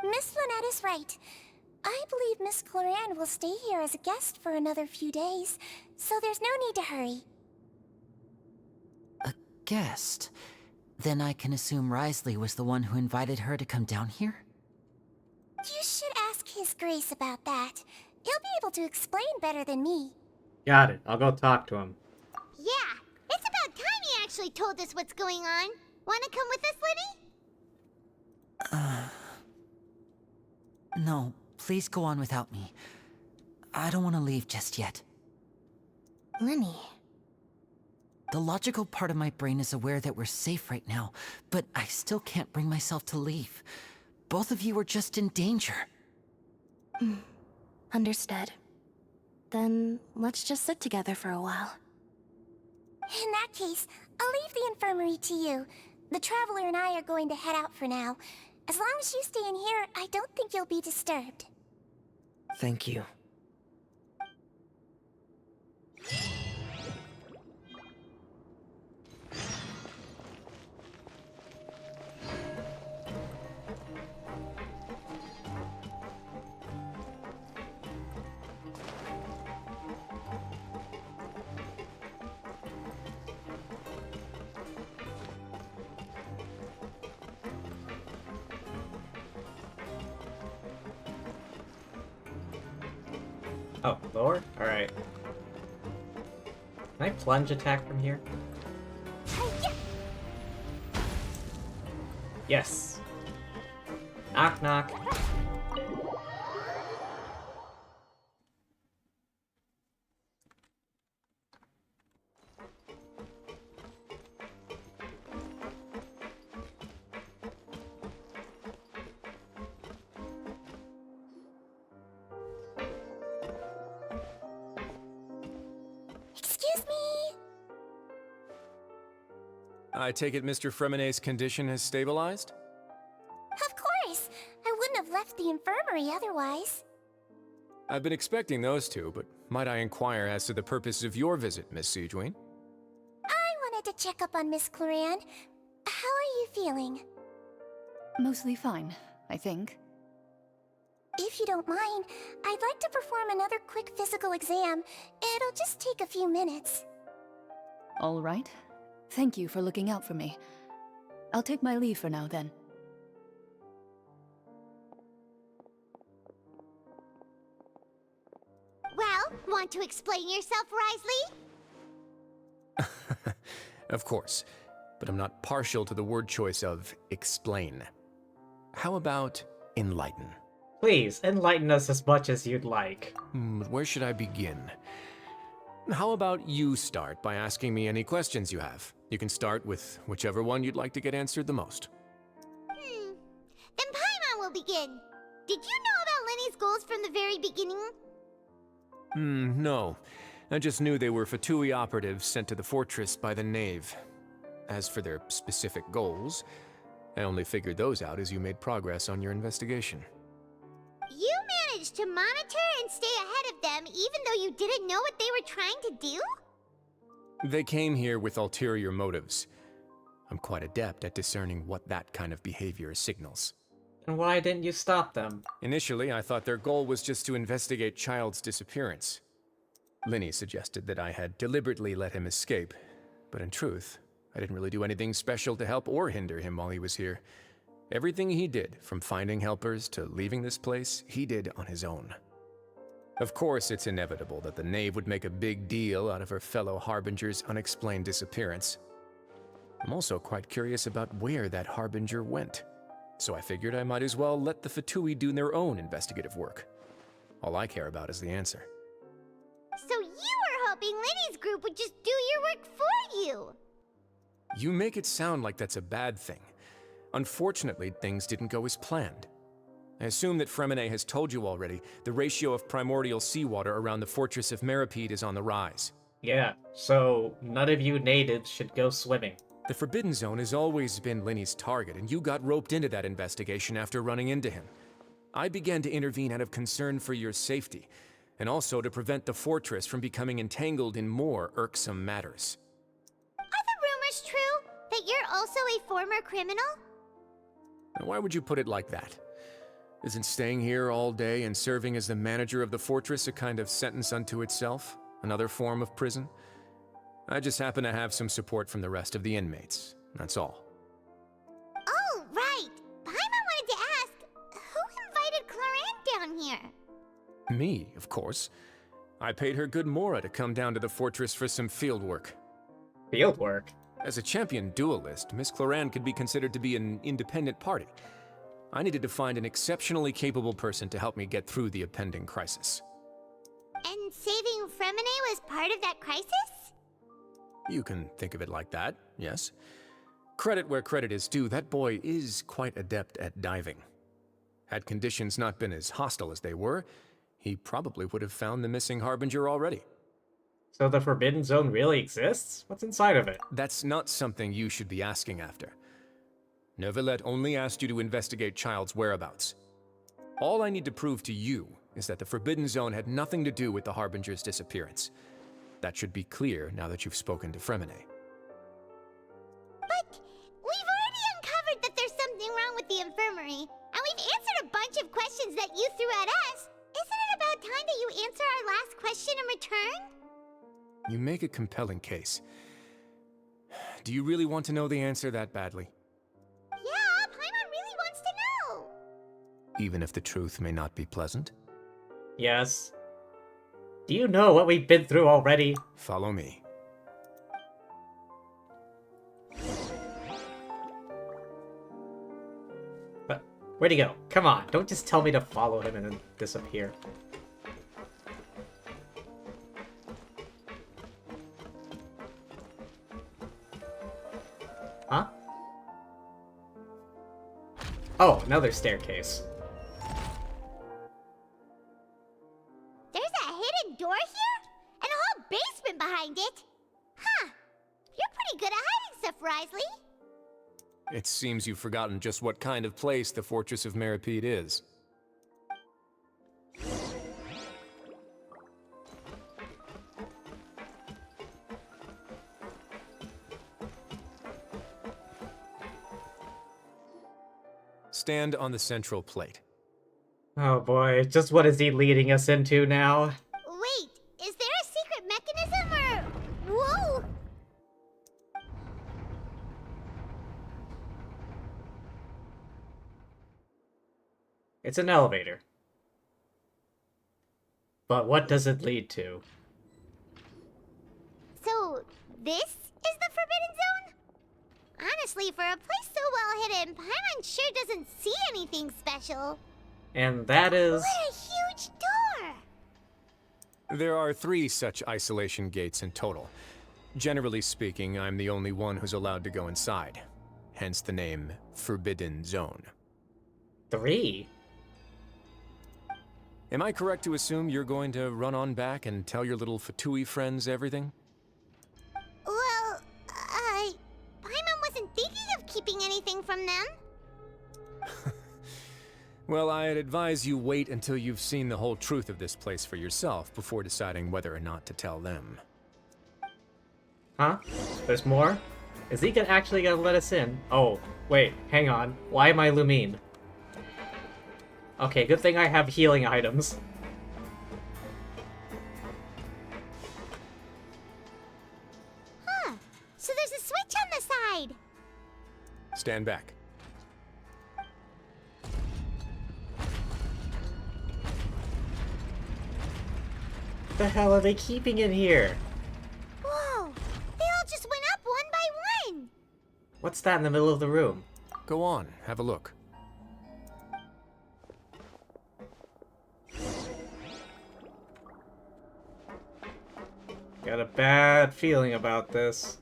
Miss Lynette is right. I believe Miss Clorand will stay here as a guest for another few days, so there's no need to hurry. A guest? Then I can assume Risley was the one who invited her to come down here? You should ask His Grace about that. He'll be able to explain better than me. Got it. I'll go talk to him. Yeah, it's about time he actually told us what's going on. Wanna come with us, Liddy? No, please go on without me. I don't want to leave just yet. Lenny. The logical part of my brain is aware that we're safe right now, but I still can't bring myself to leave. Both of you are just in danger. Understood. Then let's just sit together for a while. In that case, I'll leave the infirmary to you. The Traveler and I are going to head out for now. As long as you stay in here, I don't think you'll be disturbed. Thank you. Oh, lower? Alright. Can I plunge attack from here? Yes. Knock, knock. Excuse me? I take it Mr. Fremine's condition has stabilized? Of course. I wouldn't have left the infirmary otherwise. I've been expecting those two, but might I inquire as to the purpose of your visit, Miss Siegewien? I wanted to check up on Miss Clorand. How are you feeling? Mostly fine, I think. If you don't mind, I'd like to perform another quick physical exam. It'll just take a few minutes. All right. Thank you for looking out for me. I'll take my leave for now, then. Well, want to explain yourself, Risley? Of course, but I'm not partial to the word choice of explain. How about enlighten? Please, enlighten us as much as you'd like. Where should I begin? How about you start by asking me any questions you have? You can start with whichever one you'd like to get answered the most. Then Paimon will begin. Did you know about Lenny's goals from the very beginning? No. I just knew they were Fatui operatives sent to the fortress by the Knave. As for their specific goals, I only figured those out as you made progress on your investigation. You managed to monitor and stay ahead of them even though you didn't know what they were trying to do? They came here with ulterior motives. I'm quite adept at discerning what that kind of behavior signals. And why didn't you stop them? Initially, I thought their goal was just to investigate Child's disappearance. Linny suggested that I had deliberately let him escape, but in truth, I didn't really do anything special to help or hinder him while he was here. Everything he did, from finding helpers to leaving this place, he did on his own. Of course, it's inevitable that the Knave would make a big deal out of her fellow Harbinger's unexplained disappearance. I'm also quite curious about where that Harbinger went, so I figured I might as well let the Fatui do their own investigative work. All I care about is the answer. So you were hoping Lenny's group would just do your work for you! You make it sound like that's a bad thing. Unfortunately, things didn't go as planned. I assume that Fremine has told you already, the ratio of primordial seawater around the fortress of Meripede is on the rise. Yeah, so none of you natives should go swimming. The Forbidden Zone has always been Linny's target, and you got roped into that investigation after running into him. I began to intervene out of concern for your safety, and also to prevent the fortress from becoming entangled in more irksome matters. Are the rumors true? That you're also a former criminal? Now, why would you put it like that? Isn't staying here all day and serving as the manager of the fortress a kind of sentence unto itself? Another form of prison? I just happen to have some support from the rest of the inmates. That's all. Oh, right! Paimon wanted to ask, who invited Cloran down here? Me, of course. I paid her good mora to come down to the fortress for some field work. Field work? As a champion duelist, Miss Cloran could be considered to be an independent party. I needed to find an exceptionally capable person to help me get through the impending crisis. And saving Fremine was part of that crisis? You can think of it like that, yes. Credit where credit is due, that boy is quite adept at diving. Had conditions not been as hostile as they were, he probably would have found the missing Harbinger already. So the Forbidden Zone really exists? What's inside of it? That's not something you should be asking after. Neuvillette only asked you to investigate Child's whereabouts. All I need to prove to you is that the Forbidden Zone had nothing to do with the Harbinger's disappearance. That should be clear now that you've spoken to Fremine. But we've already uncovered that there's something wrong with the infirmary, and we've answered a bunch of questions that you threw at us. Isn't it about time that you answer our last question in return? You make a compelling case. Do you really want to know the answer that badly? Yeah, Paimon really wants to know! Even if the truth may not be pleasant? Yes. Do you know what we've been through already? Follow me. But where'd he go? Come on, don't just tell me to follow him and then disappear. Huh? Oh, another staircase. There's a hidden door here? And a whole basement behind it? Huh. You're pretty good at hiding stuff, Wriothesley. It seems you've forgotten just what kind of place the Fortress of Meripede is. Stand on the central plate. Oh boy, just what is he leading us into now? Wait, is there a secret mechanism or... Whoa! It's an elevator. But what does it lead to? So, this is the Forbidden Zone? Honestly, for a place so well hidden, Paimon sure doesn't see anything special. And that is... What a huge door! There are 3 such isolation gates in total. Generally speaking, I'm the only one who's allowed to go inside. Hence the name Forbidden Zone. 3? Am I correct to assume you're going to run on back and tell your little Fatui friends everything? Well, Paimon wasn't thinking of keeping anything from them. Well, I'd advise you wait until you've seen the whole truth of this place for yourself before deciding whether or not to tell them. Huh? There's more? Is he actually gonna let us in? Oh, wait, hang on. Why am I Lumine? Okay, good thing I have healing items. Huh. So there's a switch on the side. Stand back. What the hell are they keeping in here? Whoa! They all just went up one by one! What's that in the middle of the room? Go on, have a look. Got a bad feeling about this.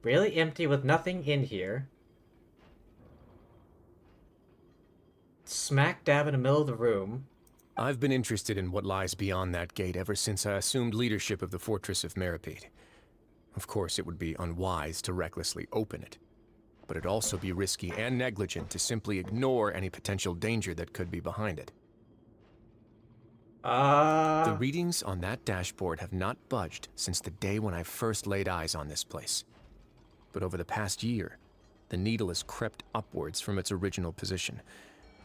Really empty with nothing in here. Smack dab in the middle of the room. I've been interested in what lies beyond that gate ever since I assumed leadership of the Fortress of Meripede. Of course, it would be unwise to recklessly open it, but it'd also be risky and negligent to simply ignore any potential danger that could be behind it. The readings on that dashboard have not budged since the day when I first laid eyes on this place. But over the past year, the needle has crept upwards from its original position,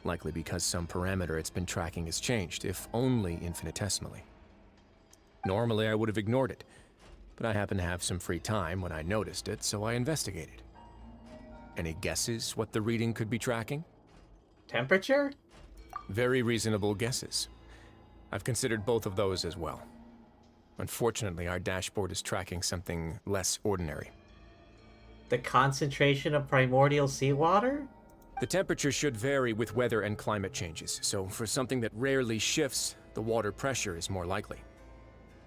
likely because some parameter it's been tracking has changed, if only infinitesimally. Normally I would have ignored it, but I happened to have some free time when I noticed it, so I investigated. Any guesses what the reading could be tracking? Temperature? Very reasonable guesses. I've considered both of those as well. Unfortunately, our dashboard is tracking something less ordinary. The concentration of primordial seawater? The temperature should vary with weather and climate changes, so for something that rarely shifts, the water pressure is more likely.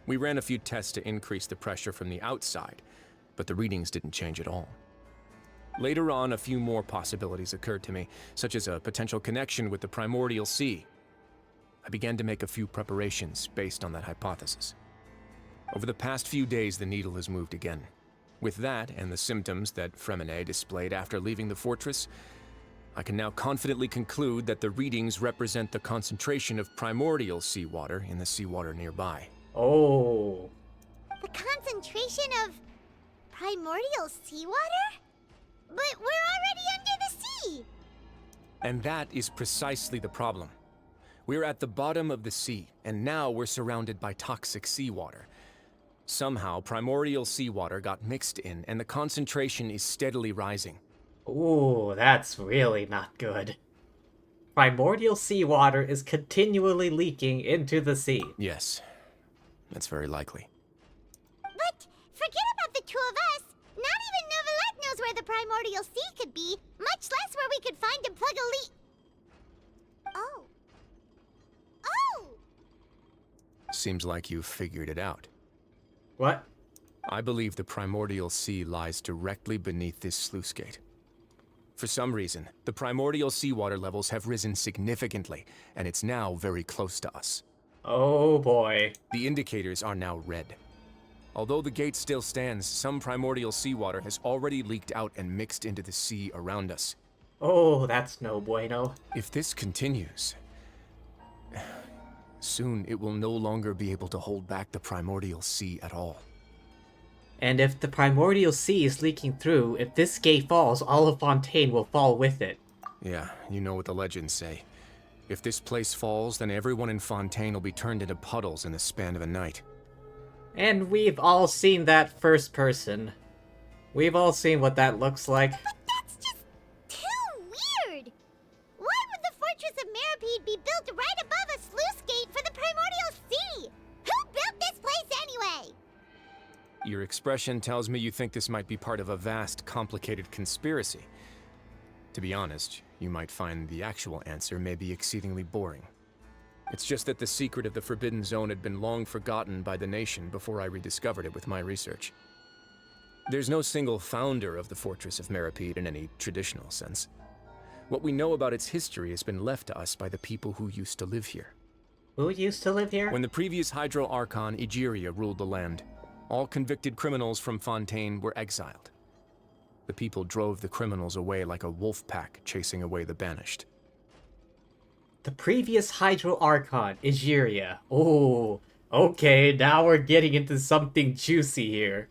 We ran a few tests to increase the pressure from the outside, but the readings didn't change at all. Later on, a few more possibilities occurred to me, such as a potential connection with the primordial sea. I began to make a few preparations based on that hypothesis. Over the past few days, the needle has moved again. With that, and the symptoms that Fremine displayed after leaving the fortress, I can now confidently conclude that the readings represent the concentration of primordial seawater in the seawater nearby. Oh. The concentration of primordial seawater? But we're already under the sea! And that is precisely the problem. We're at the bottom of the sea, and now we're surrounded by toxic seawater. Somehow, primordial seawater got mixed in, and the concentration is steadily rising. Ooh, that's really not good. Primordial seawater is continually leaking into the sea. Yes, that's very likely. But forget about the two of us. Not even Novelette knows where the primordial sea could be, much less where we could find and plug a leak. Oh. Oh! Seems like you've figured it out. What? I believe the primordial sea lies directly beneath this sluice gate. For some reason, the primordial seawater levels have risen significantly, and it's now very close to us. Oh boy. The indicators are now red. Although the gate still stands, some primordial seawater has already leaked out and mixed into the sea around us. Oh, that's no bueno. If this continues, soon it will no longer be able to hold back the primordial sea at all. And if the primordial sea is leaking through, if this gate falls, all of Fontaine will fall with it. Yeah, you know what the legends say. If this place falls, then everyone in Fontaine will be turned into puddles in the span of a night. And we've all seen that first person. We've all seen what that looks like. But that's just too weird! Why would the Fortress of Meripede be built right above a sluice gate for the primordial sea? Who built this place anyway? Your expression tells me you think this might be part of a vast, complicated conspiracy. To be honest, you might find the actual answer may be exceedingly boring. It's just that the secret of the Forbidden Zone had been long forgotten by the nation before I rediscovered it with my research. There's no single founder of the Fortress of Meripede in any traditional sense. What we know about its history has been left to us by the people who used to live here. Who used to live here? When the previous Hydro Archon Egeria ruled the land, all convicted criminals from Fontaine were exiled. The people drove the criminals away like a wolf pack chasing away the banished. The previous Hydro Archon, Egeria. Oh, okay, now we're getting into something juicy here.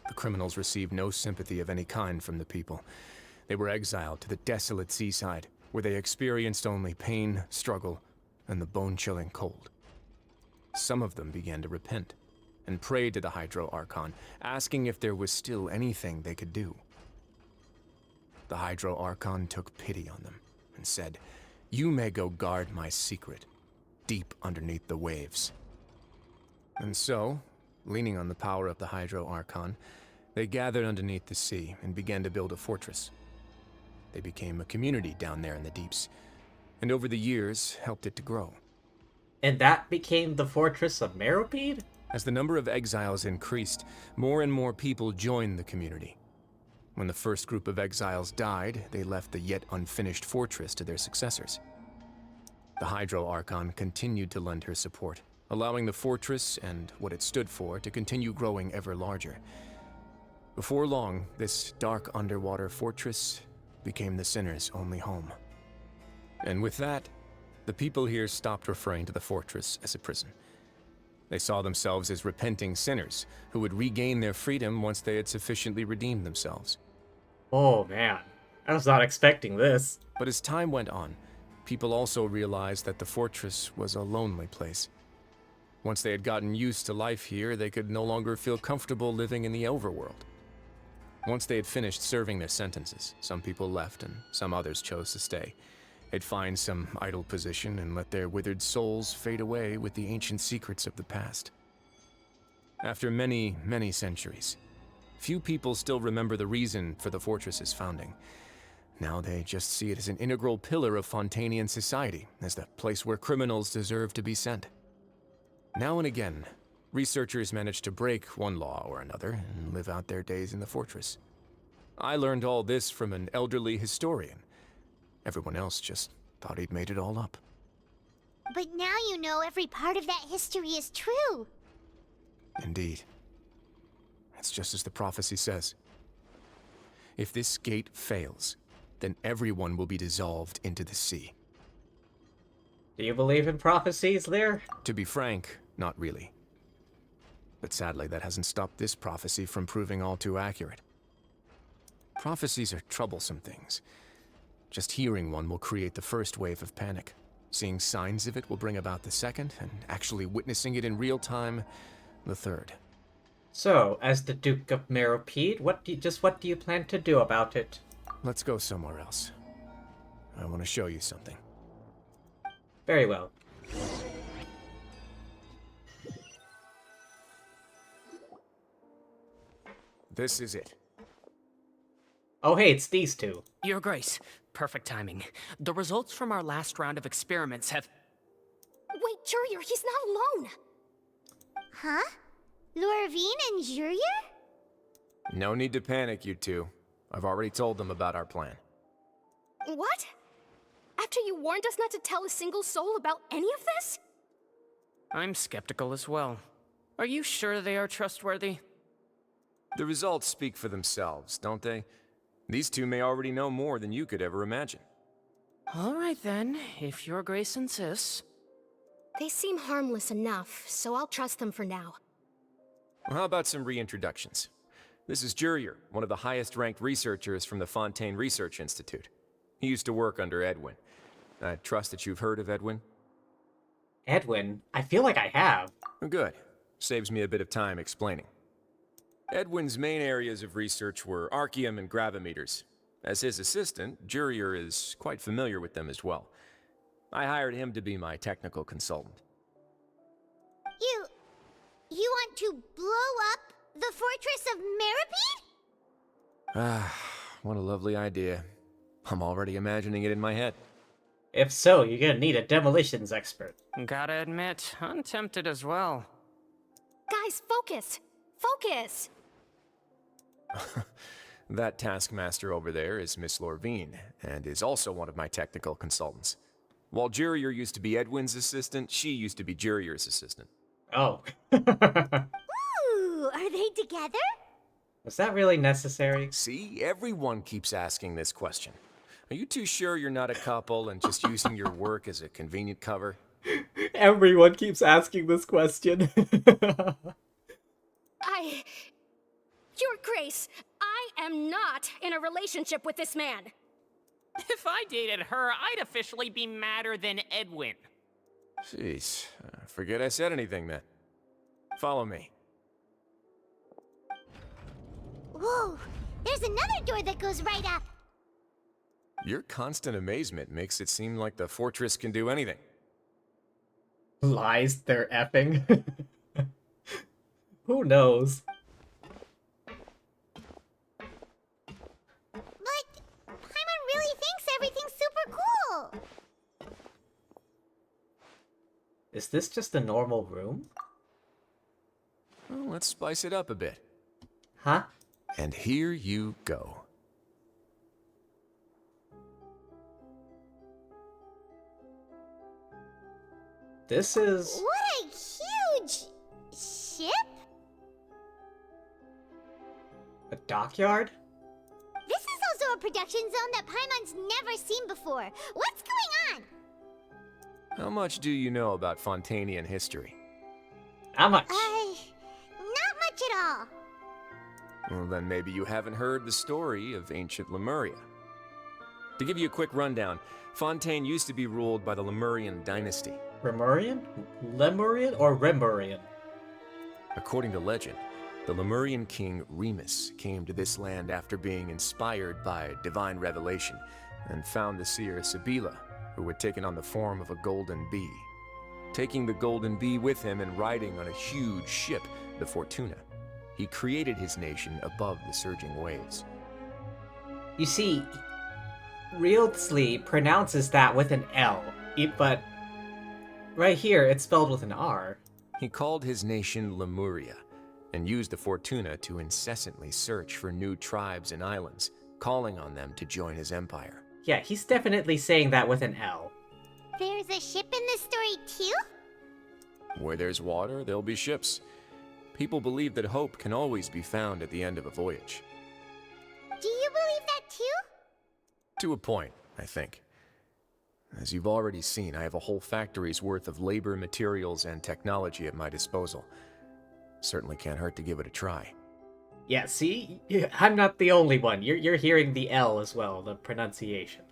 The criminals received no sympathy of any kind from the people. They were exiled to the desolate seaside, where they experienced only pain, struggle, and the bone-chilling cold. Some of them began to repent, and prayed to the Hydro Archon, asking if there was still anything they could do. The Hydro Archon took pity on them, and said, "You may go guard my secret, deep underneath the waves." And so, leaning on the power of the Hydro Archon, they gathered underneath the sea and began to build a fortress. They became a community down there in the deeps, and over the years helped it to grow. And that became the Fortress of Meripede? As the number of exiles increased, more and more people joined the community. When the first group of exiles died, they left the yet unfinished fortress to their successors. The Hydro Archon continued to lend her support, allowing the fortress and what it stood for to continue growing ever larger. Before long, this dark underwater fortress became the sinner's only home. And with that, the people here stopped referring to the fortress as a prison. They saw themselves as repenting sinners who would regain their freedom once they had sufficiently redeemed themselves. Oh man, I was not expecting this. But as time went on, people also realized that the fortress was a lonely place. Once they had gotten used to life here, they could no longer feel comfortable living in the overworld. Once they had finished serving their sentences, some people left and some others chose to stay. They'd find some idle position and let their withered souls fade away with the ancient secrets of the past. After many, many centuries, few people still remember the reason for the fortress's founding. Now they just see it as an integral pillar of Fontainian society, as the place where criminals deserve to be sent. Now and again, researchers manage to break one law or another and live out their days in the fortress. I learned all this from an elderly historian. Everyone else just thought he'd made it all up. But now you know every part of that history is true. Indeed. It's just as the prophecy says. If this gate fails, then everyone will be dissolved into the sea. Do you believe in prophecies there? To be frank, not really. But sadly, that hasn't stopped this prophecy from proving all too accurate. Prophecies are troublesome things. Just hearing one will create the first wave of panic. Seeing signs of it will bring about the second, and actually witnessing it in real time, the third. So, as the Duke of Meripede, what do you plan to do about it? Let's go somewhere else. I want to show you something. Very well. This is it. Oh hey, it's these two. Your Grace, perfect timing. The results from our last round of experiments have... Wait, Jurier, he's not alone! Huh? Lorvine and Jurier? No need to panic, you two. I've already told them about our plan. What? After you warned us not to tell a single soul about any of this? I'm skeptical as well. Are you sure they are trustworthy? The results speak for themselves, don't they? These two may already know more than you could ever imagine. All right then, if Your Grace insists. They seem harmless enough, so I'll trust them for now. Well, how about some reintroductions? This is Jurier, one of the highest-ranked researchers from the Fontaine Research Institute. He used to work under Edwin. I trust that you've heard of Edwin? Edwin? I feel like I have. Good. Saves me a bit of time explaining. Edwin's main areas of research were archaeum and gravimeters. As his assistant, Jurier is quite familiar with them as well. I hired him to be my technical consultant. You want to blow up the Fortress of Meripede? what a lovely idea. I'm already imagining it in my head. If so, you're gonna need a demolitions expert. Gotta admit, I'm tempted as well. Guys, focus! Focus! That taskmaster over there is Miss Lorvine, and is also one of my technical consultants. While Jurier used to be Edwin's assistant, she used to be Jurier's assistant. Oh. Ooh, are they together? Was that really necessary? See, everyone keeps asking this question. Are you too sure you're not a couple and just using your work as a convenient cover? Everyone keeps asking this question. Your Grace, I am not in a relationship with this man. If I dated her, I'd officially be madder than Edwin. Jeez, forget I said anything then. Follow me. Whoa, there's another door that goes right up. Your constant amazement makes it seem like the fortress can do anything. Lies, they're effing. Who knows? But Paimon really thinks everything's super cool. Is this just a normal room? Well, let's spice it up a bit. Huh? And here you go. This is... What a huge ship? a dockyard? This is also a production zone that Paimon's never seen before. What's going on? How much do you know about Fontanian history? How much? Not much at all. Well, then maybe you haven't heard the story of ancient Lemuria. To give you a quick rundown, Fontaine used to be ruled by the Lemurian dynasty. Lemurian? Lemurian or Remurian? According to legend, the Lemurian king Remus came to this land after being inspired by divine revelation and found the seer Sibila, who had taken on the form of a golden bee. Taking the golden bee with him and riding on a huge ship, the Fortuna, he created his nation above the surging waves. You see, Rieldsley pronounces that with an L, but right here it's spelled with an R. He called his nation Lemuria, and used the Fortuna to incessantly search for new tribes and islands, calling on them to join his empire. Yeah, he's definitely saying that with an L. There's a ship in this story too? Where there's water, there'll be ships. People believe that hope can always be found at the end of a voyage. Do you believe that too? To a point, I think. As you've already seen, I have a whole factory's worth of labor, materials, and technology at my disposal. Certainly can't hurt to give it a try. Yeah, see? I'm not the only one. You're hearing the L as well, the pronunciation.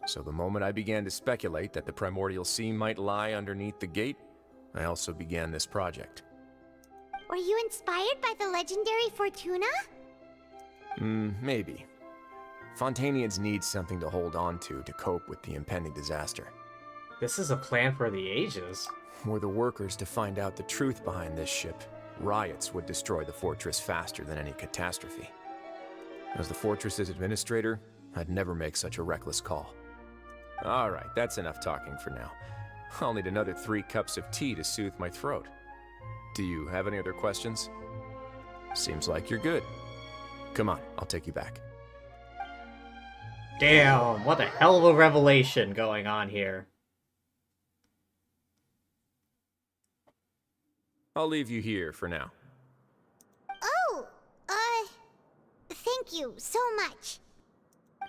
So the moment I began to speculate that the primordial sea might lie underneath the gate, I also began this project. Were you inspired by the legendary Fortuna? Maybe. Fontanians need something to hold on to cope with the impending disaster. This is a plan for the ages. Were the workers to find out the truth behind this ship, riots would destroy the fortress faster than any catastrophe. As the fortress's administrator, I'd never make such a reckless call. Alright, that's enough talking for now. I'll need another 3 cups of tea to soothe my throat. Do you have any other questions? Seems like you're good. Come on, I'll take you back. Damn, what a hell of a revelation going on here. I'll leave you here for now. Oh, thank you so much.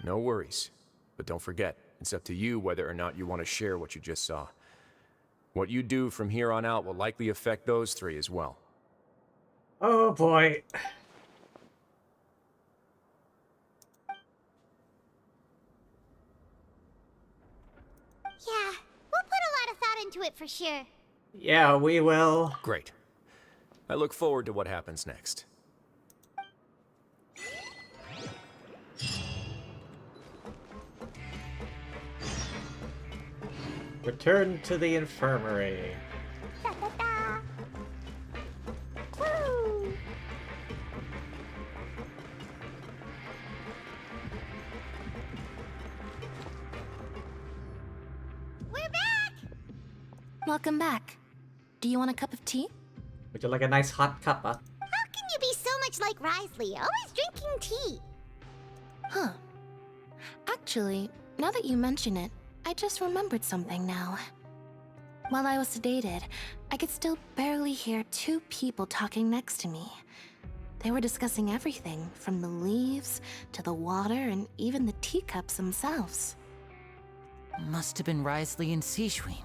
No worries. But don't forget, it's up to you whether or not you want to share what you just saw. What you do from here on out will likely affect those 3 as well. Oh boy. Yeah, we'll put a lot of thought into it for sure. Yeah, we will. Great. I look forward to what happens next. Return to the infirmary. Da-da-da. Woo! We're back! Welcome back. Do you want a cup of tea? Would you like a nice hot cuppa? How can you be so much like Risley, always drinking tea? Huh. Actually, now that you mention it, I just remembered something now. While I was sedated, I could still barely hear two people talking next to me. They were discussing everything, from the leaves to the water and even the teacups themselves. Must have been Risley and Sejuin.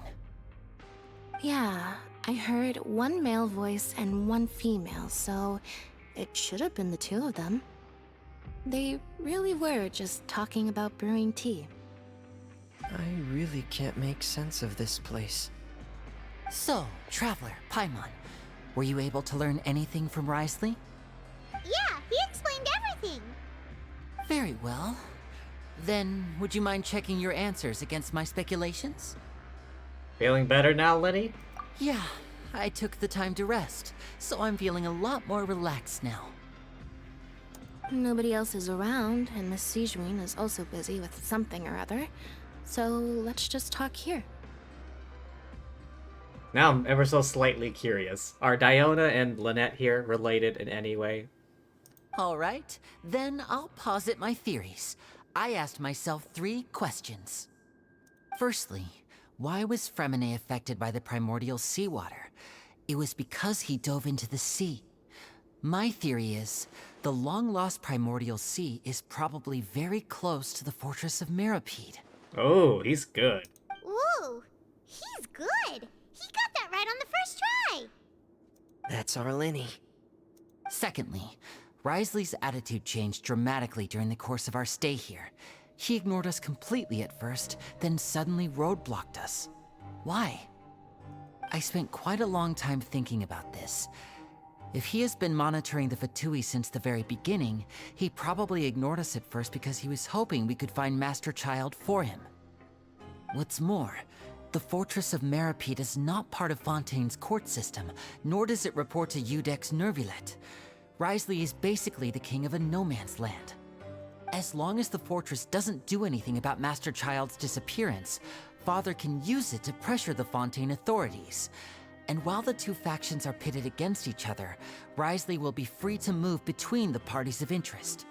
Yeah, I heard one male voice and one female, so it should have been the two of them. They really were just talking about brewing tea. I really can't make sense of this place. So, Traveler, Paimon, were you able to learn anything from Risley? Yeah, he explained everything. Very well. Then, would you mind checking your answers against my speculations? Feeling better now, Lenny? Yeah, I took the time to rest, so I'm feeling a lot more relaxed now. Nobody else is around, and Miss Sejuin is also busy with something or other, so let's just talk here. Now I'm ever so slightly curious. Are Diona and Lynette here related in any way? Alright, then I'll posit my theories. I asked myself 3 questions. Firstly, why was Fremine affected by the primordial seawater? It was because he dove into the sea. My theory is, the long-lost primordial sea is probably very close to the fortress of Mirapede. Oh, he's good. Ooh, he's good. He got that right on the first try. That's our Lenny. Secondly, Risley's attitude changed dramatically during the course of our stay here. He ignored us completely at first, then suddenly roadblocked us. Why? I spent quite a long time thinking about this. If he has been monitoring the Fatui since the very beginning, he probably ignored us at first because he was hoping we could find Master Child for him. What's more, the Fortress of Mirapede is not part of Fontaine's court system, nor does it report to Udex Nervulet. Risley is basically the king of a no-man's land. As long as the fortress doesn't do anything about Master Child's disappearance, Father can use it to pressure the Fontaine authorities. And while the two factions are pitted against each other, Risley will be free to move between the parties of interest.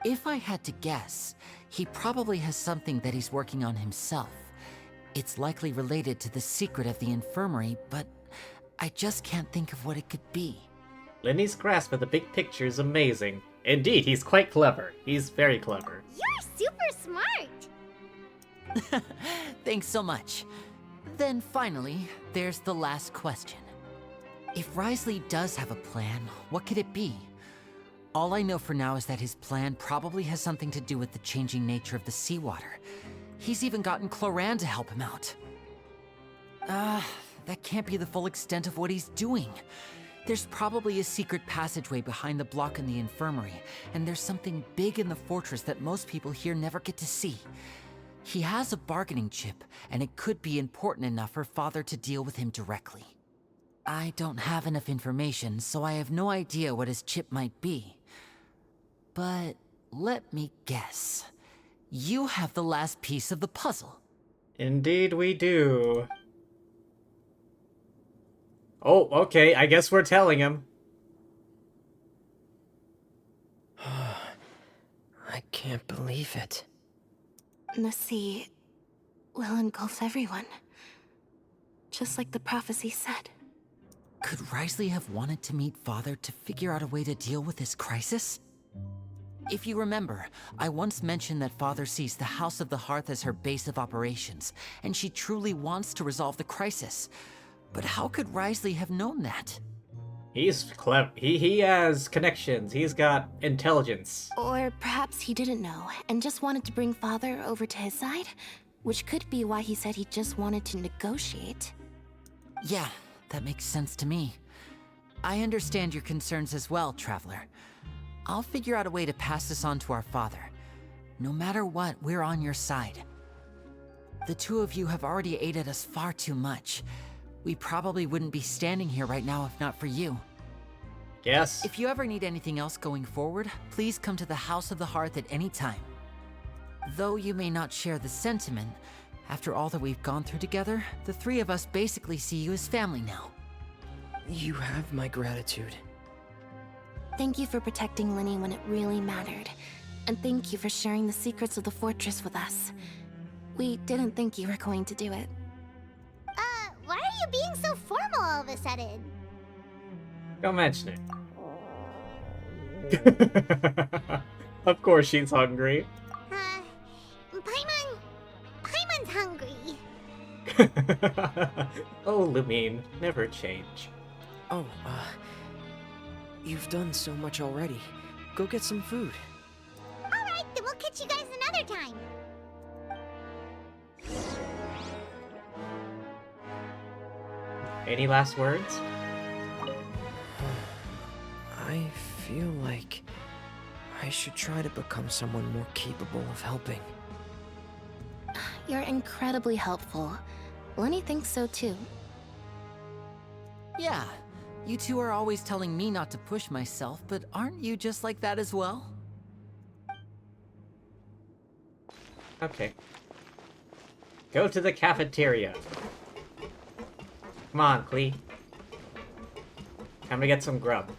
If I had to guess, he probably has something that he's working on himself. It's likely related to the secret of the infirmary, but I just can't think of what it could be. Lenny's grasp of the big picture is amazing. Indeed, he's quite clever. He's very clever. You're super smart. Thanks so much. Then finally, there's the last question. If Risley does have a plan, what could it be? All I know for now is that his plan probably has something to do with the changing nature of the seawater. He's even gotten Cloran to help him out. That can't be the full extent of what he's doing. There's probably a secret passageway behind the block in the infirmary, and there's something big in the fortress that most people here never get to see. He has a bargaining chip, and it could be important enough for Father to deal with him directly. I don't have enough information, so I have no idea what his chip might be. But let me guess. You have the last piece of the puzzle. Indeed we do. Oh, okay, I guess we're telling him. I can't believe it. The sea will engulf everyone. Just like the prophecy said. Could Risley have wanted to meet Father to figure out a way to deal with this crisis? If you remember, I once mentioned that Father sees the House of the Hearth as her base of operations, and she truly wants to resolve the crisis. But how could Risley have known that? He's clever. He has connections. He's got intelligence. Or perhaps he didn't know, and just wanted to bring Father over to his side? Which could be why he said he just wanted to negotiate. Yeah, that makes sense to me. I understand your concerns as well, Traveler. I'll figure out a way to pass this on to our father. No matter what, we're on your side. The two of you have already aided us far too much. We probably wouldn't be standing here right now if not for you. Yes. If you ever need anything else going forward, please come to the House of the Hearth at any time. Though you may not share the sentiment, After all that we've gone through together, the three of us basically see you as family now. You have my gratitude. Thank you for protecting Linny when it really mattered. And thank you for sharing the secrets of the fortress with us. We didn't think you were going to do it. Why are you being so formal all of a sudden? Don't mention it. Of course she's hungry. Paimon's hungry. Oh, Lumine, never change. Oh, you've done so much already. Go get some food. Alright, then we'll catch you guys another time. Any last words? I feel like I should try to become someone more capable of helping. You're incredibly helpful. Lenny thinks so too. Yeah, you two are always telling me not to push myself, but aren't you just like that as well? Okay. Go to the cafeteria. Come on, Klee. Time to get some grub.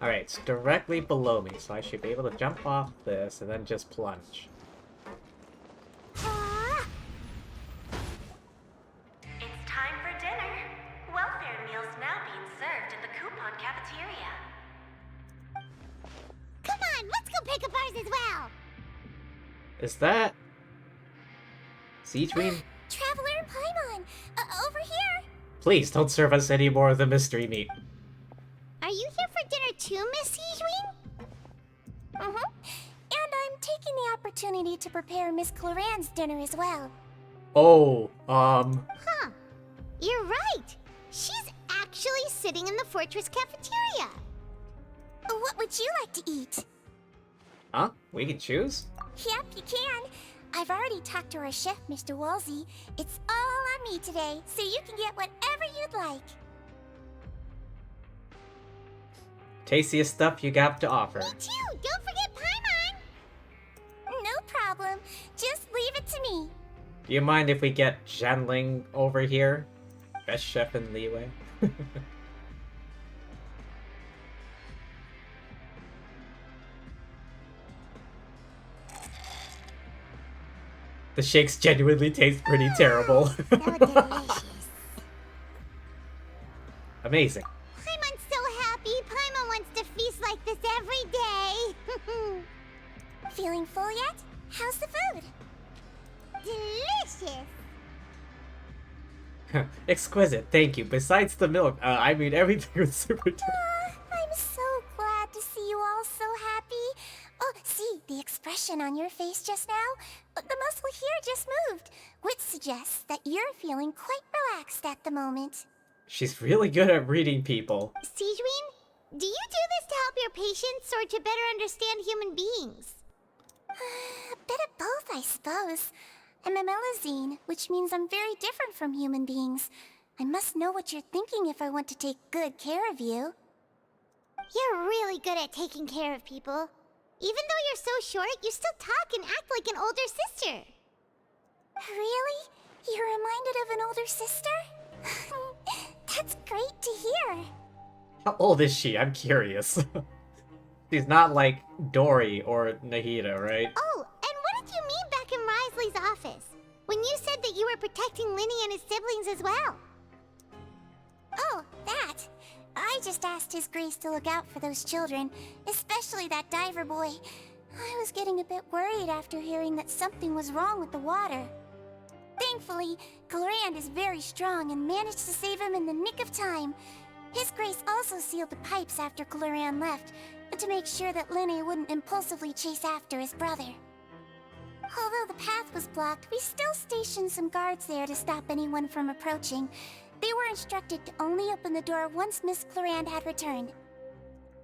Alright, it's directly below me, so I should be able to jump off this and then just plunge. It's time for dinner. Welfare meals now being served in the coupon cafeteria. Come on, let's go pick up ours as well. Is that... Siegeween? Traveler and Paimon, over here. Please don't serve us any more of the mystery meat. Are you here for dinner too, Miss Siegeween? And I'm taking the opportunity to prepare Miss Cloran's dinner as well. Oh, Huh. You're right. She's actually sitting in the fortress cafeteria. What would you like to eat? Huh? We can choose? Yep, you can. I've already talked to our chef, Mr. Wolsey. It's all on me today, so you can get whatever you'd like. Tastiest stuff you got to offer. Me too! Don't forget Paimon! No problem. Just leave it to me. Do you mind if we get Zhanling over here? Best chef in Liyue. The shakes genuinely taste pretty terrible. So delicious. Amazing. Paimon's so happy. Paimon wants to feast like this every day. Feeling full yet? How's the food? Delicious. Exquisite, thank you. Besides the milk, I mean everything was super delicious. I'm so glad to see you all so happy. Oh, see, the expression on your face just now? The muscle here just moved, which suggests that you're feeling quite relaxed at the moment. She's really good at reading people. Siegeween, do you do this to help your patients or to better understand human beings? A bit of both, I suppose. I'm a Melusine, which means I'm very different from human beings. I must know what you're thinking if I want to take good care of you. You're really good at taking care of people. Even though you're so short, you still talk and act like an older sister. Really? You're reminded of an older sister? That's great to hear. How old is she? I'm curious. She's not like Dory or Nahida, right? Oh, and what did you mean back in Risley's office? When you said that you were protecting Linny and his siblings as well? Oh, that. I just asked His Grace to look out for those children, especially that diver boy. I was getting a bit worried after hearing that something was wrong with the water. Thankfully, Clorand is very strong and managed to save him in the nick of time. His Grace also sealed the pipes after Clorand left, to make sure that Linny wouldn't impulsively chase after his brother. Although the path was blocked, we still stationed some guards there to stop anyone from approaching. They were instructed to only open the door once Miss Clorand had returned.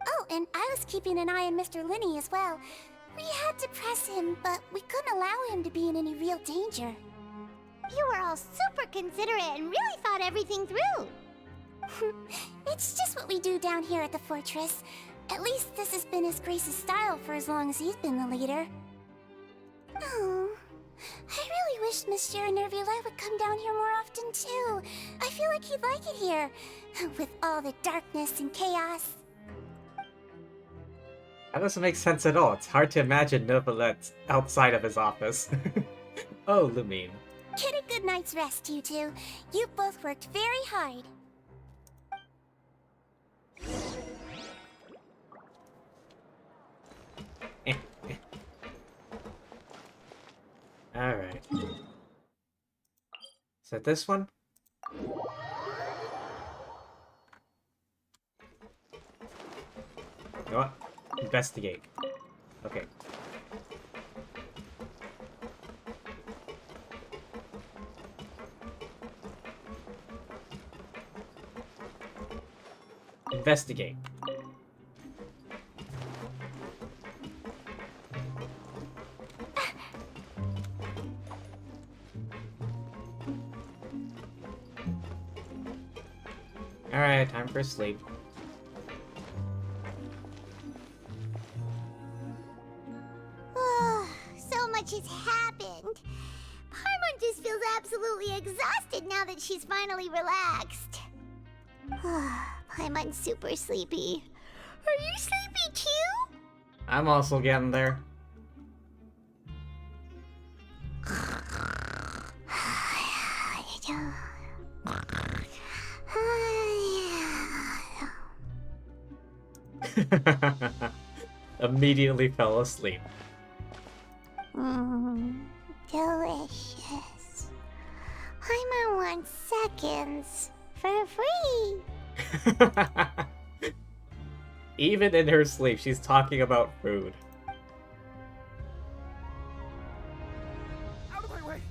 Oh, and I was keeping an eye on Mr. Linny as well. We had to press him, but we couldn't allow him to be in any real danger. You were all super considerate and really thought everything through. It's just what we do down here at the fortress. At least this has been his Grace's style for as long as he's been the leader. Oh, I really wish Monsieur Nervula would come down here more often too. I feel like he'd like it here, with all the darkness and chaos. That doesn't make sense at all. It's hard to imagine Nervulet outside of his office. Oh, Lumine. Get a good night's rest, you two. You both worked very hard. Alright. Is that this one? You know what? Investigate. Okay. Investigate. Alright, time for sleep. So much has happened. Paimon just feels absolutely exhausted now that she's finally relaxed. Paimon's super sleepy. Are you sleepy too? I'm also getting there. Immediately fell asleep. Delicious. Paimon wants seconds for free. Even in her sleep, she's talking about food. Out of my way!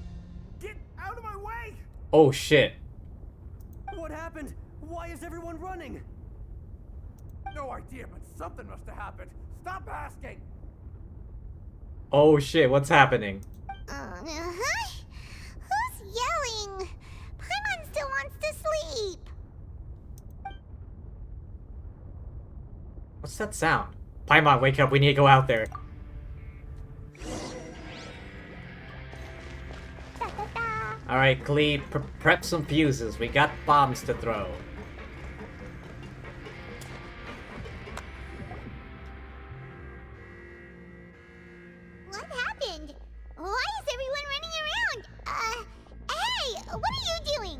Get out of my way! Oh shit. What happened? Why is everyone running? No idea, but something must have happened. Stop asking! Oh shit, what's happening? Who's yelling? Paimon still wants to sleep. What's that sound? Paimon, wake up, we need to go out there. Alright, Klee, prep some fuses. We got bombs to throw. What happened? Why is everyone running around? Hey, what are you doing?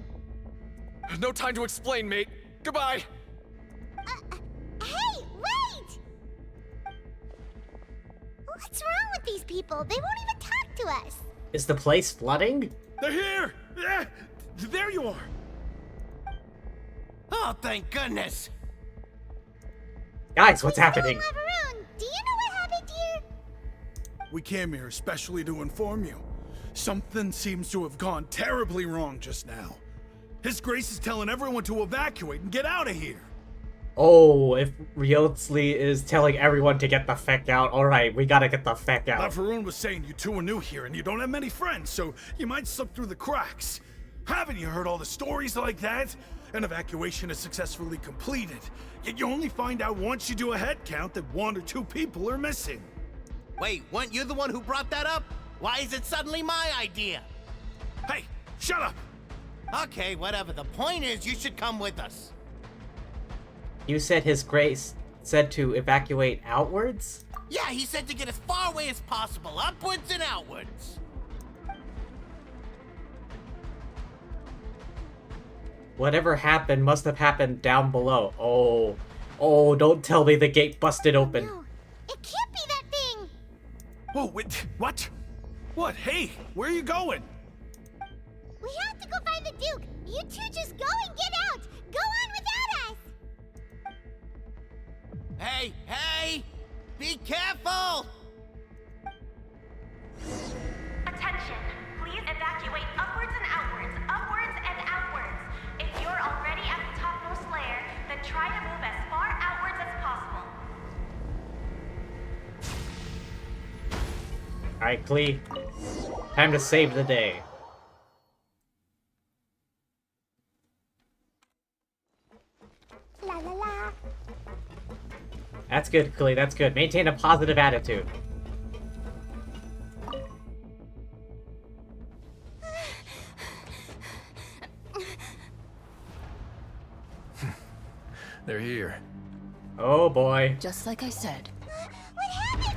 No time to explain, mate. Goodbye! Hey, wait! What's wrong with these people? They won't even talk to us. Is the place flooding? They're here! Yeah, there you are! Oh, thank goodness! Guys, what's happening? Lavaroon, do you know what happened here? We came here especially to inform you. Something seems to have gone terribly wrong just now. His Grace is telling everyone to evacuate and get out of here. Oh, if Ryotsli is telling everyone to get the feck out, alright, we gotta get the feck out. Lavaroon was saying you two are new here and you don't have many friends, so you might slip through the cracks. Haven't you heard all the stories like that? An evacuation is successfully completed, yet you only find out once you do a head count that 1 or 2 people are missing. Wait, weren't you the one who brought that up? Why is it suddenly my idea? Hey, shut up! Okay, whatever. The point is, you should come with us. You said His Grace said to evacuate outwards? Yeah, he said to get as far away as possible, upwards and outwards. Whatever happened must have happened down below. Oh, don't tell me the gate busted open. No, it can't be that thing. Whoa, wait, what? What? Hey, where are you going? We have to go find the Duke. You two just go and get out. Go on without us. Hey, hey! Be careful! Attention! Please evacuate upwards and outwards, upwards and outwards. If you're already at the topmost layer, then try to move as far outwards as possible. Alright, Klee. Time to save the day. That's good, Klee, that's good. Maintain a positive attitude. They're here. Oh boy. Just like I said. What happened?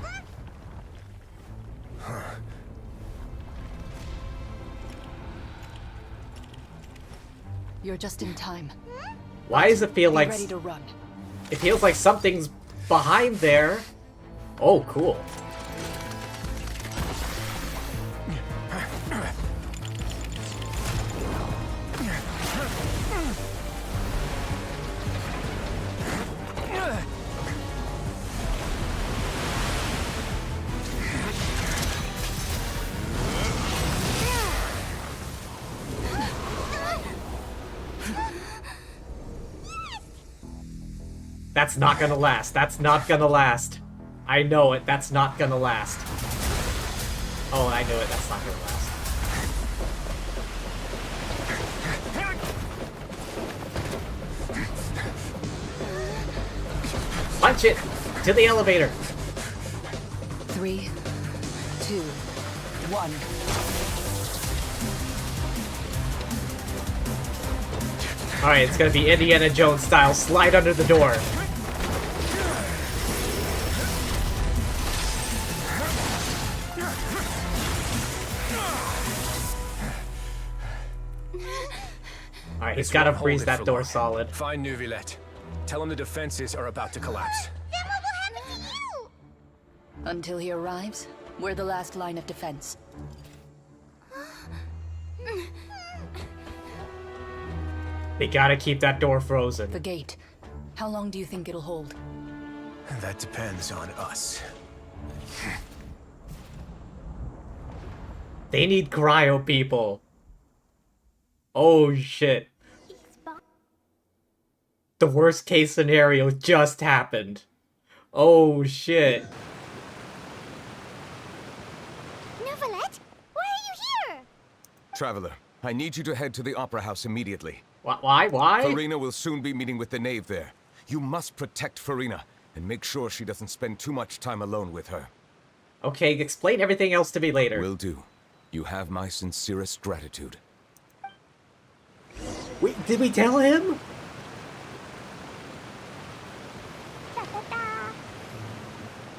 You're just in time. Why does it feel Be like... ready to run. It feels like something's behind there. Oh, cool. That's not gonna last. That's not gonna last. I know it. That's not gonna last. Oh, I knew it. That's not gonna last. Punch it! To the elevator! 3, 2, 1. Alright, it's gonna be Indiana Jones style. Slide under the door. Alright, he's gotta freeze that door solid. Find Neuvillette. Tell him the defenses are about to collapse. Then what will happen to you? Until he arrives, we're the last line of defense. They gotta keep that door frozen. The gate. How long do you think it'll hold? That depends on us. They need cryo people. Oh shit. The worst case scenario just happened. Oh shit. Neuvillette, why are you here? Traveler, I need you to head to the Opera House immediately. Why? Farina will soon be meeting with the knave there. You must protect Farina and make sure she doesn't spend too much time alone with her. Okay, explain everything else to me later. Will do. You have my sincerest gratitude. Wait, did we tell him?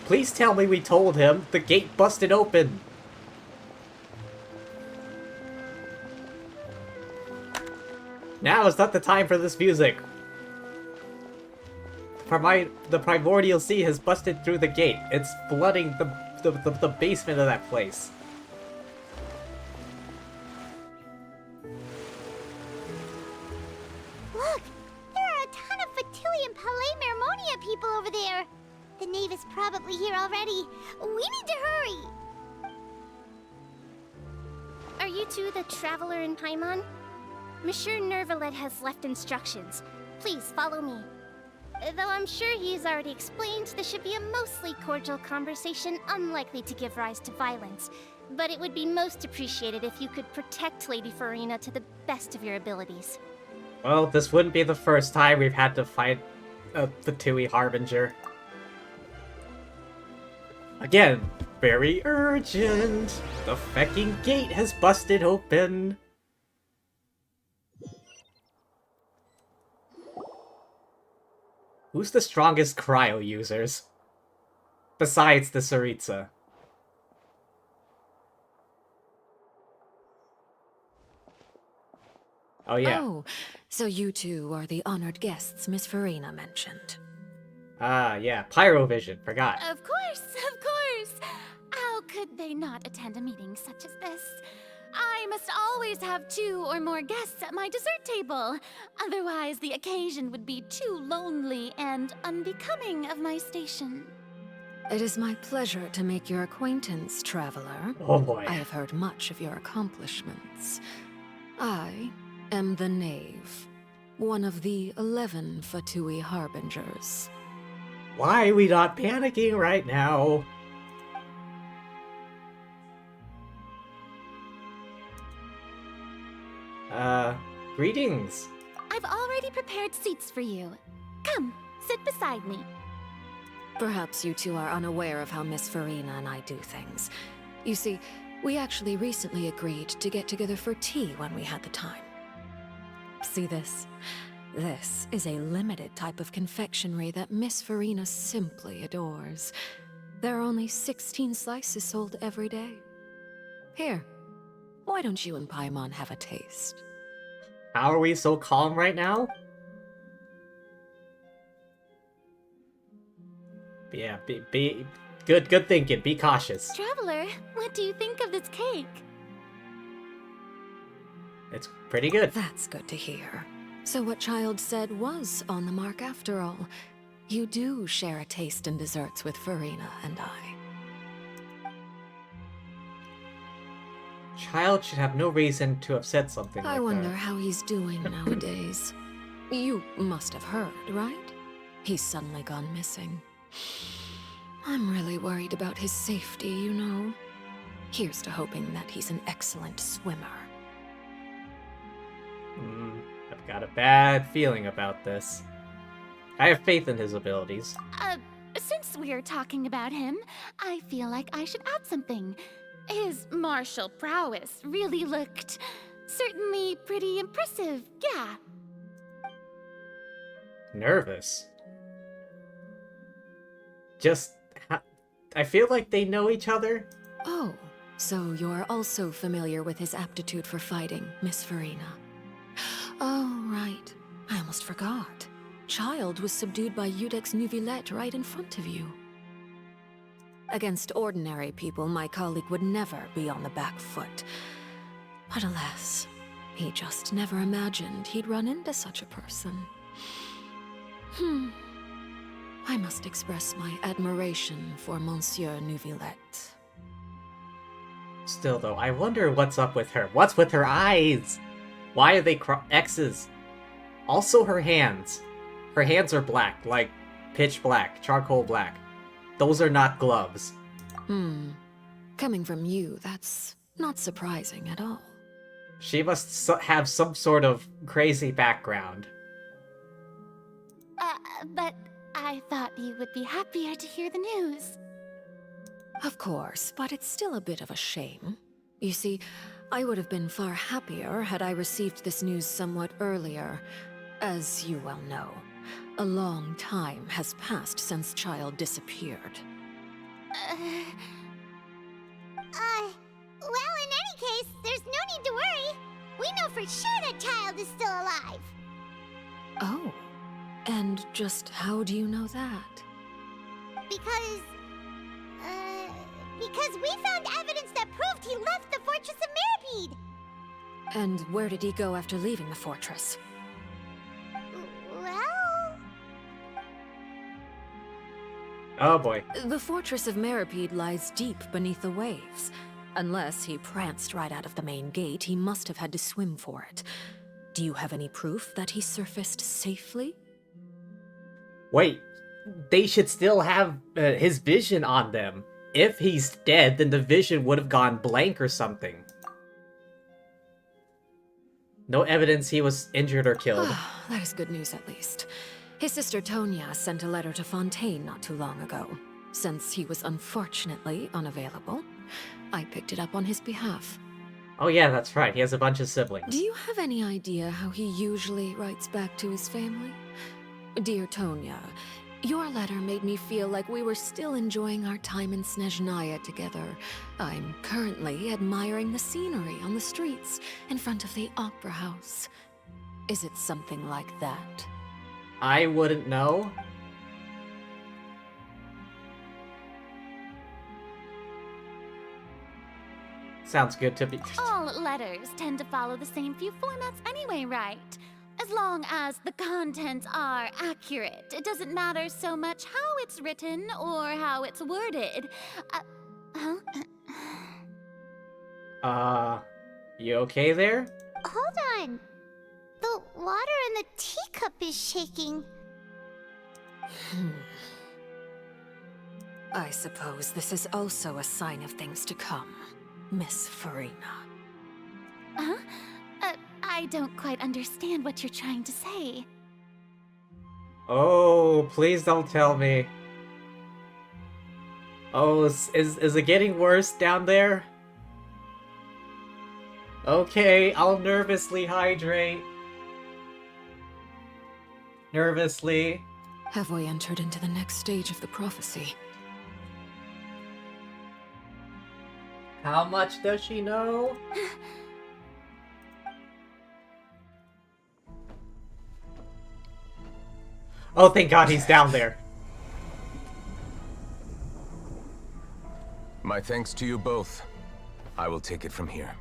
Please tell me we told him. The gate busted open. Now is not the time for this music. The Primordial Sea has busted through the gate. It's flooding the basement of that place. Look! There are a ton of Fatui and Palais Mermonia people over there! The knave is probably here already. We need to hurry! Are you two the traveler in Paimon? Monsieur Neuvillette has left instructions. Please follow me. Though I'm sure he's already explained, this should be a mostly cordial conversation, unlikely to give rise to violence. But it would be most appreciated if you could protect Lady Farina to the best of your abilities. Well, this wouldn't be the first time we've had to fight a Fatui Harbinger. Again, very urgent. The fecking gate has busted open. Who's the strongest cryo users? Besides the Tsaritsa. Oh, yeah. Oh, so you two are the honored guests Miss Farina mentioned. Ah, yeah. Pyrovision. Forgot. Of course, of course. How could they not attend a meeting such as this? I must always have 2 or more guests at my dessert table. Otherwise, the occasion would be too lonely and unbecoming of my station. It is my pleasure to make your acquaintance, traveler. Oh boy. I have heard much of your accomplishments. I am the Knave, one of the 11 Fatui Harbingers. Why are we not panicking right now? Greetings. I've already prepared seats for you. Come, sit beside me. Perhaps you two are unaware of how Miss Farina and I do things. You see, we actually recently agreed to get together for tea when we had the time. See this? This is a limited type of confectionery that Miss Farina simply adores. There are only 16 slices sold every day. Here, why don't you and Paimon have a taste? How are we so calm right now? Yeah, be good thinking. Be cautious. Traveler, what do you think of this cake? It's pretty good. That's good to hear. So what Child said was on the mark after all. You do share a taste in desserts with Farina and I. Child should have no reason to have said something like that. I wonder how he's doing nowadays. You must have heard, right? He's suddenly gone missing. I'm really worried about his safety, you know. Here's to hoping that he's an excellent swimmer. I've got a bad feeling about this. I have faith in his abilities. Since we're talking about him, I feel like I should add something. His martial prowess really looked certainly pretty impressive, yeah. Nervous. I feel like they know each other. Oh, so you're also familiar with his aptitude for fighting, Miss Farina. Oh, right. I almost forgot. Child was subdued by Udex Nuvillette right in front of you. Against ordinary people, my colleague would never be on the back foot. But alas, he just never imagined he'd run into such a person. I must express my admiration for Monsieur Nuvillette. Still, though, I wonder what's up with her. What's with her eyes? Why are they X's? Also, her hands. Her hands are black, like pitch black, charcoal black. Those are not gloves. Coming from you, that's not surprising at all. She must have some sort of crazy background. But I thought you would be happier to hear the news. Of course, but it's still a bit of a shame. You see, I would have been far happier had I received this news somewhat earlier. As you well know, a long time has passed since Child disappeared. Well, in any case, there's no need to worry. We know for sure that Child is still alive. Oh, and just how do you know that? Because we found evidence that proved he left the Fortress of Mirapede. And where did he go after leaving the fortress? Well... Oh boy. The Fortress of Mirapede lies deep beneath the waves. Unless he pranced right out of the main gate, he must have had to swim for it. Do you have any proof that he surfaced safely? Wait, they should still have his vision on them. If he's dead, then the vision would have gone blank or something. No evidence he was injured or killed. That is good news at least. His sister Tonya sent a letter to Fontaine not too long ago. Since he was unfortunately unavailable, I picked it up on his behalf. Oh yeah, that's right. He has a bunch of siblings. Do you have any idea how he usually writes back to his family? Dear Tonya, your letter made me feel like we were still enjoying our time in Snezhnaya together. I'm currently admiring the scenery on the streets in front of the Opera House. Is it something like that? I wouldn't know. Sounds good to me. All letters tend to follow the same few formats anyway, right? As long as the contents are accurate, it doesn't matter so much how it's written or how it's worded. You okay there? Hold on. The water in the teacup is shaking. I suppose this is also a sign of things to come, Miss Farina. Huh? I don't quite understand what you're trying to say. Oh, please don't tell me. Oh, is it getting worse down there? Okay, I'll nervously hydrate. Nervously. Have we entered into the next stage of the prophecy? How much does she know? Oh, thank God he's down there. My thanks to you both. I will take it from here.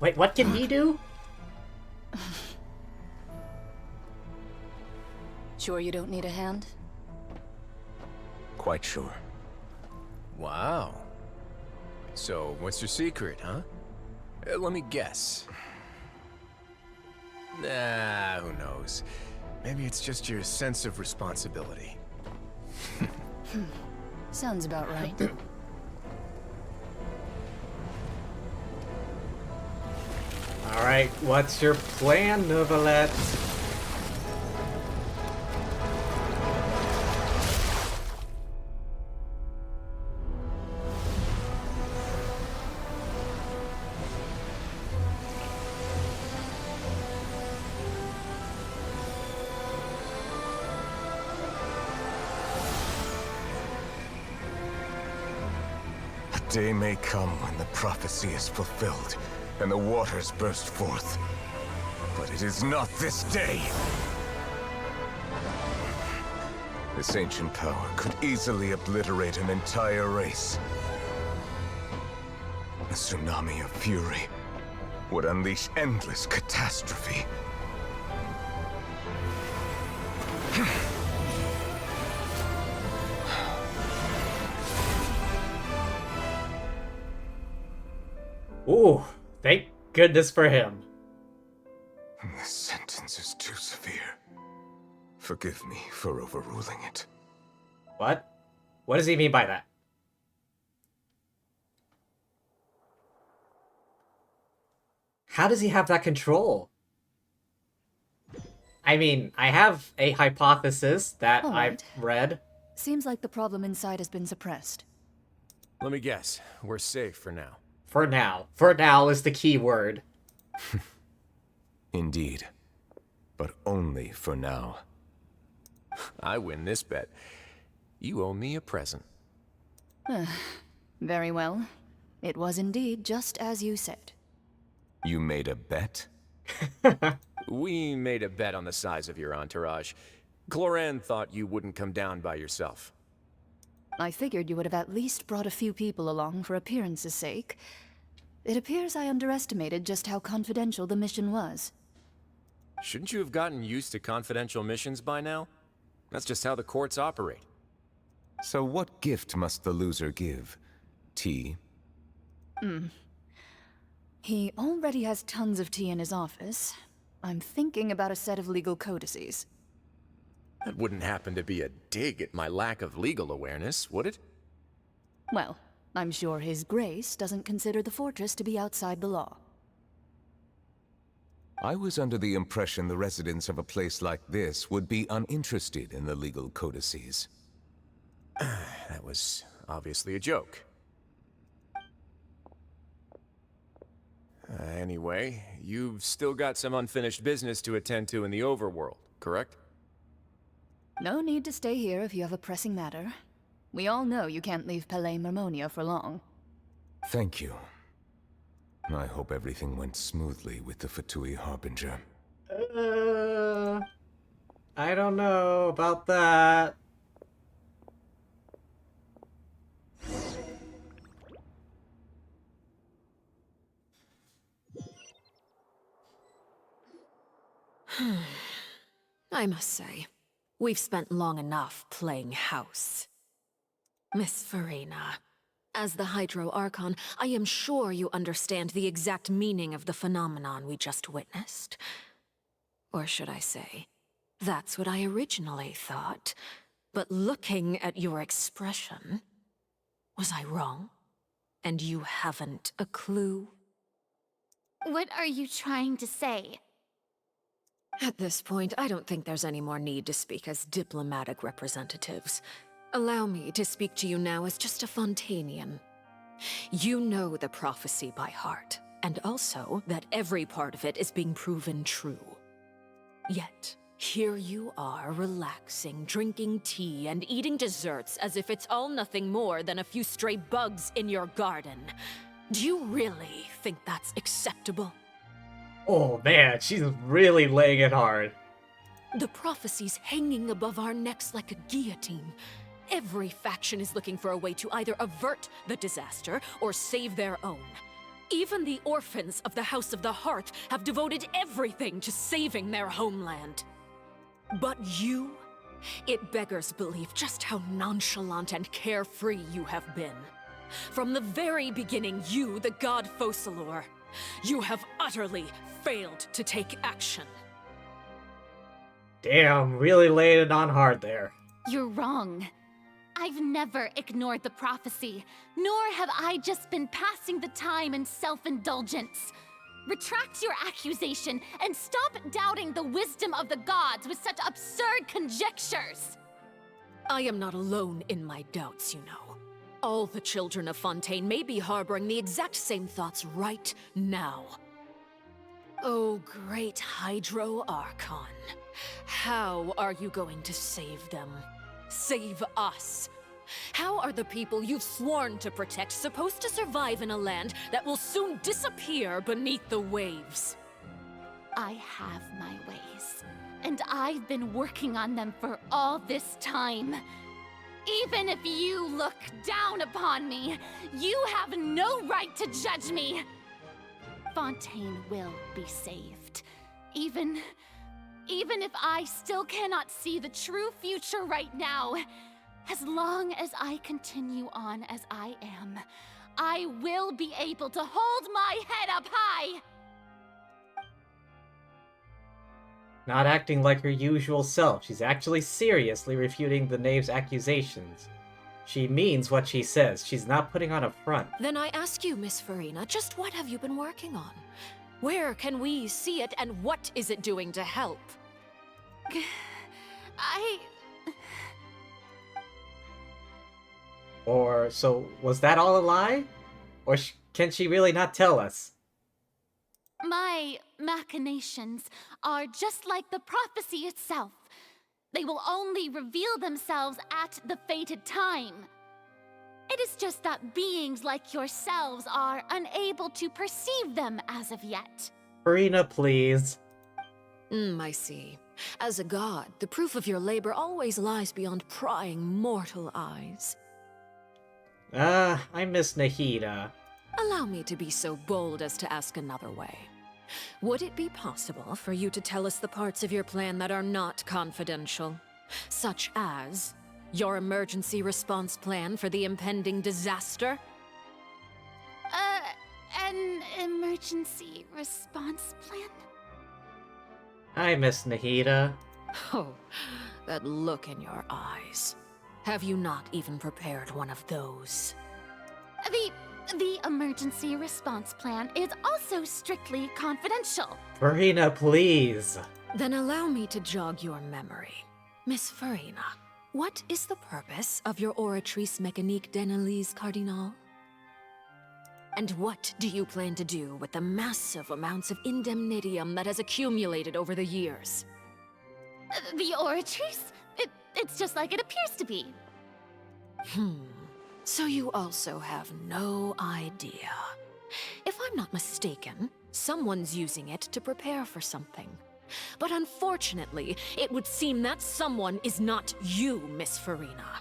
Wait, what can he do? Sure you don't need a hand? Quite sure. Wow. So, what's your secret, huh? Let me guess. Nah, who knows? Maybe it's just your sense of responsibility. Sounds about right. Alright, what's your plan, Novelette? A day may come when the prophecy is fulfilled, and the waters burst forth. But it is not this day! This ancient power could easily obliterate an entire race. A tsunami of fury would unleash endless catastrophe. Ooh, thank goodness for him. This sentence is too severe. Forgive me for overruling it. What? What does he mean by that? How does he have that control? I mean, I have a hypothesis that I've read. Seems like the problem inside has been suppressed. Let me guess. We're safe for now. For now. For now is the key word. Indeed. But only for now. I win this bet. You owe me a present. Very well. It was indeed just as you said. You made a bet? We made a bet on the size of your entourage. Cloran thought you wouldn't come down by yourself. I figured you would have at least brought a few people along for appearance's sake. It appears I underestimated just how confidential the mission was. Shouldn't you have gotten used to confidential missions by now? That's just how the courts operate. So what gift must the loser give? Tea? He already has tons of tea in his office. I'm thinking about a set of legal codices. That wouldn't happen to be a dig at my lack of legal awareness, would it? Well, I'm sure His Grace doesn't consider the fortress to be outside the law. I was under the impression the residents of a place like this would be uninterested in the legal codices. That was obviously a joke. Anyway, you've still got some unfinished business to attend to in the overworld, correct? No need to stay here if you have a pressing matter. We all know you can't leave Palais Marmonia for long. Thank you. I hope everything went smoothly with the Fatui Harbinger. I don't know about that. I must say, we've spent long enough playing house. Miss Farina, as the Hydro Archon, I am sure you understand the exact meaning of the phenomenon we just witnessed. Or should I say, that's what I originally thought. But looking at your expression, was I wrong? And you haven't a clue? What are you trying to say? At this point, I don't think there's any more need to speak as diplomatic representatives. Allow me to speak to you now as just a Fontanian. You know the prophecy by heart, and also that every part of it is being proven true. Yet, here you are, relaxing, drinking tea, and eating desserts as if it's all nothing more than a few stray bugs in your garden. Do you really think that's acceptable? Oh man, she's really laying it hard. The prophecy's hanging above our necks like a guillotine. Every faction is looking for a way to either avert the disaster or save their own. Even the orphans of the House of the Hearth have devoted everything to saving their homeland. But you? It beggars belief just how nonchalant and carefree you have been. From the very beginning, you, the god Focalor, you have utterly failed to take action. Damn, really laid it on hard there. You're wrong. I've never ignored the prophecy, nor have I just been passing the time in self-indulgence. Retract your accusation and stop doubting the wisdom of the gods with such absurd conjectures! I am not alone in my doubts, you know. All the children of Fontaine may be harboring the exact same thoughts right now. Oh, great Hydro Archon. How are you going to save them? Save us? How are the people you've sworn to protect supposed to survive in a land that will soon disappear beneath the waves? I have my ways, and I've been working on them for all this time. Even if you look down upon me, you have no right to judge me! Fontaine will be saved. Even if I still cannot see the true future right now, as long as I continue on as I am, I will be able to hold my head up high! Not acting like her usual self, she's actually seriously refuting the knave's accusations. She means what she says, she's not putting on a front. Then I ask you, Miss Farina, just what have you been working on? Where can we see it, and what is it doing to help? Or, so, was that all a lie? Or can she really not tell us? My machinations are just like the prophecy itself. They will only reveal themselves at the fated time. It is just that beings like yourselves are unable to perceive them as of yet. Farina, please. I see. As a god, the proof of your labor always lies beyond prying mortal eyes. I miss Nahida. Allow me to be so bold as to ask another way. Would it be possible for you to tell us the parts of your plan that are not confidential? Such as your emergency response plan for the impending disaster? An emergency response plan? I miss Nahida. Oh, that look in your eyes. Have you not even prepared one of those? The emergency response plan is also strictly confidential. Farina, please. Then allow me to jog your memory. Miss Farina, what is the purpose of your Oratrice Mécanique d'Analyse Cardinal? And what do you plan to do with the massive amounts of indemnitium that has accumulated over the years? The Oratrice? It's just like it appears to be. So you also have no idea. If I'm not mistaken, someone's using it to prepare for something. But unfortunately, it would seem that someone is not you, Miss Farina.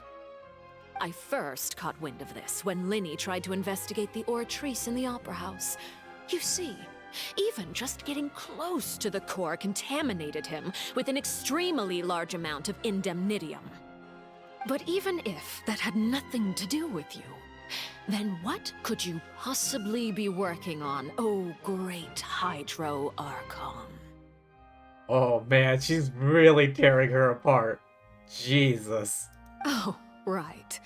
I first caught wind of this when Linny tried to investigate the Oratrice in the Opera House. You see, even just getting close to the core contaminated him with an extremely large amount of indemnitium. But even if that had nothing to do with you, then what could you possibly be working on, oh great Hydro Archon? Oh man, she's really tearing her apart. Jesus. Oh, right.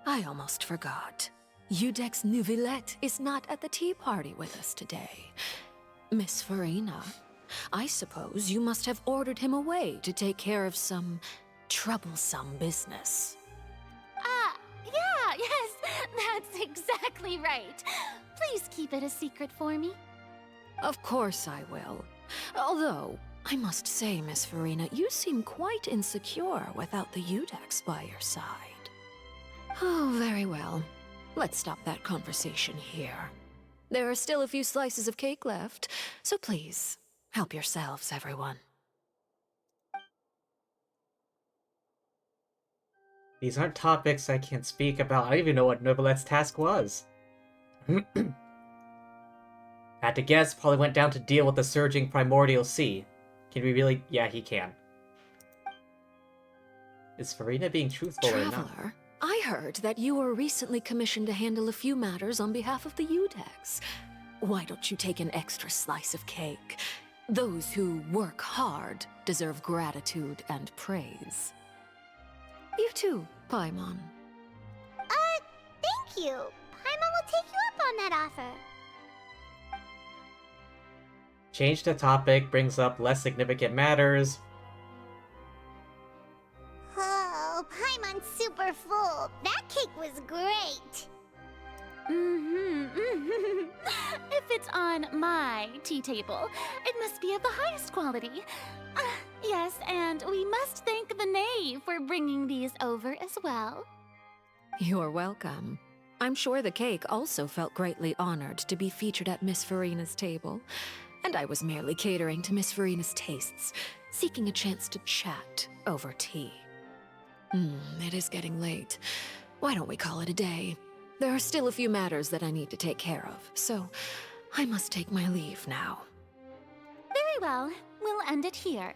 I almost forgot. Udex Nouvillette is not at the tea party with us today. Miss Farina, I suppose you must have ordered him away to take care of some troublesome business. That's exactly right. Please keep it a secret for me. Of course I will. Although, I must say, Miss Farina, you seem quite insecure without the Udex by your side. Oh, very well. Let's stop that conversation here. There are still a few slices of cake left, so please, help yourselves, everyone. These aren't topics I can speak about. I don't even know what Nobilette's task was. Had to guess, probably went down to deal with the surging primordial sea. Can we really? Yeah, he can. Is Farina being truthful or not? Traveler, I heard that you were recently commissioned to handle a few matters on behalf of the Udex. Why don't you take an extra slice of cake? Those who work hard deserve gratitude and praise. You too, Paimon. Thank you. Paimon will take you up on that offer. Change the topic, brings up less significant matters. Oh, Paimon's super full. That cake was great. If it's on my tea table, it must be of the highest quality. Yes, and we must thank the knave for bringing these over as well. You're welcome. I'm sure the cake also felt greatly honored to be featured at Miss Farina's table. And I was merely catering to Miss Farina's tastes, seeking a chance to chat over tea. It is getting late. Why don't we call it a day? There are still a few matters that I need to take care of, so I must take my leave now. Very well. We'll end it here.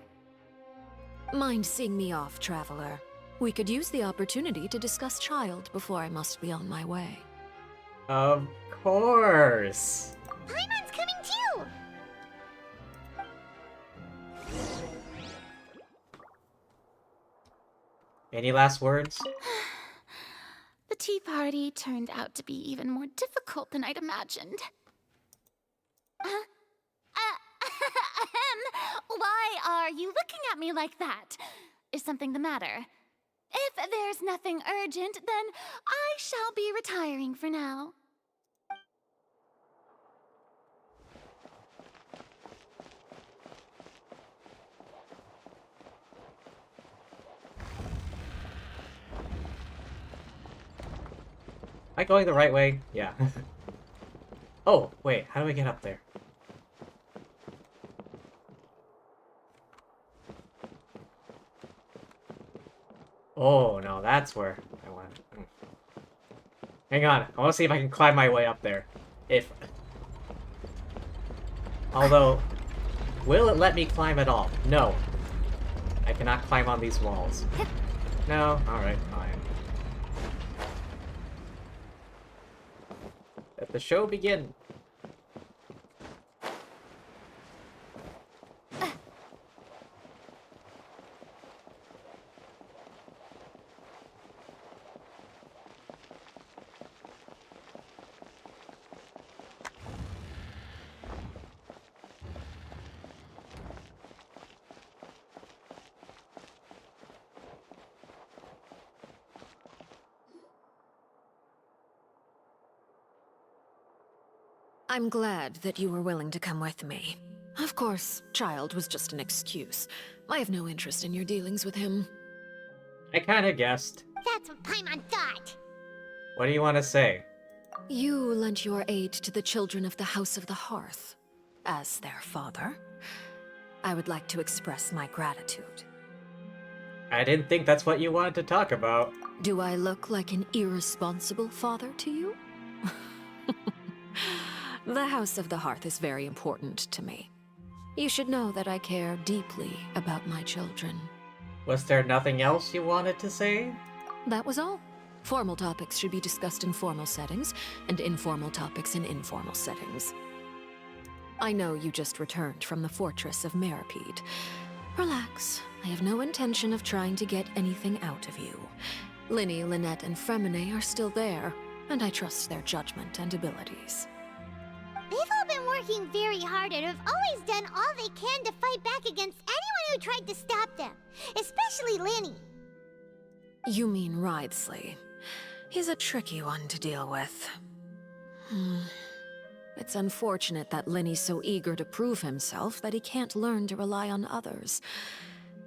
Mind seeing me off, Traveler? We could use the opportunity to discuss Child before I must be on my way. Of course. Paimon's coming too. Any last words? The tea party turned out to be even more difficult than I'd imagined. Why are you looking at me like that? Is something the matter? If there's nothing urgent, then I shall be retiring for now. Am I going the right way? Yeah. Oh, wait, how do I get up there? Oh, no, that's where I want. Hang on, I want to see if I can climb my way up there. Although, will it let me climb at all? No. I cannot climb on these walls. No? Alright, fine. Let the show begin. I'm glad that you were willing to come with me. Of course, Child was just an excuse. I have no interest in your dealings with him. I kinda guessed. That's what Paimon thought. What do you want to say? You lent your aid to the children of the House of the Hearth. As their father, I would like to express my gratitude. I didn't think that's what you wanted to talk about. Do I look like an irresponsible father to you? The House of the Hearth is very important to me. You should know that I care deeply about my children. Was there nothing else you wanted to say? That was all. Formal topics should be discussed in formal settings, and informal topics in informal settings. I know you just returned from the fortress of Meripede. Relax. I have no intention of trying to get anything out of you. Linny, Lynette, and Fremine are still there, and I trust their judgment and abilities. They've all been working very hard and have always done all they can to fight back against anyone who tried to stop them, especially Linny. You mean Wriothesley. He's a tricky one to deal with. It's unfortunate that Linny's so eager to prove himself that he can't learn to rely on others,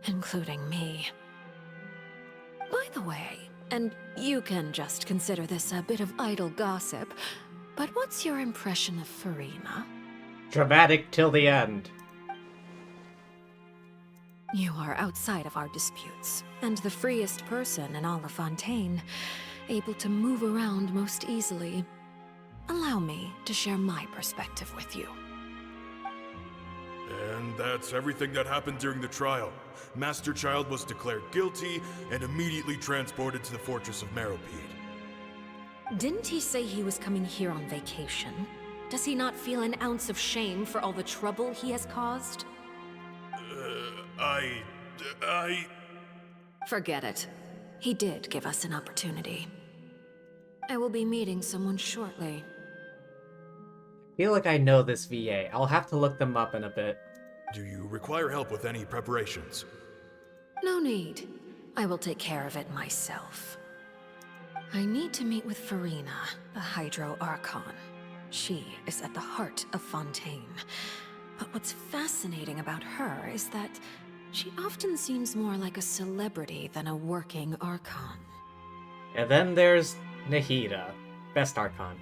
including me. By the way, and you can just consider this a bit of idle gossip, but what's your impression of Farina? Dramatic till the end. You are outside of our disputes, and the freest person in all of Fontaine, able to move around most easily. Allow me to share my perspective with you. And that's everything that happened during the trial. Master Child was declared guilty and immediately transported to the Fortress of Meropide. Didn't he say he was coming here on vacation? Does he not feel an ounce of shame for all the trouble he has caused? Forget it. He did give us an opportunity. I will be meeting someone shortly. I feel like I know this VA. I'll have to look them up in a bit. Do you require help with any preparations? No need. I will take care of it myself. I need to meet with Farina, the Hydro Archon. She is at the heart of Fontaine. But what's fascinating about her is that she often seems more like a celebrity than a working Archon. And then there's Nahida, best Archon.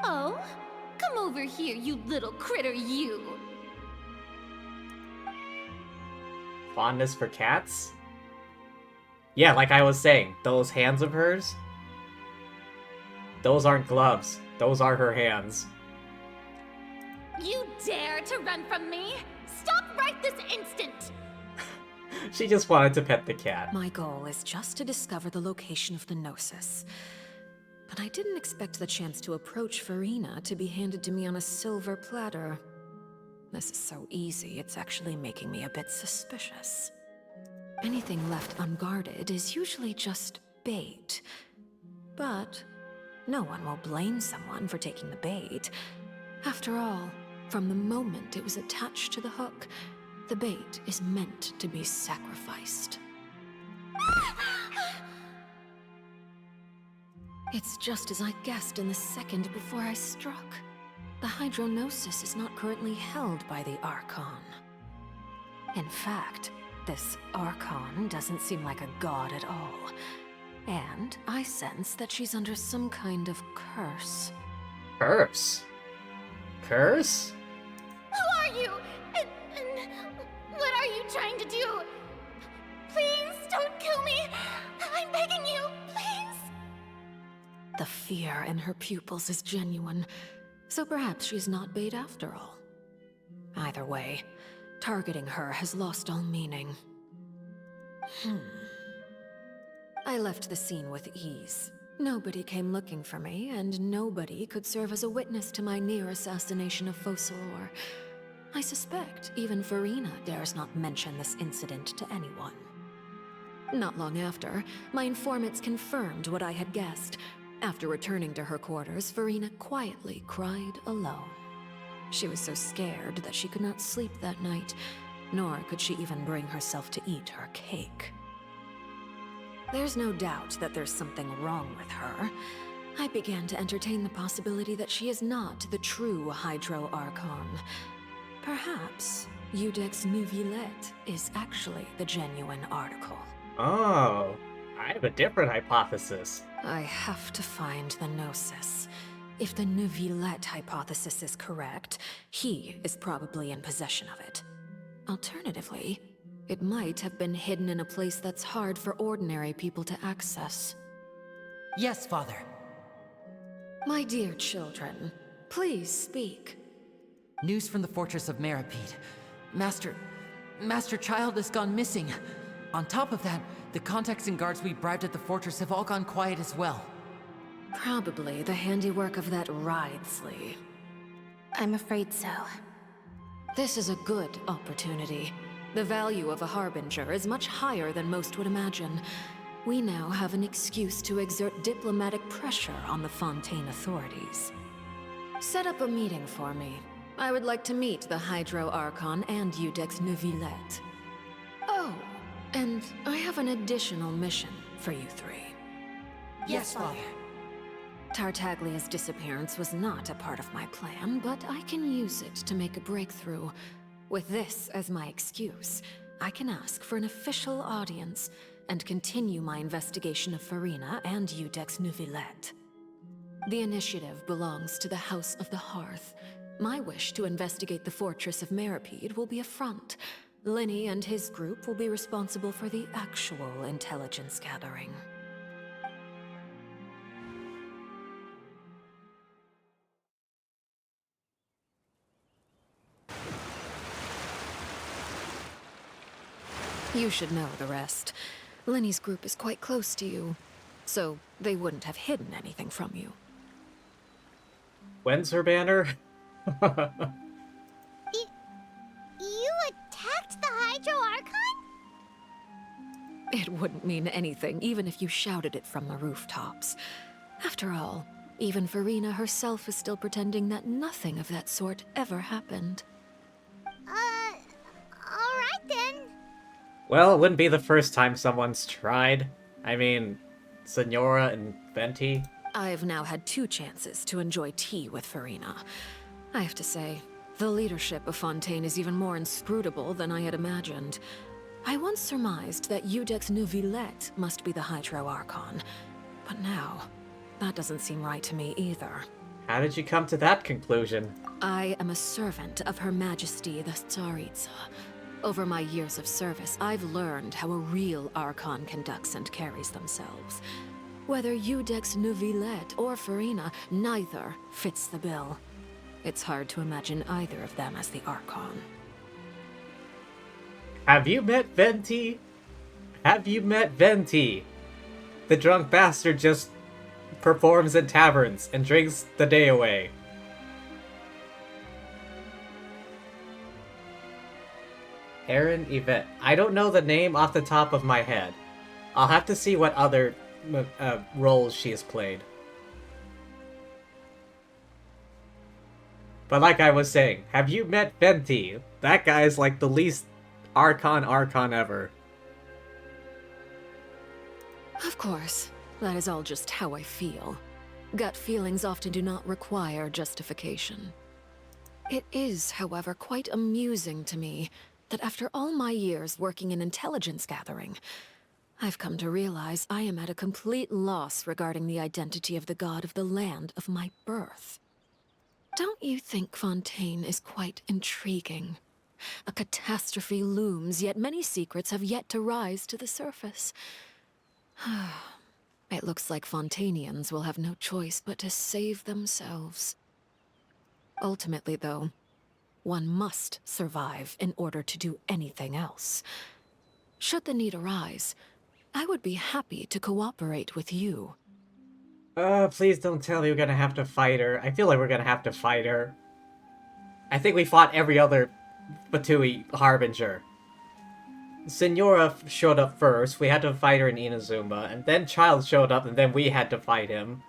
Oh, come over here, you little critter, you! Fondness for cats? Yeah, like I was saying, those hands of hers? Those aren't gloves. Those are her hands. You dare to run from me? Stop right this instant! She just wanted to pet the cat. My goal is just to discover the location of the Gnosis. But I didn't expect the chance to approach Farina to be handed to me on a silver platter. This is so easy, it's actually making me a bit suspicious. Anything left unguarded is usually just bait. But no one will blame someone for taking the bait. After all, from the moment it was attached to the hook, the bait is meant to be sacrificed. It's just as I guessed in the second before I struck. The Hydronosis is not currently held by the Archon. In fact, this Archon doesn't seem like a god at all. And I sense that she's under some kind of curse. Curse? Curse? Who are you? And what are you trying to do? Please don't kill me! I'm begging you, please! The fear in her pupils is genuine, so perhaps she's not bait after all. Either way, targeting her has lost all meaning. I left the scene with ease. Nobody came looking for me, and nobody could serve as a witness to my near assassination of Focalor. I suspect even Farina dares not mention this incident to anyone. Not long after, my informants confirmed what I had guessed. After returning to her quarters, Farina quietly cried alone. She was so scared that she could not sleep that night, nor could she even bring herself to eat her cake. There's no doubt that there's something wrong with her. I began to entertain the possibility that she is not the true Hydro Archon. Perhaps Eudex Neuvillette is actually the genuine article. Oh, I have a different hypothesis. I have to find the Gnosis. If the Neuvillette hypothesis is correct, he is probably in possession of it. Alternatively, it might have been hidden in a place that's hard for ordinary people to access. Yes, Father. My dear children, please speak. News from the Fortress of Meropide. Master Child has gone missing. On top of that, the contacts and guards we bribed at the fortress have all gone quiet as well. Probably the handiwork of that Ridesley. I'm afraid so. This is a good opportunity. The value of a Harbinger is much higher than most would imagine. We now have an excuse to exert diplomatic pressure on the Fontaine authorities. Set up a meeting for me. I would like to meet the Hydro Archon and Eudex Neuvillette. Oh, and I have an additional mission for you three. Yes, Father. Tartaglia's disappearance was not a part of my plan, but I can use it to make a breakthrough. With this as my excuse, I can ask for an official audience and continue my investigation of Farina and Iudex Neuvillette. The initiative belongs to the House of the Hearth. My wish to investigate the fortress of Meripede will be a front. Linny and his group will be responsible for the actual intelligence gathering. You should know the rest. Linny's group is quite close to you, so they wouldn't have hidden anything from you. When's her banner? You attacked the Hydro Archon? It wouldn't mean anything, even if you shouted it from the rooftops. After all, even Farina herself is still pretending that nothing of that sort ever happened. Alright then. Well, it wouldn't be the first time someone's tried. I mean, Senora and Venti. I've now had 2 chances to enjoy tea with Farina. I have to say, the leadership of Fontaine is even more inscrutable than I had imagined. I once surmised that Iudex Neuvillette must be the Hydro Archon, but now, that doesn't seem right to me either. How did you come to that conclusion? I am a servant of Her Majesty the Tsaritsa. Over my years of service, I've learned how a real Archon conducts and carries themselves. Whether Iudex Neuvillette or Farina, neither fits the bill. It's hard to imagine either of them as the Archon. Have you met Venti? Have you met Venti? The drunk bastard just performs in taverns and drinks the day away. Erin Yvette. I don't know the name off the top of my head. I'll have to see what other roles she has played. But like I was saying, have you met Venti? That guy is like the least Archon ever. Of course, that is all just how I feel. Gut feelings often do not require justification. It is, however, quite amusing to me that after all my years working in intelligence gathering, I've come to realize I am at a complete loss regarding the identity of the god of the land of my birth. Don't you think Fontaine is quite intriguing? A catastrophe looms, yet many secrets have yet to rise to the surface. It looks like Fontainians will have no choice but to save themselves. Ultimately, though, one must survive in order to do anything else. Should the need arise, I would be happy to cooperate with you. Please don't tell me we're gonna have to fight her. I feel like we're gonna have to fight her. I think we fought every other Fatui Harbinger. Senora showed up first, we had to fight her in Inazuma, and then Child showed up, and then we had to fight him.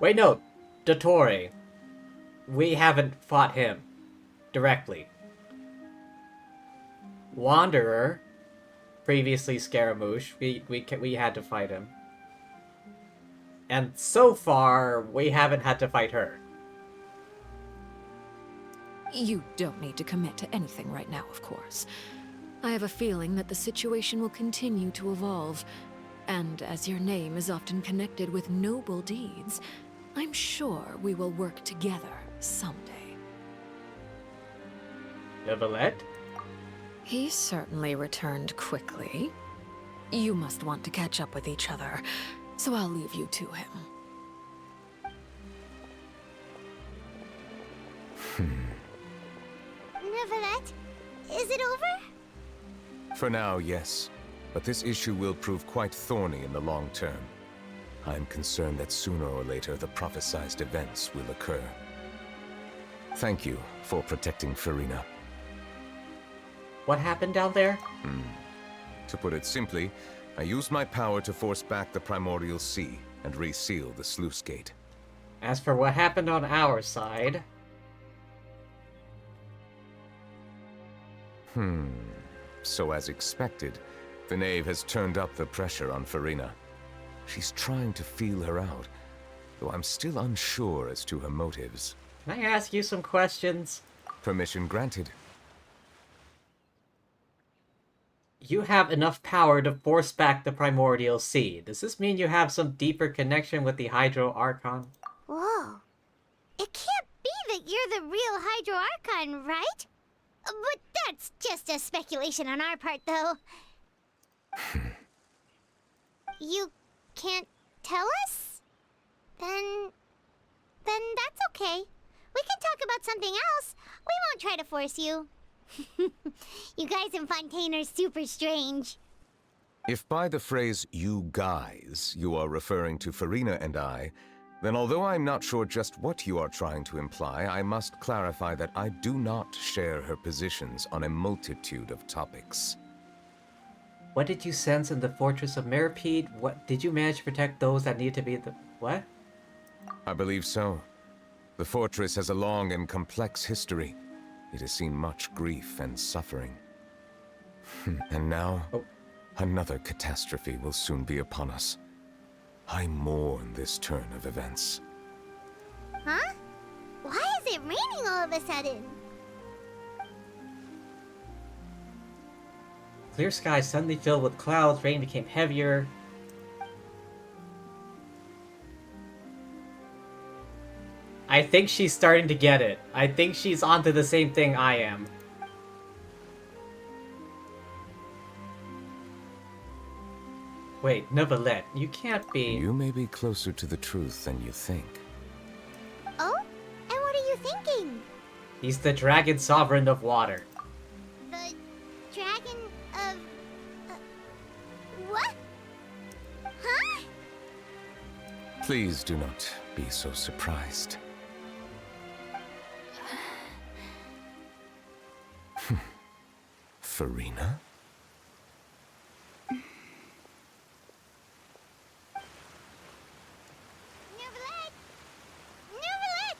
Wait, no, Dottore. We haven't fought him. Directly. Wanderer, previously Scaramouche, we had to fight him. And so far, we haven't had to fight her. You don't need to commit to anything right now, of course. I have a feeling that the situation will continue to evolve, and as your name is often connected with noble deeds, I'm sure we will work together someday. Neuvillette? He certainly returned quickly. You must want to catch up with each other, so I'll leave you to him. Neuvillette, is it over? For now, yes. But this issue will prove quite thorny in the long term. I'm concerned that sooner or later the prophesized events will occur. Thank you for protecting Farina. What happened down there? To put it simply, I used my power to force back the Primordial Sea and reseal the sluice gate. As for what happened on our side... So as expected, the Knave has turned up the pressure on Farina. She's trying to feel her out, though I'm still unsure as to her motives. Can I ask you some questions? Permission granted. You have enough power to force back the Primordial Sea. Does this mean you have some deeper connection with the Hydro Archon? Whoa. It can't be that you're the real Hydro Archon, right? But that's just a speculation on our part, though. You can't tell us? Then that's okay. We can talk about something else. We won't try to force you. You guys in Fontaine are super strange. If by the phrase, you guys, you are referring to Farina and I, then although I'm not sure just what you are trying to imply, I must clarify that I do not share her positions on a multitude of topics. What did you sense in the Fortress of Mirapede? What did you manage to protect those that need to be the... what? I believe so. The fortress has a long and complex history. It has seen much grief and suffering. And now, another catastrophe will soon be upon us. I mourn this turn of events. Huh? Why is it raining all of a sudden? Clear sky suddenly filled with clouds, rain became heavier. I think she's starting to get it. I think she's onto the same thing I am. Wait, Neuvillette, you can't be... You may be closer to the truth than you think. Oh? And what are you thinking? He's the Dragon Sovereign of Water. The dragon of... what? Huh? Please do not be so surprised. Farina? Neuvillette,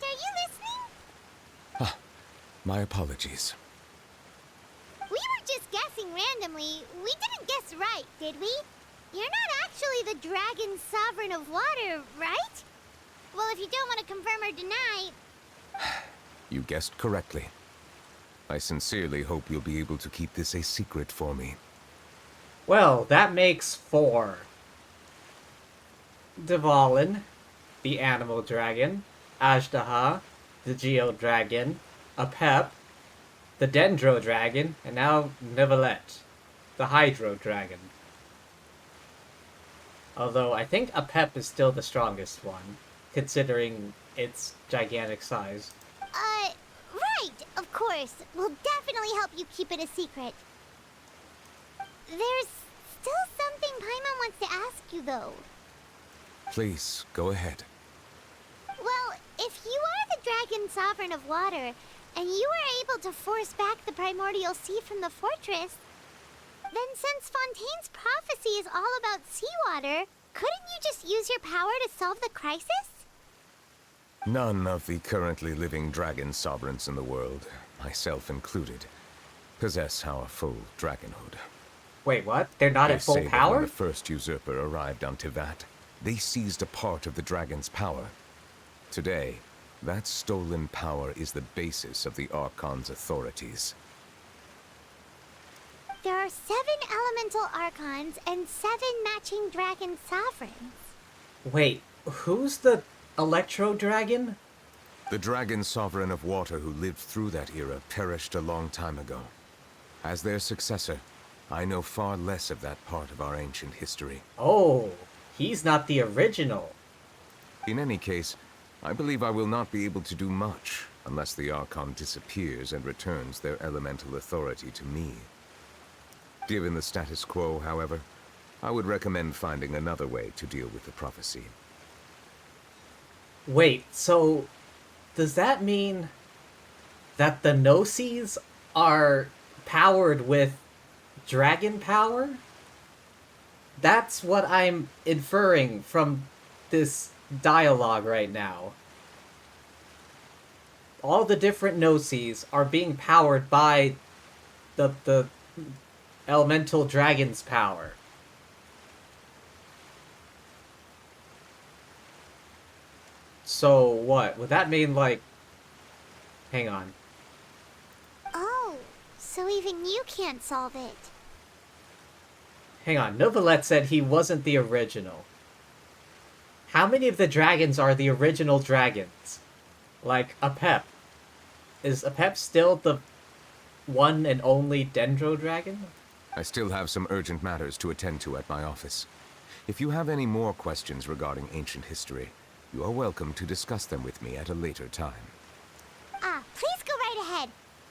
are you listening? Ah, my apologies. We were just guessing randomly. We didn't guess right, did we? You're not actually the Dragon Sovereign of Water, right? Well, if you don't want to confirm or deny... You guessed correctly. I sincerely hope you'll be able to keep this a secret for me. Well, that makes 4. Dvalin, the Animal Dragon, Ajdaha, the Geo Dragon, Apep, the Dendro Dragon, and now Neuvillette, the Hydro Dragon. Although I think Apep is still the strongest one, considering its gigantic size. Right, of course. We'll definitely help you keep it a secret. There's still something Paimon wants to ask you, though. Please, go ahead. Well, if you are the Dragon Sovereign of Water, and you were able to force back the Primordial Sea from the fortress, then since Fontaine's prophecy is all about seawater, couldn't you just use your power to solve the crisis? None of the currently living dragon sovereigns in the world, myself included, possess our full dragonhood. Wait, what? They're not at full They say that power? when the first usurper arrived on Tivat, they seized a part of the dragon's power. Today, that stolen power is the basis of the Archon's authorities. There are 7 elemental archons and 7 matching dragon sovereigns. Wait, who's the Electro Dragon? The dragon sovereign of water who lived through that era perished a long time ago. As their successor, I know far less of that part of our ancient history. Oh, he's not the original. In any case, I believe I will not be able to do much unless the Archon disappears and returns their elemental authority to me. Given the status quo, however, I would recommend finding another way to deal with the prophecy. Wait, so does that mean that the Gnosis are powered with dragon power? That's what I'm inferring from this dialogue right now. All the different Gnosis are being powered by the elemental dragon's power. So what? Would that mean, like... Hang on. Oh, so even you can't solve it. Hang on. Novelette said he wasn't the original. How many of the dragons are the original dragons? Like, Apep. Is Apep still the one and only Dendro dragon? I still have some urgent matters to attend to at my office. If you have any more questions regarding ancient history, you are welcome to discuss them with me at a later time. Ah, please go right ahead.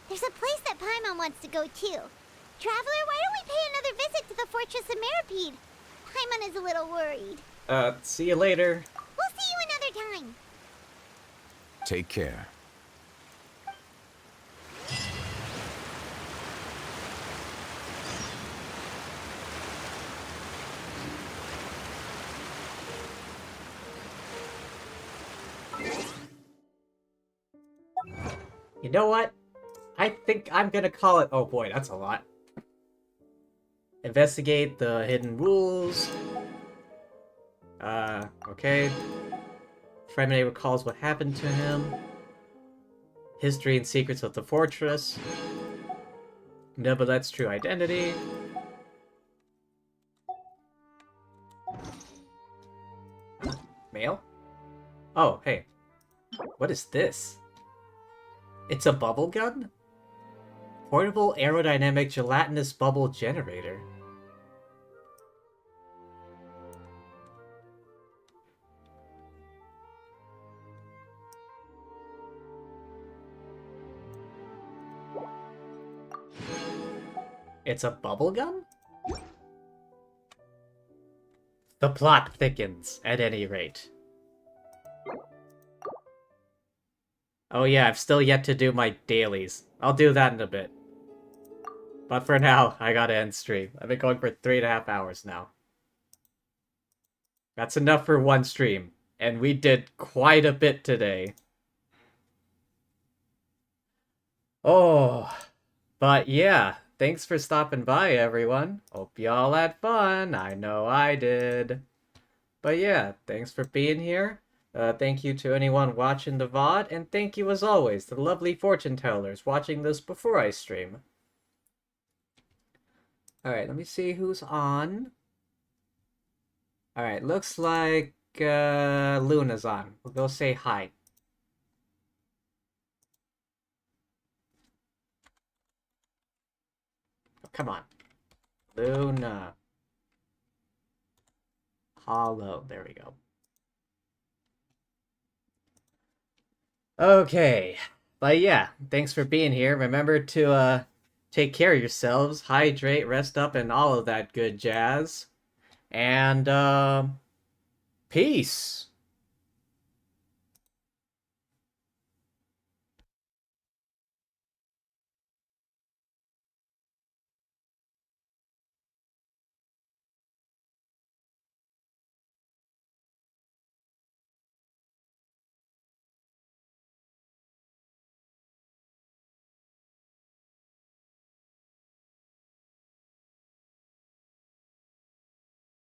There's a place that Paimon wants to go too. Traveler, why don't we pay another visit to the Fortress of Meripede? Paimon is a little worried. See you later. We'll see you another time. Take care. You know what? I think I'm gonna call it... Oh boy, that's a lot. Investigate the hidden rules. Okay. Fremine recalls what happened to him. History and secrets of the fortress. Nobulette's true identity. Mail? Oh, hey. What is this? It's a bubble gun? Portable aerodynamic gelatinous bubble generator. It's a bubble gun? The plot thickens, at any rate. Oh yeah, I've still yet to do my dailies. I'll do that in a bit. But for now, I gotta end stream. I've been going for 3.5 hours now. That's enough for one stream. And we did quite a bit today. Oh, but yeah, thanks for stopping by, everyone. Hope y'all had fun. I know I did. But yeah, thanks for being here. Thank you to anyone watching the VOD, and thank you as always to the lovely fortune tellers watching this before I stream. Alright, let me see who's on. Alright, looks like Luna's on. We'll go say hi. Oh, come on. Luna. Hello. There we go. Okay. But yeah, thanks for being here. Remember to take care of yourselves, hydrate, rest up, and all of that good jazz. And peace.